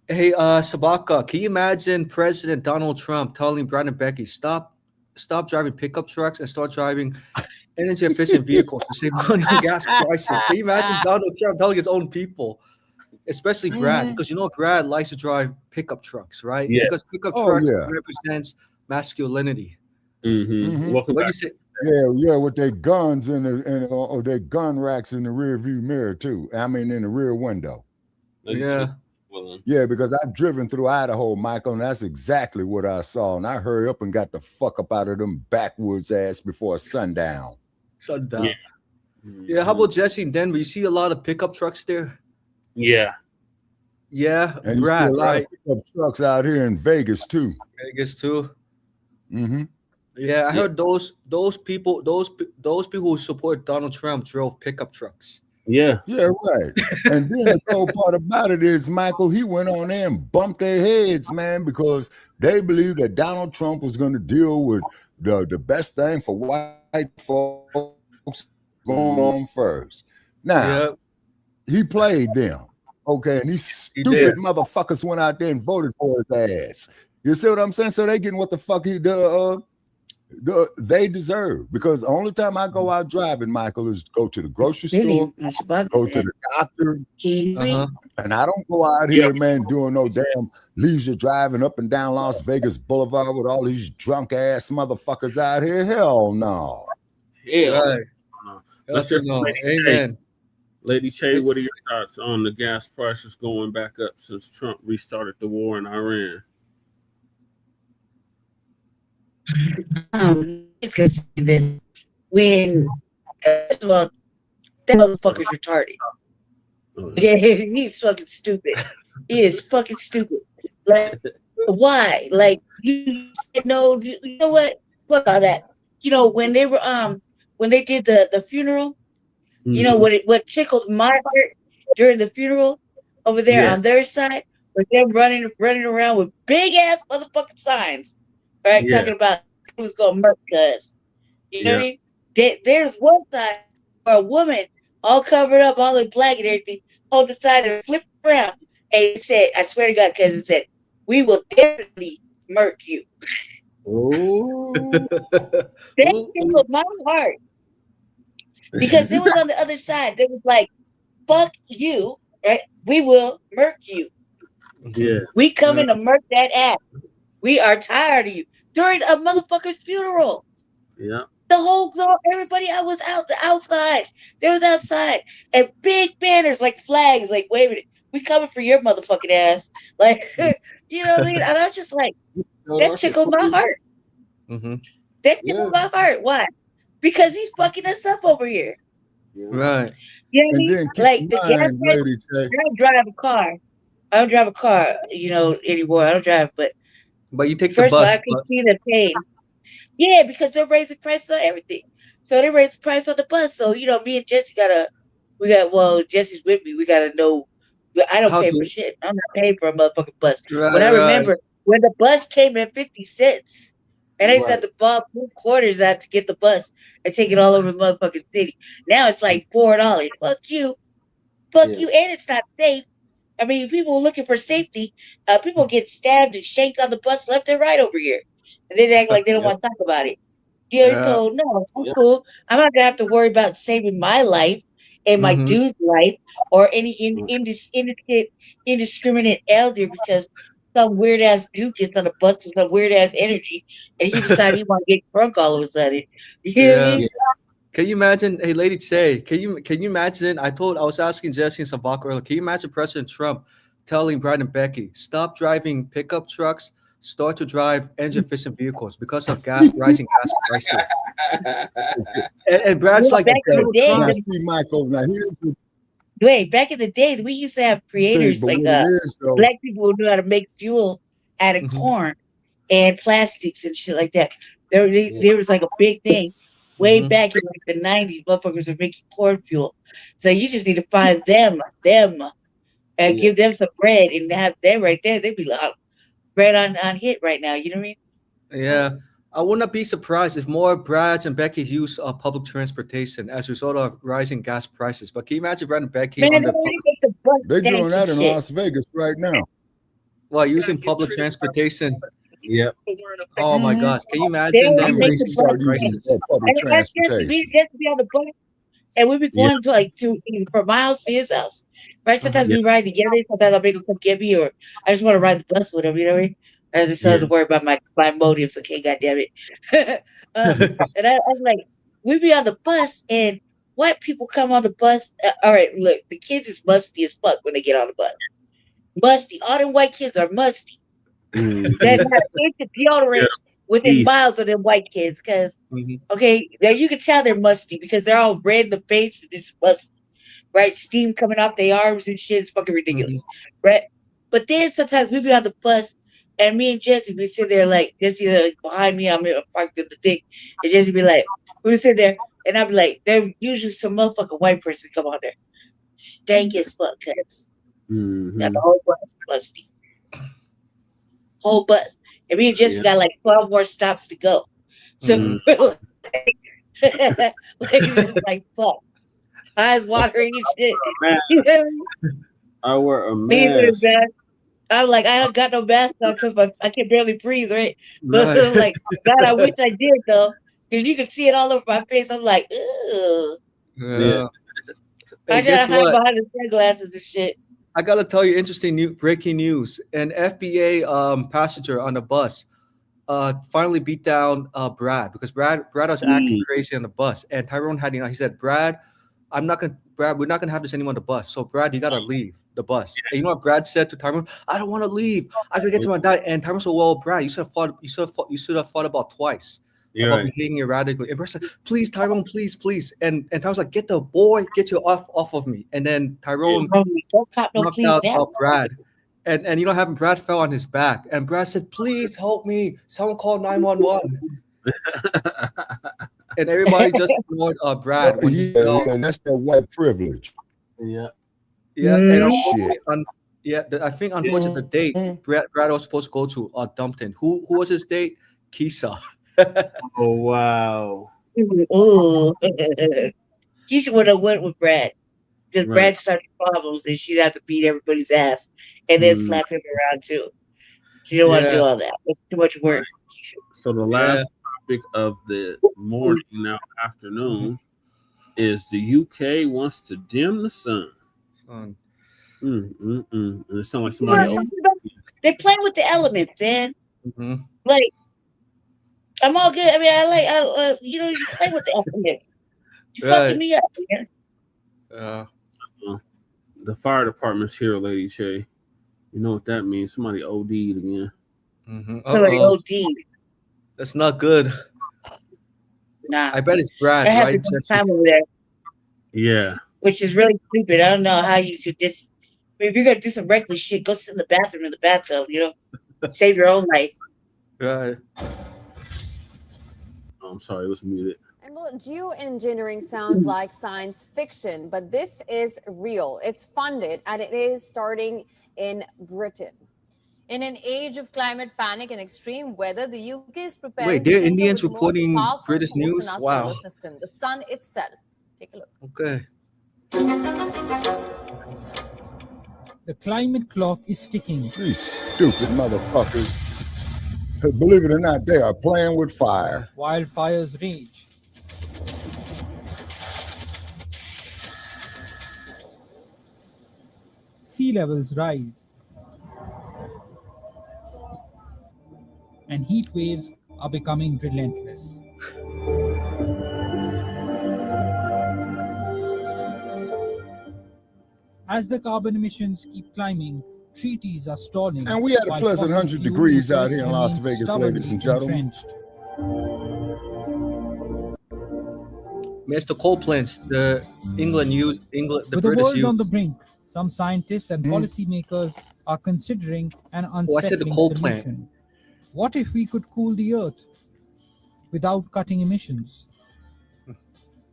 Hey, Shabaka, can you imagine President Donald Trump telling Brandon Becky, stop driving pickup trucks and start driving energy efficient vehicles to save money on gas prices? Can you imagine Donald Trump telling his own people, especially Brad, because Brad likes to drive pickup trucks, right? Yeah. Because pickup trucks represents masculinity. What do you say? Yeah, with their guns and their gun racks in the rear view mirror too. I mean, in the rear window. Yeah, because I've driven through Idaho, Michael, and that's exactly what I saw. And I hurried up and got the fuck up out of them backwoods ass before sundown. Yeah, how about Jesse in Denver? You see a lot of pickup trucks there? Yeah, and Brad, you see a lot of pickup trucks out here in Vegas too. Yeah, I heard those people who support Donald Trump drove pickup trucks. Yeah. Yeah, right. And then the cold part about it is, Michael, he went on there and bumped their heads, man, because they believed that Donald Trump was going to deal with the best thing for white folks going on first. Now, he played them, okay, and these stupid motherfuckers went out there and voted for his ass. You see what I'm saying? So they getting what the fuck they deserve, because the only time I go out driving, Michael, is go to the grocery store, go to the doctor, and I don't go out here, man, doing no damn leisure driving up and down Las Vegas Boulevard with all these drunk ass motherfuckers out here. Hell no. Yeah. Right. Let's hear from Lady Che. Amen. Lady Che, what are your thoughts on the gas prices going back up since Trump restarted the war in Iran? It's gonna say that when first of all, that motherfucker's retarded. Yeah, he's fucking stupid. He is fucking stupid. Like, why? Like, you said no. You know what? Fuck all that. You know, when they were when they did the funeral, you know what tickled my heart during the funeral over there on their side was them running around with big ass motherfucking signs, right? Talking about who's gonna murder us. You know what I mean? There's one time where a woman all covered up, all in black and everything, hold the sign and flip around, and it said, "I swear to God," because it said, "We will definitely murk you." Oh, that tickled my heart. Because it was on the other side. They was like, "Fuck you, right? We will murk you. Yeah, we coming to murk that ass. We are tired of you." During a motherfucker's funeral, yeah, the whole everybody I was outside. They was outside, and big banners like flags, like wait a minute, we coming for your motherfucking ass, like you know what I mean? And I'm just like, that tickled my heart. That tickled my heart. Why? Because he's fucking us up over here. Right. You know what I mean? Like the gas prices. I don't drive a car. I don't drive a car, you know, anymore. I don't drive, but you take first the of all, bus. I can see the pain. Yeah, because they're raising prices on everything. So they raise the price on the bus. So, you know, me and Jesse Jesse's with me. We gotta know. I don't pay for shit. I'm not paying for a motherfucking bus. Right, but I remember when the bus came at 50 cents. And they had to buy $2 out to get the bus and take it all over the motherfucking city. Now it's like $4. Fuck you. Fuck you. And it's not safe. I mean, people looking for safety. People get stabbed and shanked on the bus left and right over here. And they act like they don't want to talk about it. So no, I'm cool. I'm not going to have to worry about saving my life and my dude's life or any indiscriminate elder because some weird ass dude gets on the bus with some weird ass energy, and he decided he want to get drunk all of a sudden. You hear me? Can you imagine? Hey, Lady Che, can you imagine? I was asking Jesse and Shabaka earlier. Can you imagine President Trump telling Brad and Becky, stop driving pickup trucks, start to drive energy-efficient vehicles because of rising gas prices? and Brad's like, Wait, back in the days, we used to have creators like black people who knew how to make fuel out of corn and plastics and shit like that. There was like a big thing way back in like the 90s. Motherfuckers were making corn fuel. So you just need to find them, and give them some bread and have them right there. They'd be like bread on hit right now. You know what I mean? Yeah. I would not be surprised if more Brads and Becky's use of public transportation as a result of rising gas prices. But can you imagine Brad and Becky they're doing that in Las Vegas right now. Well, using public transportation. Yep. Oh my gosh. Can you imagine them start using public transportation? We just be on the bus and we be going to for miles to his house. Right? Sometimes we ride together. Sometimes I'll make him come get me, or I just want to ride the bus with him, you know what I mean? I just started to worry about my motives. Okay, goddamn it. And I was like, we be on the bus, and white people come on the bus. All right, look, the kids is musty as fuck when they get on the bus. Musty. All them white kids are musty. They're not into deodorant within miles of them white kids, because okay, now you can tell they're musty because they're all red in the face and it's musty, right? Steam coming off their arms and shit. It's fucking ridiculous, right? But then sometimes we be on the bus. And me and Jesse, we sit there like, Jesse behind me, I'm parked in the thing. And Jesse be like, we sit there, and I'd be like, there's usually some motherfucking white person come on there. stank as fuck, cuz. Mm-hmm. That the whole bus busty. Whole bus. And me and Jesse got like 12 more stops to go. So we're like fuck. Eyes watering and shit. I wear a Me with a mask. mask. I'm like, I don't got no mask on because I can barely breathe, right? But Right. like, God, I wish I did though, because you can see it all over my face. I'm like, ugh. Yeah. I Hey, gotta guess hide what? behind the sunglasses and shit. I gotta tell you, interesting breaking news. An FBA passenger on the bus finally beat down Brad because Brad was acting crazy on the bus, and Tyrone had he said, Brad, we're not gonna have this anymore on the bus. So Brad, you gotta leave the bus. And you know what Brad said to Tyrone? I don't want to leave. I gotta get to my dad. And Tyrone said, well, Brad, you should have fought about twice. You're about right. behaving erratically. And Brad's like, please, Tyrone, please. And Tyrone's like, get you off of me. And then Tyrone don't cop no knocked please out now. Brad. And you know, having Brad fell on his back. And Brad said, please help me. Someone call 911. And everybody just ignored Brad when he fell. And that's that white privilege. Yeah. Yeah, and Shit. I think unfortunately the date Brad was supposed to go to Dumpton. Who was his date? Keisha. Oh wow. Ooh. Keisha would have went with Brad. Because Right. Brad started problems and she'd have to beat everybody's ass and then slap him around too. She don't want to do all that. It's too much work. So the last topic of the morning, now afternoon, is the UK wants to dim the sun. And it sounds like somebody. They play with the elements, man. Mm-hmm. Like, I'm all good. I mean, I you play with the elements. You fucking me up, man. The fire department's here, Lady Che. You know what that means? Somebody OD'd again. Somebody OD'd. That's not good. Nah. I bet it's Brad, That right? happened sometime over there, Yeah. which is really stupid. I don't know how you could just. I mean, if you're gonna do some reckless shit, go sit in the bathroom in the bathtub. Save your own life. Right. Oh, I'm sorry, it was muted. And well, geoengineering sounds like science fiction, but this is real. It's funded and it is starting in Britain. In an age of climate panic and extreme weather, the UK is preparing. Wait, they're Indians reporting British news? Wow. System, the sun itself. Take a look. Okay. The climate clock is ticking. These stupid motherfuckers. Believe it or not, they are playing with fire. Wildfires rage. Sea levels rise. And heat waves are becoming relentless. As the carbon emissions keep climbing, treaties are stalling. And we had a while pleasant fossil 100 fuel degrees out interests here in Las remain Vegas, ladies and stubbornly gentlemen. entrenched. Mr. coal plants, the With the British world use. on the brink, some scientists and policymakers are considering an I said the unsettling coal plant. solution. What if we could cool the earth without cutting emissions?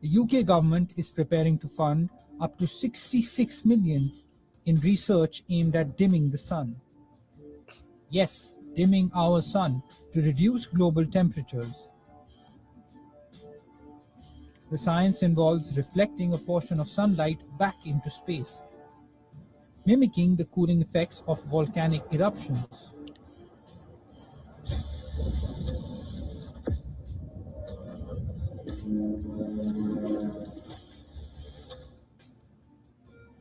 The UK government is preparing to fund up to 66 million in research aimed at dimming the sun. Yes, dimming our sun to reduce global temperatures. The science involves reflecting a portion of sunlight back into space, mimicking the cooling effects of volcanic eruptions.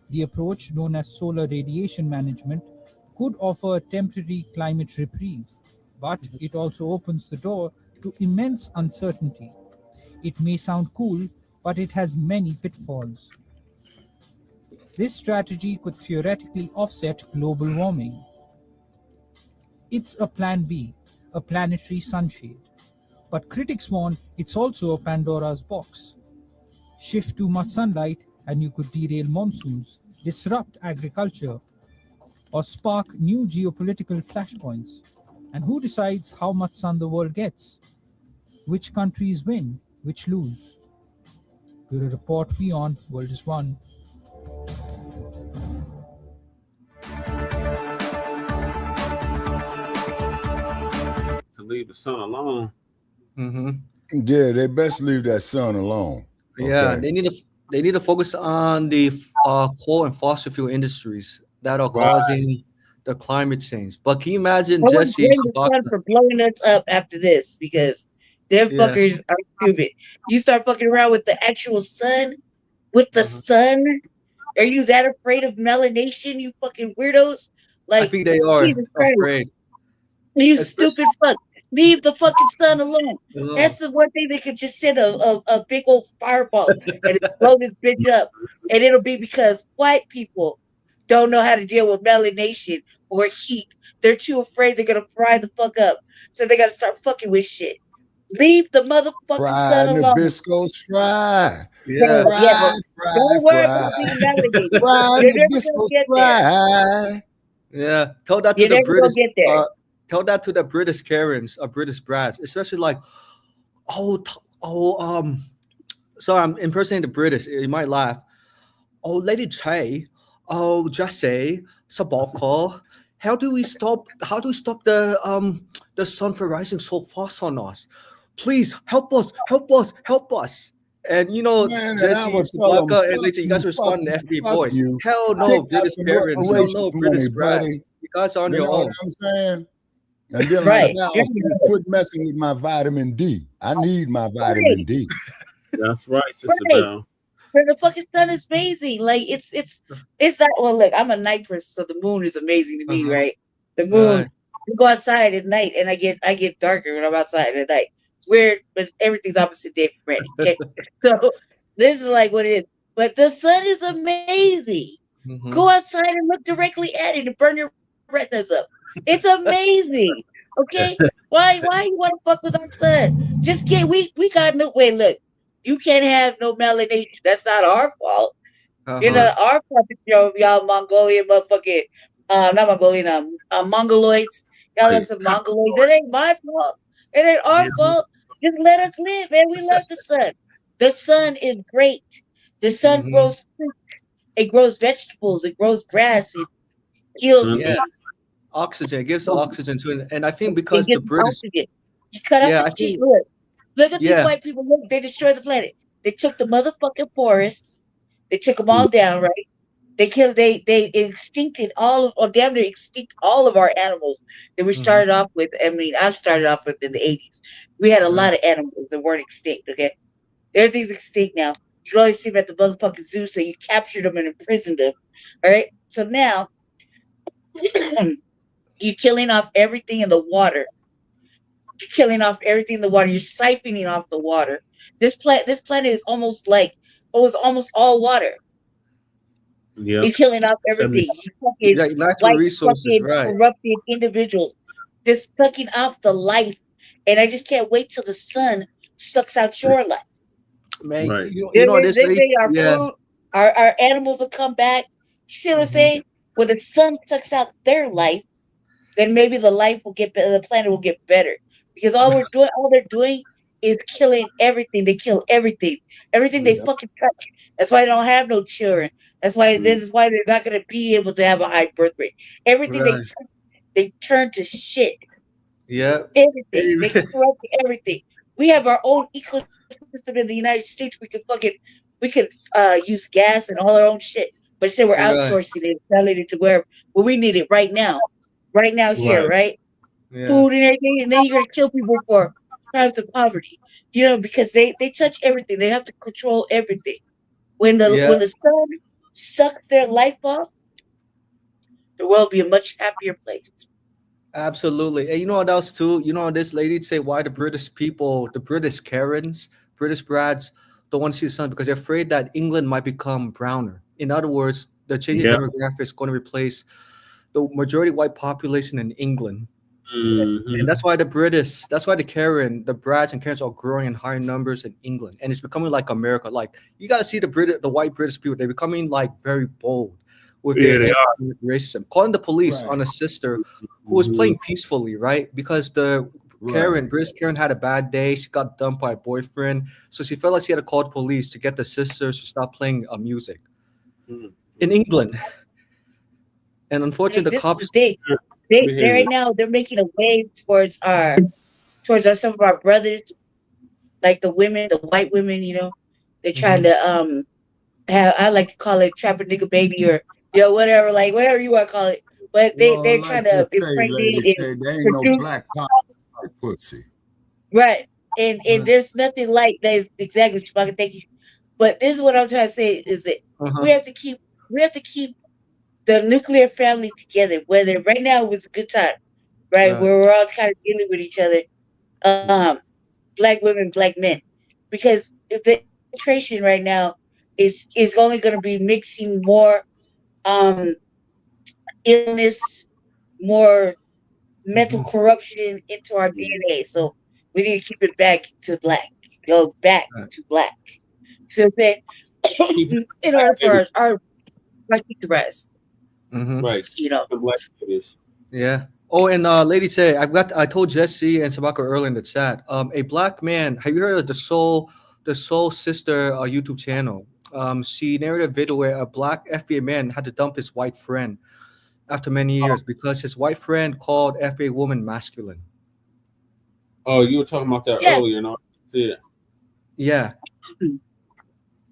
The approach, known as solar radiation management, could offer a temporary climate reprieve, but it also opens the door to immense uncertainty. It may sound cool, but it has many pitfalls. This strategy could theoretically offset global warming. It's a plan B, a planetary sunshade. But critics warn it's also a Pandora's box. Shift too much sunlight and you could derail monsoons, disrupt agriculture, or spark new geopolitical flashpoints. And who decides how much sun the world gets? Which countries win, which lose? Bureau Report WION, World is One. leave the sun alone. Yeah, they best leave that sun alone. Yeah, Okay. they need to focus on the coal and fossil fuel industries that are causing the climate change. But can you imagine I would Jesse blame the sun for blowing us up after this because them Yeah. fuckers are stupid. You start fucking around with the actual sun, with the sun. Are you that afraid of melanation, you fucking weirdos? Like, I think they are Jesus Christ. afraid. You stupid fuck. Leave the fucking sun alone. Alone. That's the one thing they could just send a big old fireball and blow this bitch up. And it'll be because white people don't know how to deal with melanation or heat. They're too afraid they're gonna fry the fuck up. So they gotta start fucking with shit. Leave the motherfucking Fry sun and alone. Nabisco's fry. Yeah. Fry, Don't worry about being melanated. Fry You're and never gonna Nabisco's get there. fry. Yeah, tell that to You're the never gonna British. get there. Tell that to the British Karens or British brats, especially like, sorry, I'm impersonating the British. You might laugh. Oh, Lady Tay, Jesse, Shabaka, how do we stop the sun from rising so fast on us? Please help us. And you know, Man, and Jesse, I would tell 'em, Shabaka, and fuck Lady, you guys you, respond in fuck FB you, fuck voice. you. Hell no, Take out British some Karens. Hell reparations no, for British me, brats. buddy. You guys are on You your know own. what I'm saying? And then Right. like now, quit messing with my vitamin D. I need my vitamin D. That's right, Sister Right. Bell. For the fucking sun is amazing. Like it's not. Well, look, I'm a night person, so the moon is amazing to me, right? The moon. Right. I go outside at night, and I get darker when I'm outside at night. It's weird, but everything's opposite day for Brandy. Okay, so this is like what it is. But the sun is amazing. Go outside and look directly at it and burn your retinas up. It's amazing. Okay, why you want to fuck with our sun? Just get we got no way. Look, you can't have no melanation. That's not our fault. You know, our fault. Y'all Mongolian motherfucking, not Mongolian, Mongoloids. Y'all are some Mongoloids. It ain't my fault. It ain't our fault. Just let us live, man. We love the sun. The sun is great. The sun grows fruit. It grows vegetables. It grows grass. It heals things. Oxygen. It gives oxygen to it. And I think because It the gives British oxygen. You cut Yeah, out I the shit. think- Look at these Yeah. white people. Look, they destroyed the planet. They took the motherfucking forests. They took them all down, right? They killed. They extincted or damn near extinct all of our animals that we started off with. I mean, I started off with in the 80s. We had a lot of animals that weren't extinct. Okay, everything's extinct now. You can only see them at the motherfucking zoo, so you captured them and imprisoned them. All right. So now you're killing off everything in the water. You're killing off everything in the water. You're siphoning off the water. This planet is almost almost all water. Yeah. You're killing off everything. You fucking natural white resources, fucking right. corrupted individuals. Just sucking off the life. And I just can't wait till the sun sucks out your life. Man, Right. you know this They lady. say our Yeah. food, our animals will come back. You see what I'm saying? When the sun sucks out their life, then maybe the planet will get better. Because all they're doing is killing everything. They kill everything. Everything they fucking touch. That's why they don't have no children. That's why this is why they're not gonna be able to have a high birth rate. Everything Right. they turn to shit. Yeah. Everything. They corrupt everything. We have our own ecosystem in the United States. We could use gas and all our own shit. But instead we're Right. outsourcing it, selling it to where we need it right now. Right now here, right? Yeah. Food and everything, and then you're gonna kill people for crimes of poverty. You know, because they touch everything. They have to control everything. When the sun sucks their life off, the world will be a much happier place. Absolutely. And you know what else too? You know this lady'd say why the British people, the British Karens, British brads, don't want to see the sun because they're afraid that England might become browner. In other words, the changing demographics is going to replace the majority white population in England. And that's why the Karen, the brads and Karens are growing in higher numbers in England. And it's becoming like America. Like you gotta see the white British people, they're becoming like very bold with their racism. Calling the police on a sister who was playing peacefully, right? Because the British Karen had a bad day. She got dumped by a boyfriend. So she felt like she had to call the police to get the sisters to stop playing music in England. And unfortunately, the cops. They right now they're making a wave towards our towards some of our brothers, like the women, the white women, you know, they're trying to have, I like to call it trap a nigga baby or whatever, like whatever you want to call it. But they're trying to impregnate and there ain't no produce. Black Panther pussy. Right. And there's nothing like that. Exactly, Shabaka, thank you. But this is what I'm trying to say is that we have to keep the nuclear family together. Whether right now was a good time, right? Where we're all kind of dealing with each other. Black women, black men. Because if the administration right now is only gonna be mixing more illness, more mental corruption into our DNA. So we need to keep it back to black. Go back to black. So that in order for our to rise. Right. You know. Yeah. Oh, and Lady Say, I told Jesse and Shabaka earlier in the chat. A black man. Have you heard of the Soul Sister YouTube channel? She narrated a video where a black FBI man had to dump his white friend after many years because his white friend called FBI woman masculine. Oh, you were talking about that earlier, no? Yeah. Yeah.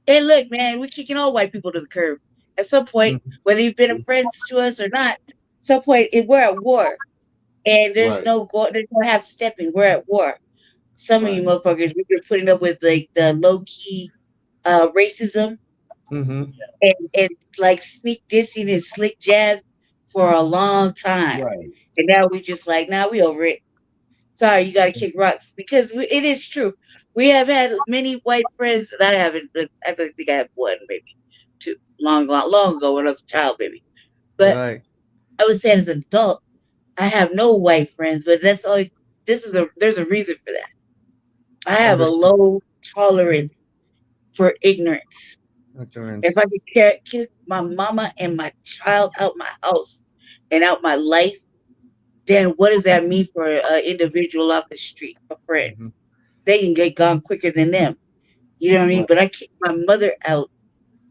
Hey, look, man, we're kicking all white people to the curb. At some point, whether you've been friends to us or not, at some point we're at war. And there's no half stepping. We're at war. Some of you motherfuckers, we've been putting up with like the low key racism and like sneak dissing and slick jabs for a long time. And now we just like, we over it. Sorry, you got to kick rocks because it is true. We have had many white friends, and I haven't. I think I have one, maybe two, long ago when I was a child, maybe. But I would say as an adult, I have no white friends. But that's all. There's a reason for that. I have a low tolerance for ignorance. If I could kick my mama and my child out my house and out my life, then what does that mean for an individual off the street, a friend? They can get gone quicker than them. You know what I mean? But I kicked my mother out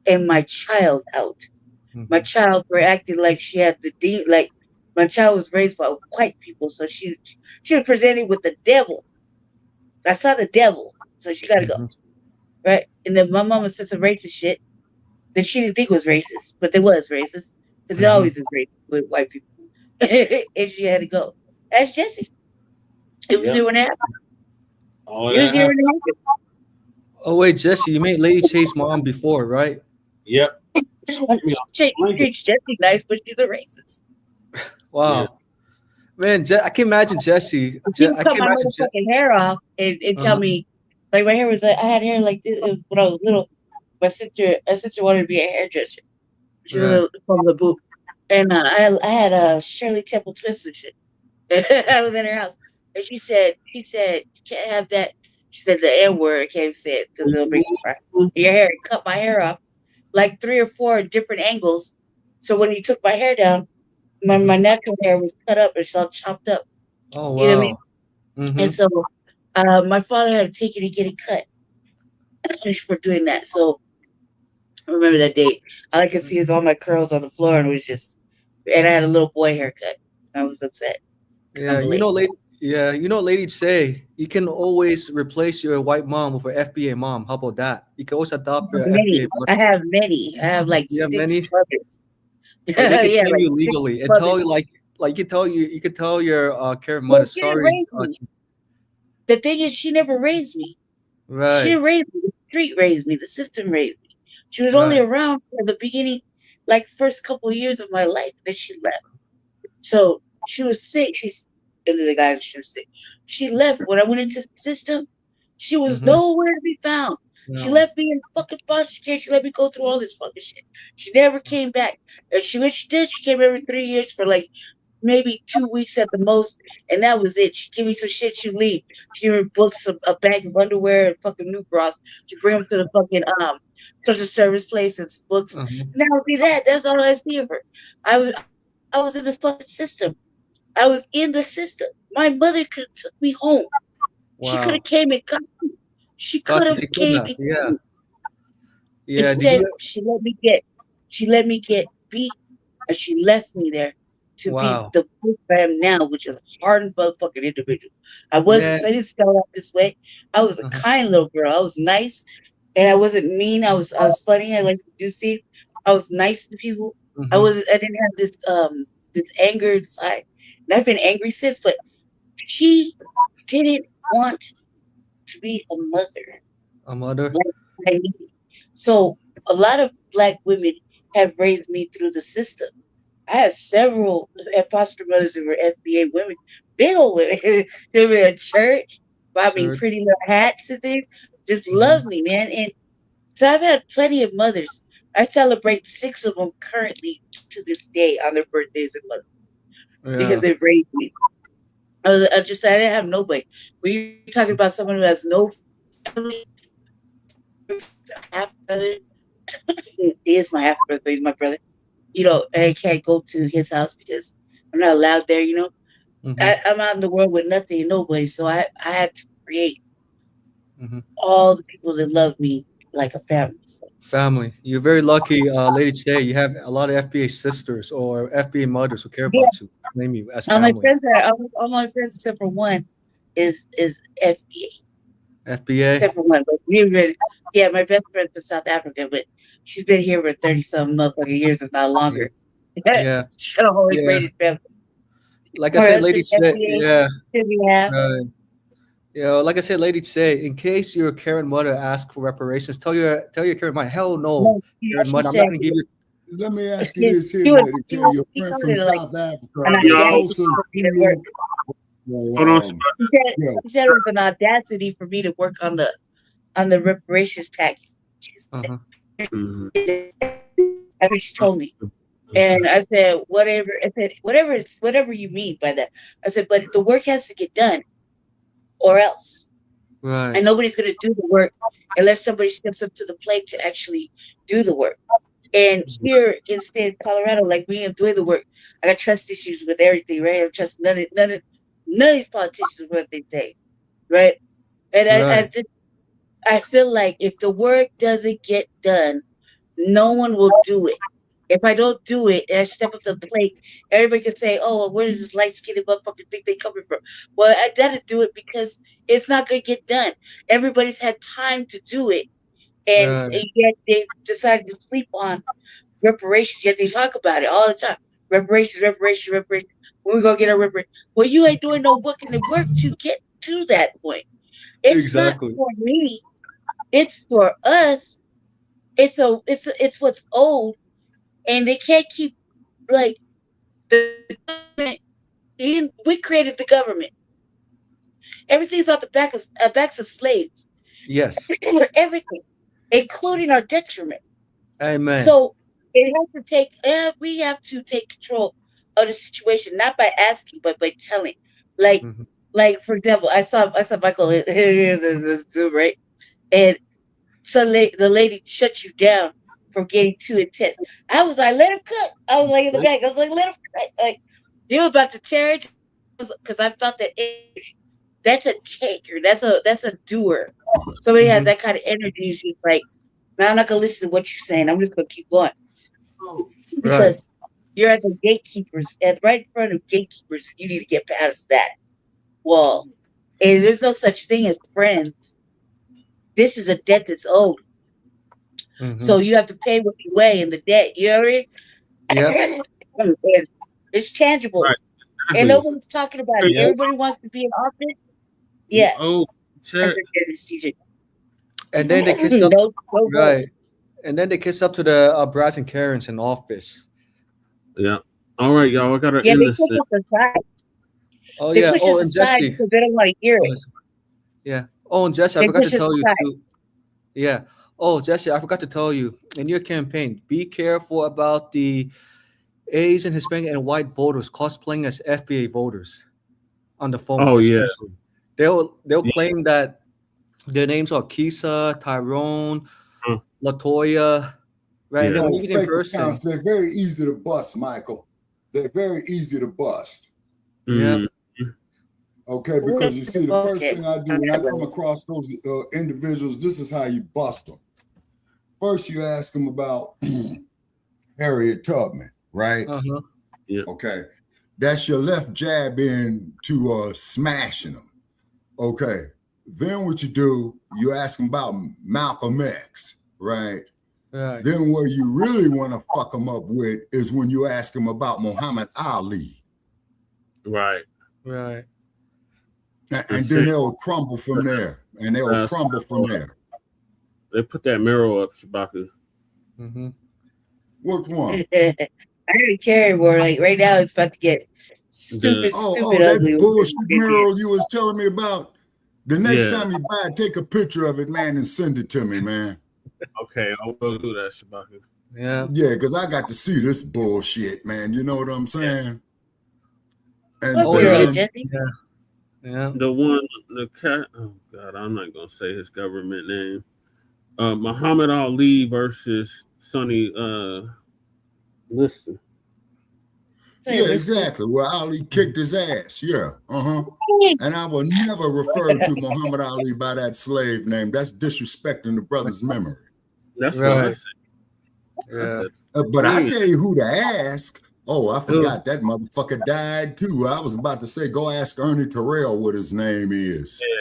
and my child out. My child for acting like she had like my child was raised by white people, so she was presented with the devil. I saw the devil, so she got to go. Right? And then my mama said some racist shit that she didn't think was racist, but it was racist because it always is racist with white people. And she had to go. That's Jesse. It was 0.5. It was 0.5. Oh wait, Jesse, you made Lady Chase mom before, right? Yep. Jesse nice, but she's a racist. Wow. Man, I can imagine Jesse. She would cut my motherfucking hair off and tell me, like my hair was like I had hair like this when I was little. My sister wanted to be a hairdresser. She was from the boot. And I had Shirley Temple Twist and shit. I was in her house. And she said, you can't have that. She said the N-word. I can't say it because it'll make you cry. Your hair, cut my hair off like 3 or 4 different angles. So when you took my hair down, my natural hair was cut up. It's all chopped up. Oh, wow. You know what I mean? And so my father had to take it and get it cut for doing that. So I remember that day. All I could see is all my curls on the floor, and it was just, and I had a little boy haircut. I was upset. Yeah, ladies say you can always replace your white mom with an FBA mom. How about that? You can always adopt your FBA mom. I have many. I have like 6 brothers. They can tell you legally and tell you like you could tell your care mother sorry. The thing is, she never raised me. Right. She didn't raise me. The street raised me. The system raised me. She was only around for the beginning, like first couple of years of my life. Then she left. So she was sick. She was sick. She left when I went into the system. She was nowhere to be found. No. She left me in fucking foster care. She let me go through all this fucking shit. She never came back. And when she did, she came every 3 years for like maybe 2 weeks at the most, and that was it. She'd give me some shit, she'd leave. She'd give me books, a bag of underwear, and fucking new bras. She'd bring them to the fucking social service place and some books. And that would be that. That's all I see of her. I was in the fucking system. I was in the system. My mother could have took me home. Wow. She could have came and got me. She could have came and got me. Yeah. Instead, she let me get beat, and she left me there to Wow. be the person I am now, which is a hardened motherfucking individual. I didn't start out this way. I was a kind little girl. I was nice, and I wasn't mean. I was funny. I liked to do things. I was nice to people. I didn't have this anger inside. And I've been angry since, but she didn't want to be a mother. A mother. Like I needed. So a lot of Black women have raised me through the system. I had several foster mothers who were FBA women, big old women. They were at church, bought me pretty little hats and things. Just love me, man. And so I've had plenty of mothers. I celebrate 6 of them currently to this day on their birthdays and mothers because they've raised me. I didn't have nobody. When you're talking about someone who has no family, half brother, he is my half brother, he's my brother. You know, I can't go to his house because I'm not allowed there, you know. I'm out in the world with nothing and nobody, so I had to create all the people that love me like a family. So. Family. You're very lucky, Lady Che. You have a lot of FBA sisters or FBA mothers who care about you, claim you as family. All my friends except for one is FBA. FBA? Except for one. But my best friend's from South Africa, but she's been here for 30-something motherfucking years, if not longer. Yeah. She's got a whole integrated family. Like I said, Lady Che, like I said, Lady Che, in case your Karen mother asks for reparations, tell your Karen mother, hell no, Karen mother, I'm not gonna give you. Let me ask you this here, Lady Che, your friend from South Africa. He said it was an audacity for me to work on the reparations package. That's what she told me. And I said, whatever. I said, whatever you mean by that. I said, but the work has to get done, or else. Right. And nobody's going to do the work unless somebody steps up to the plate to actually do the work. And here in the state of Colorado, like me, I'm doing the work. I got trust issues with everything, right? I don't trust none of these politicians with what they say, right? And I feel like if the work doesn't get done, no one will do it. If I don't do it and I step up to the plate, everybody can say, oh, well, where does this light-skinned motherfucking think they coming from? Well, I gotta do it because it's not gonna get done. Everybody's had time to do it. And yet they decided to sleep on reparations, yet they talk about it all the time. Reparations. When we gonna get our reparations? Well, you ain't doing no work in the work to get to that point. It's not for me. It's for us. It's what's owed. And they can't keep, like, the government. We created the government. Everything's off the backs of slaves. Yes. Everything, including our detriment. Amen. So it has to take. We have to take control of the situation, not by asking, but by telling. Like for example, I saw Michael in Zoom, right, and so the lady shut you down from getting too intense. I was like, let him cook. I was like in the back. I was like, let him cook. Like you were about to tear it because I felt that energy. That's a taker. That's a doer. Somebody has that kind of energy. She's like, no, I'm not gonna listen to what you're saying. I'm just gonna keep going because you're at the gatekeepers, right in front of gatekeepers. You need to get past that wall. And there's no such thing as friends. This is a debt that's owed. So you have to pay what you weigh in the debt. You know what I mean? Yeah. It's tangibles. Right. And nobody's talking about it. Everybody wants to be in office. Yeah. Oh, sure. And then they kiss up. Right. And then they kiss up to the Brass and Karens in office. Yeah. All right, y'all. I gotta end this. Oh, they push us aside because they don't want to hear it. Yeah. Oh, and Jesse, I forgot to tell you too. Yeah. Oh, Jesse, I forgot to tell you, in your campaign, be careful about the Asian, Hispanic, and white voters cosplaying as FBA voters on the phone. Oh, yeah. They'll claim that their names are Kisa, Tyrone, Latoya, right? And then when you get in person, they're very easy to bust, Michael. They're very easy to bust. Yeah. Okay, because you see, the first thing I do when I come across those individuals, this is how you bust them. First, you ask them about Harriet Tubman, right? Yeah. Okay. That's your left jab into smashing them. Okay. Then what you do, you ask them about Malcolm X, right? Right. Then where you really want to fuck them up with is when you ask them about Muhammad Ali. Right. Right. And then they'll crumble from there. And they'll crumble from there. They put that mirror up, Shabaka. Mm-hmm. Which one? I don't care anymore. Like right now, it's about to get stupid ugly. That bullshit mural you was telling me about. The next Yeah. time you buy it, take a picture of it, man, and send it to me, man. Okay, I will do that, Shabaka. Yeah. Yeah, because I got to see this bullshit, man. You know what I'm saying? And Yeah. The one, the cat. Oh God, I'm not gonna say his government name. Muhammad Ali versus Sonny Liston. Yeah, exactly. Well, Ali kicked his ass. Yeah. And I will never refer to Muhammad Ali by that slave name. That's disrespecting the brother's memory. That's what I said. Yeah. But I tell you who to ask. Oh, I forgot that motherfucker died too. I was about to say, go ask Ernie Terrell what his name is. Yeah.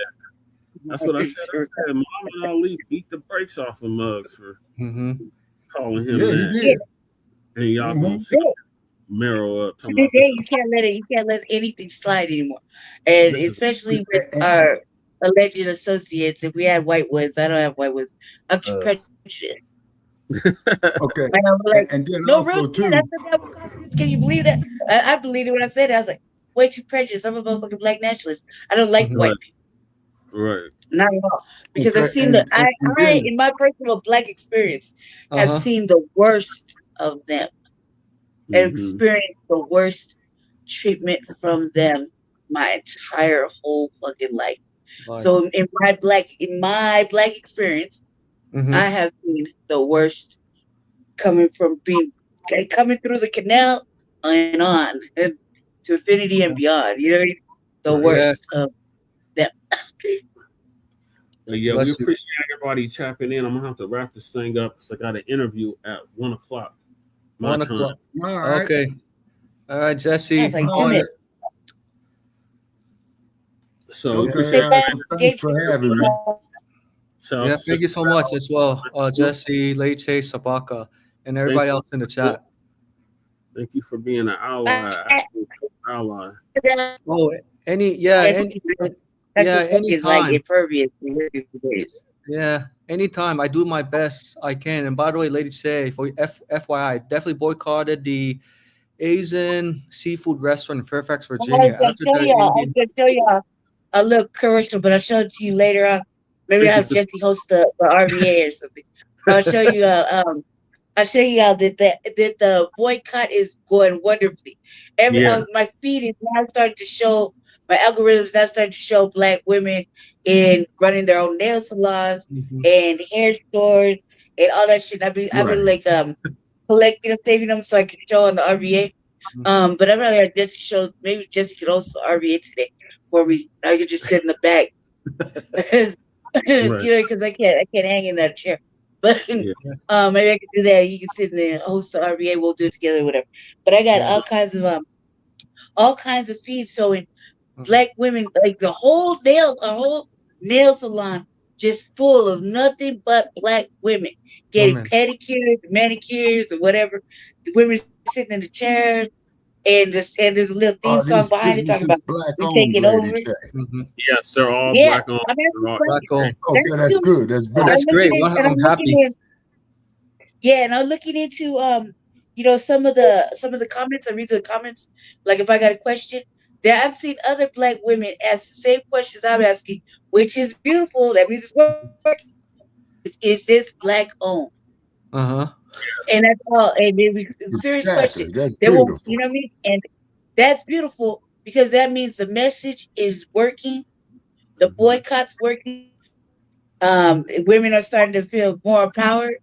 That's what I said. I said Muhammad Ali beat the brakes off of Muggs for calling him that. He did. And y'all gonna see Mero up. Today, you can't let anything slide anymore, and especially with our alleged associates. If we had white ones, I don't have white ones. I'm too prejudiced. Okay, and then no, also real too. shit. I said that with confidence. Can you believe that? I believed it when I said it. I was like, way too prejudiced. I'm a motherfucking black nationalist. I don't like white people. Right. Not at all. Because I've seen I in my personal black experience, have seen the worst of them. And experienced the worst treatment from them my entire whole fucking life. Right. So in my black experience, I have seen the worst coming through the canal and on and to infinity and beyond. You know, the worst of them. Yeah, we appreciate everybody tapping in. I'm gonna have to wrap this thing up because I got an interview at 1:00. 1 o'clock. All right. Okay. All right, Jesse. So okay, guys, thanks for having me. Yeah, thank you so much as well, Jesse, Leite, Shabaka, and everybody else in the chat. Thank you for being an ally. Oh, anytime. Like impervious. Yeah, anytime. I do my best I can. And by the way, Lady Shay, for FYI, I definitely boycotted the Asian seafood restaurant in Fairfax, Virginia. I can tell y'all a little commercial, but I'll show it to you later on. Maybe I'll have Jesse host the RVA or something. I'll show you. I'll show you how that the boycott is going wonderfully. My feed is now starting to show. My algorithms now starting to show Black women in running their own nail salons and hair stores and all that shit. I've been like collecting them, saving them so I can show on the RVA. But I'd rather have Jesse show. Maybe Jesse could also RVA today for me. I could just sit in the back, you know, because I can't hang in that chair. But maybe I could do that. You can sit in there and host the RVA. We'll do it together, whatever. But I got all kinds of feeds showing Black women, like a whole nail salon just full of nothing but Black women getting pedicures, manicures, or whatever. The women sitting in the chairs, and there's a little theme song behind it talking about we take it over. Yes, they're all Black owned. Black owned. Okay, that's good. That's good. That's great. I'm happy. And I'm looking into you know, some of the comments. I read the comments. Like if I got a question. There, I've seen other Black women ask the same questions I'm asking, which is beautiful. That means it's working. Is this Black owned? And that's all. And then serious question. That's beautiful. You know what I mean? And that's beautiful because that means the message is working. The boycott's working. Women are starting to feel more empowered.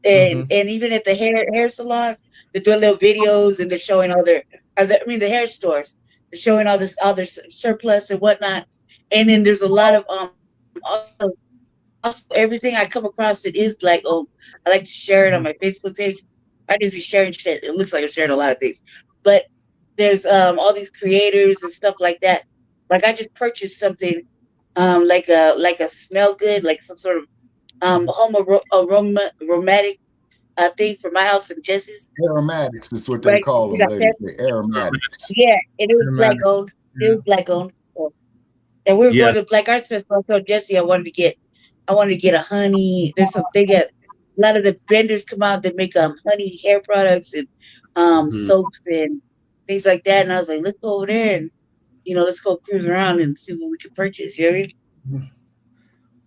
And even at the hair salons, they're doing little videos and they're showing the hair stores. They're showing all their surplus and whatnot. And then there's a lot of also everything I come across that is Black owned. I like to share it on my Facebook page. I just be sharing shit. It looks like I'm sharing a lot of things. But there's all these creators and stuff like that. Like I just purchased something like a smell good, like some sort of aromatic thing for my house and Jesse's. Aromatics is what they call them, ladies. Aromatics. Yeah, it is black owned. It is black owned. And we were going to Black Arts Festival. I told Jesse I wanted to get a honey. There's some they got a lot of the vendors come out that make honey hair products and soaps and things like that. And I was like, let's go over there and let's go cruise around and see what we can purchase. You know what I mean?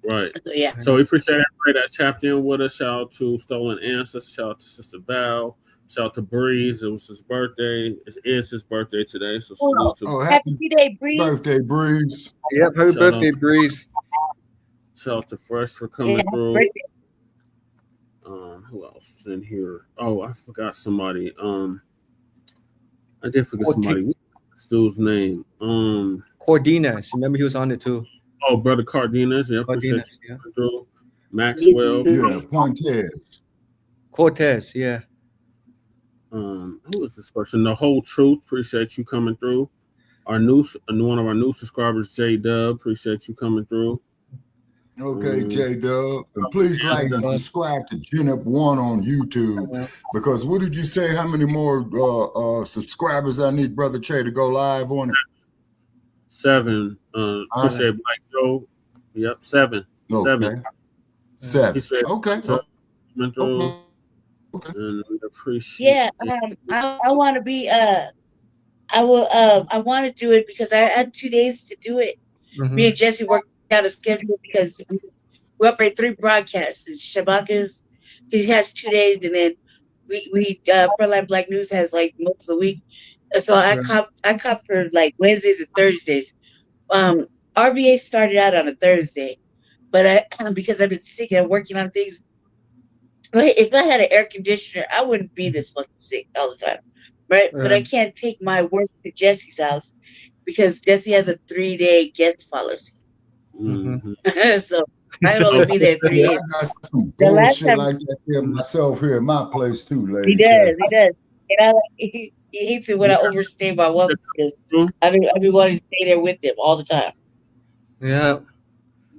Right. So, yeah. So we appreciate everybody that tapped in with us. Shout out to Stolen Answers. Shout out to Sister Val. Shout out to Breeze. It was his birthday. It is his birthday today. So salute to happy birthday, Breeze. Birthday, Breeze. Yep, happy birthday, Breeze. Shout out to Fresh for coming through. Who else is in here? Oh, I forgot somebody. I did forget somebody. What's dude's name? Cordinas. Remember he was on it too. Oh, brother Cardenas. Yeah, Cardenas, yeah. Maxwell. Yeah, Pointez. Cortez, yeah. Who is this person? The Whole Truth. Appreciate you coming through. One of our new subscribers, J Dub. Appreciate you coming through. Okay, J Dub. And please like and subscribe to Genup One on YouTube. Because what did you say? How many more subscribers I need, Brother Che, to go live on it? 7. Appreciate Black Joe. Yep, 7. Okay. 7. Okay. Okay. And we appreciate. I want to be. I want to do it because I had 2 days to do it. Me and Jesse worked out a schedule because we operate 3 broadcasts. Shabaka's he has 2 days, and then we Front Line Blacc News has like most of the week. So I cop for like Wednesdays and Thursdays. RVA started out on a Thursday, but because I've been sick and I'm working on things. If I had an air conditioner, I wouldn't be this fucking sick all the time, right? But I can't take my work to Jesse's house because Jesse has a 3-day guest policy. So I can only be there 3 days. I got some bullshit like that here myself here at my place too, ladies. He does. And he hates it when I overstay my welcome. I've been wanting to stay there with him all the time. Yeah.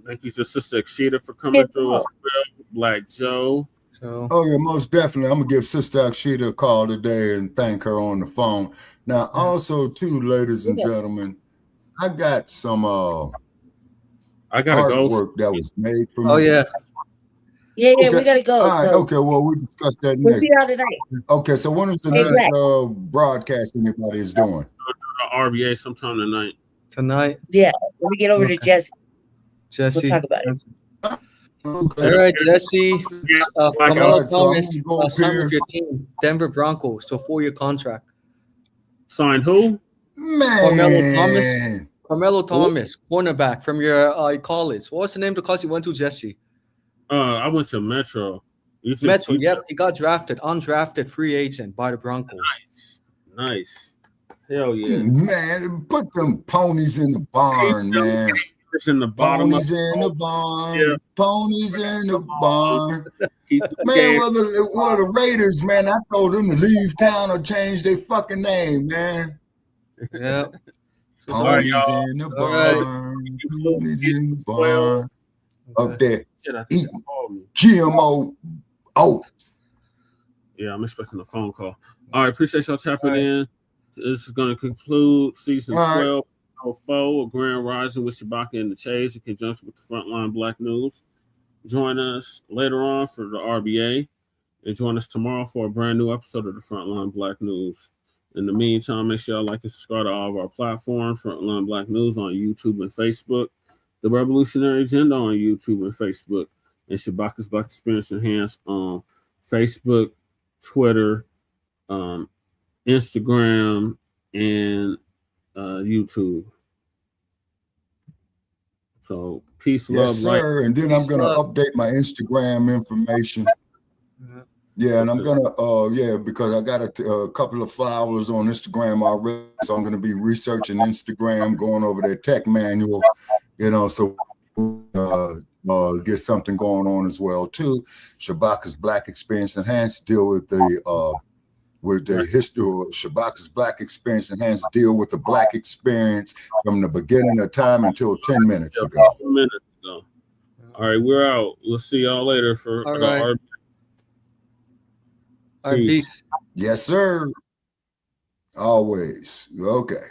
Thank you to Sister Akshita for coming through as well. Black Joe. Oh yeah, most definitely. I'm gonna give Sister Akshita a call today and thank her on the phone. Now, also too, ladies and gentlemen, I got some artwork that was made for me. Oh yeah. Yeah, we gotta go. All right, okay, well, we'll discuss that We'll next. see y'all tonight. Okay, so when is the next broadcast anybody is doing? RBA sometime tonight. Tonight? Yeah, let me get over to Jesse. Jesse. We'll talk about it. Okay. All right, Jesse. Carmelo so Thomas signed with your team, Denver Broncos, to a 4-year contract. Signed who? Man. Carmelo Thomas, cornerback from your college. What's the name of the college you went to, Jesse? I went to Metro. Metro, yep. He got drafted, undrafted free agent by the Broncos. Nice. Hell yeah. Man, put them ponies in the barn, man. It's in the bottom. Ponies in the barn. Yeah. Ponies in the barn. Man, well, the Raiders, man, I told them to leave town or change their fucking name, man. Yeah. Ponies in the barn. Ponies in the barn. Up there. Eating GMO oats. Yeah, I'm expecting a phone call. All right, appreciate y'all tapping in. This is going to conclude season 12. 4 of Grand Rising with Shabaka and the Chase in conjunction with the Front Line Blacc News. Join us later on for the RBA and join us tomorrow for a brand new episode of the Front Line Blacc News. In the meantime, make sure y'all like and subscribe to all of our platforms, Front Line Blacc News on YouTube and Facebook, The Revolutionary Agenda on YouTube and Facebook, and Shabaka's Black Experience Enhanced on Facebook, Twitter, Instagram, and YouTube. So peace, love, yes, sir. light. And then I'm gonna update my Instagram information. Yeah, and I'm gonna because I got a couple of followers on Instagram already, so I'm gonna be researching Instagram, going over their tech manual, so get something going on as well too. Shabaka's Black Experience Enhanced deal with the with the history of Shabaka's Black experience enhanced deal with the Black experience from the beginning of time until 10 minutes ago. All right, we're out. We'll see y'all later for All the right. peace. Yes, sir. Always. Okay.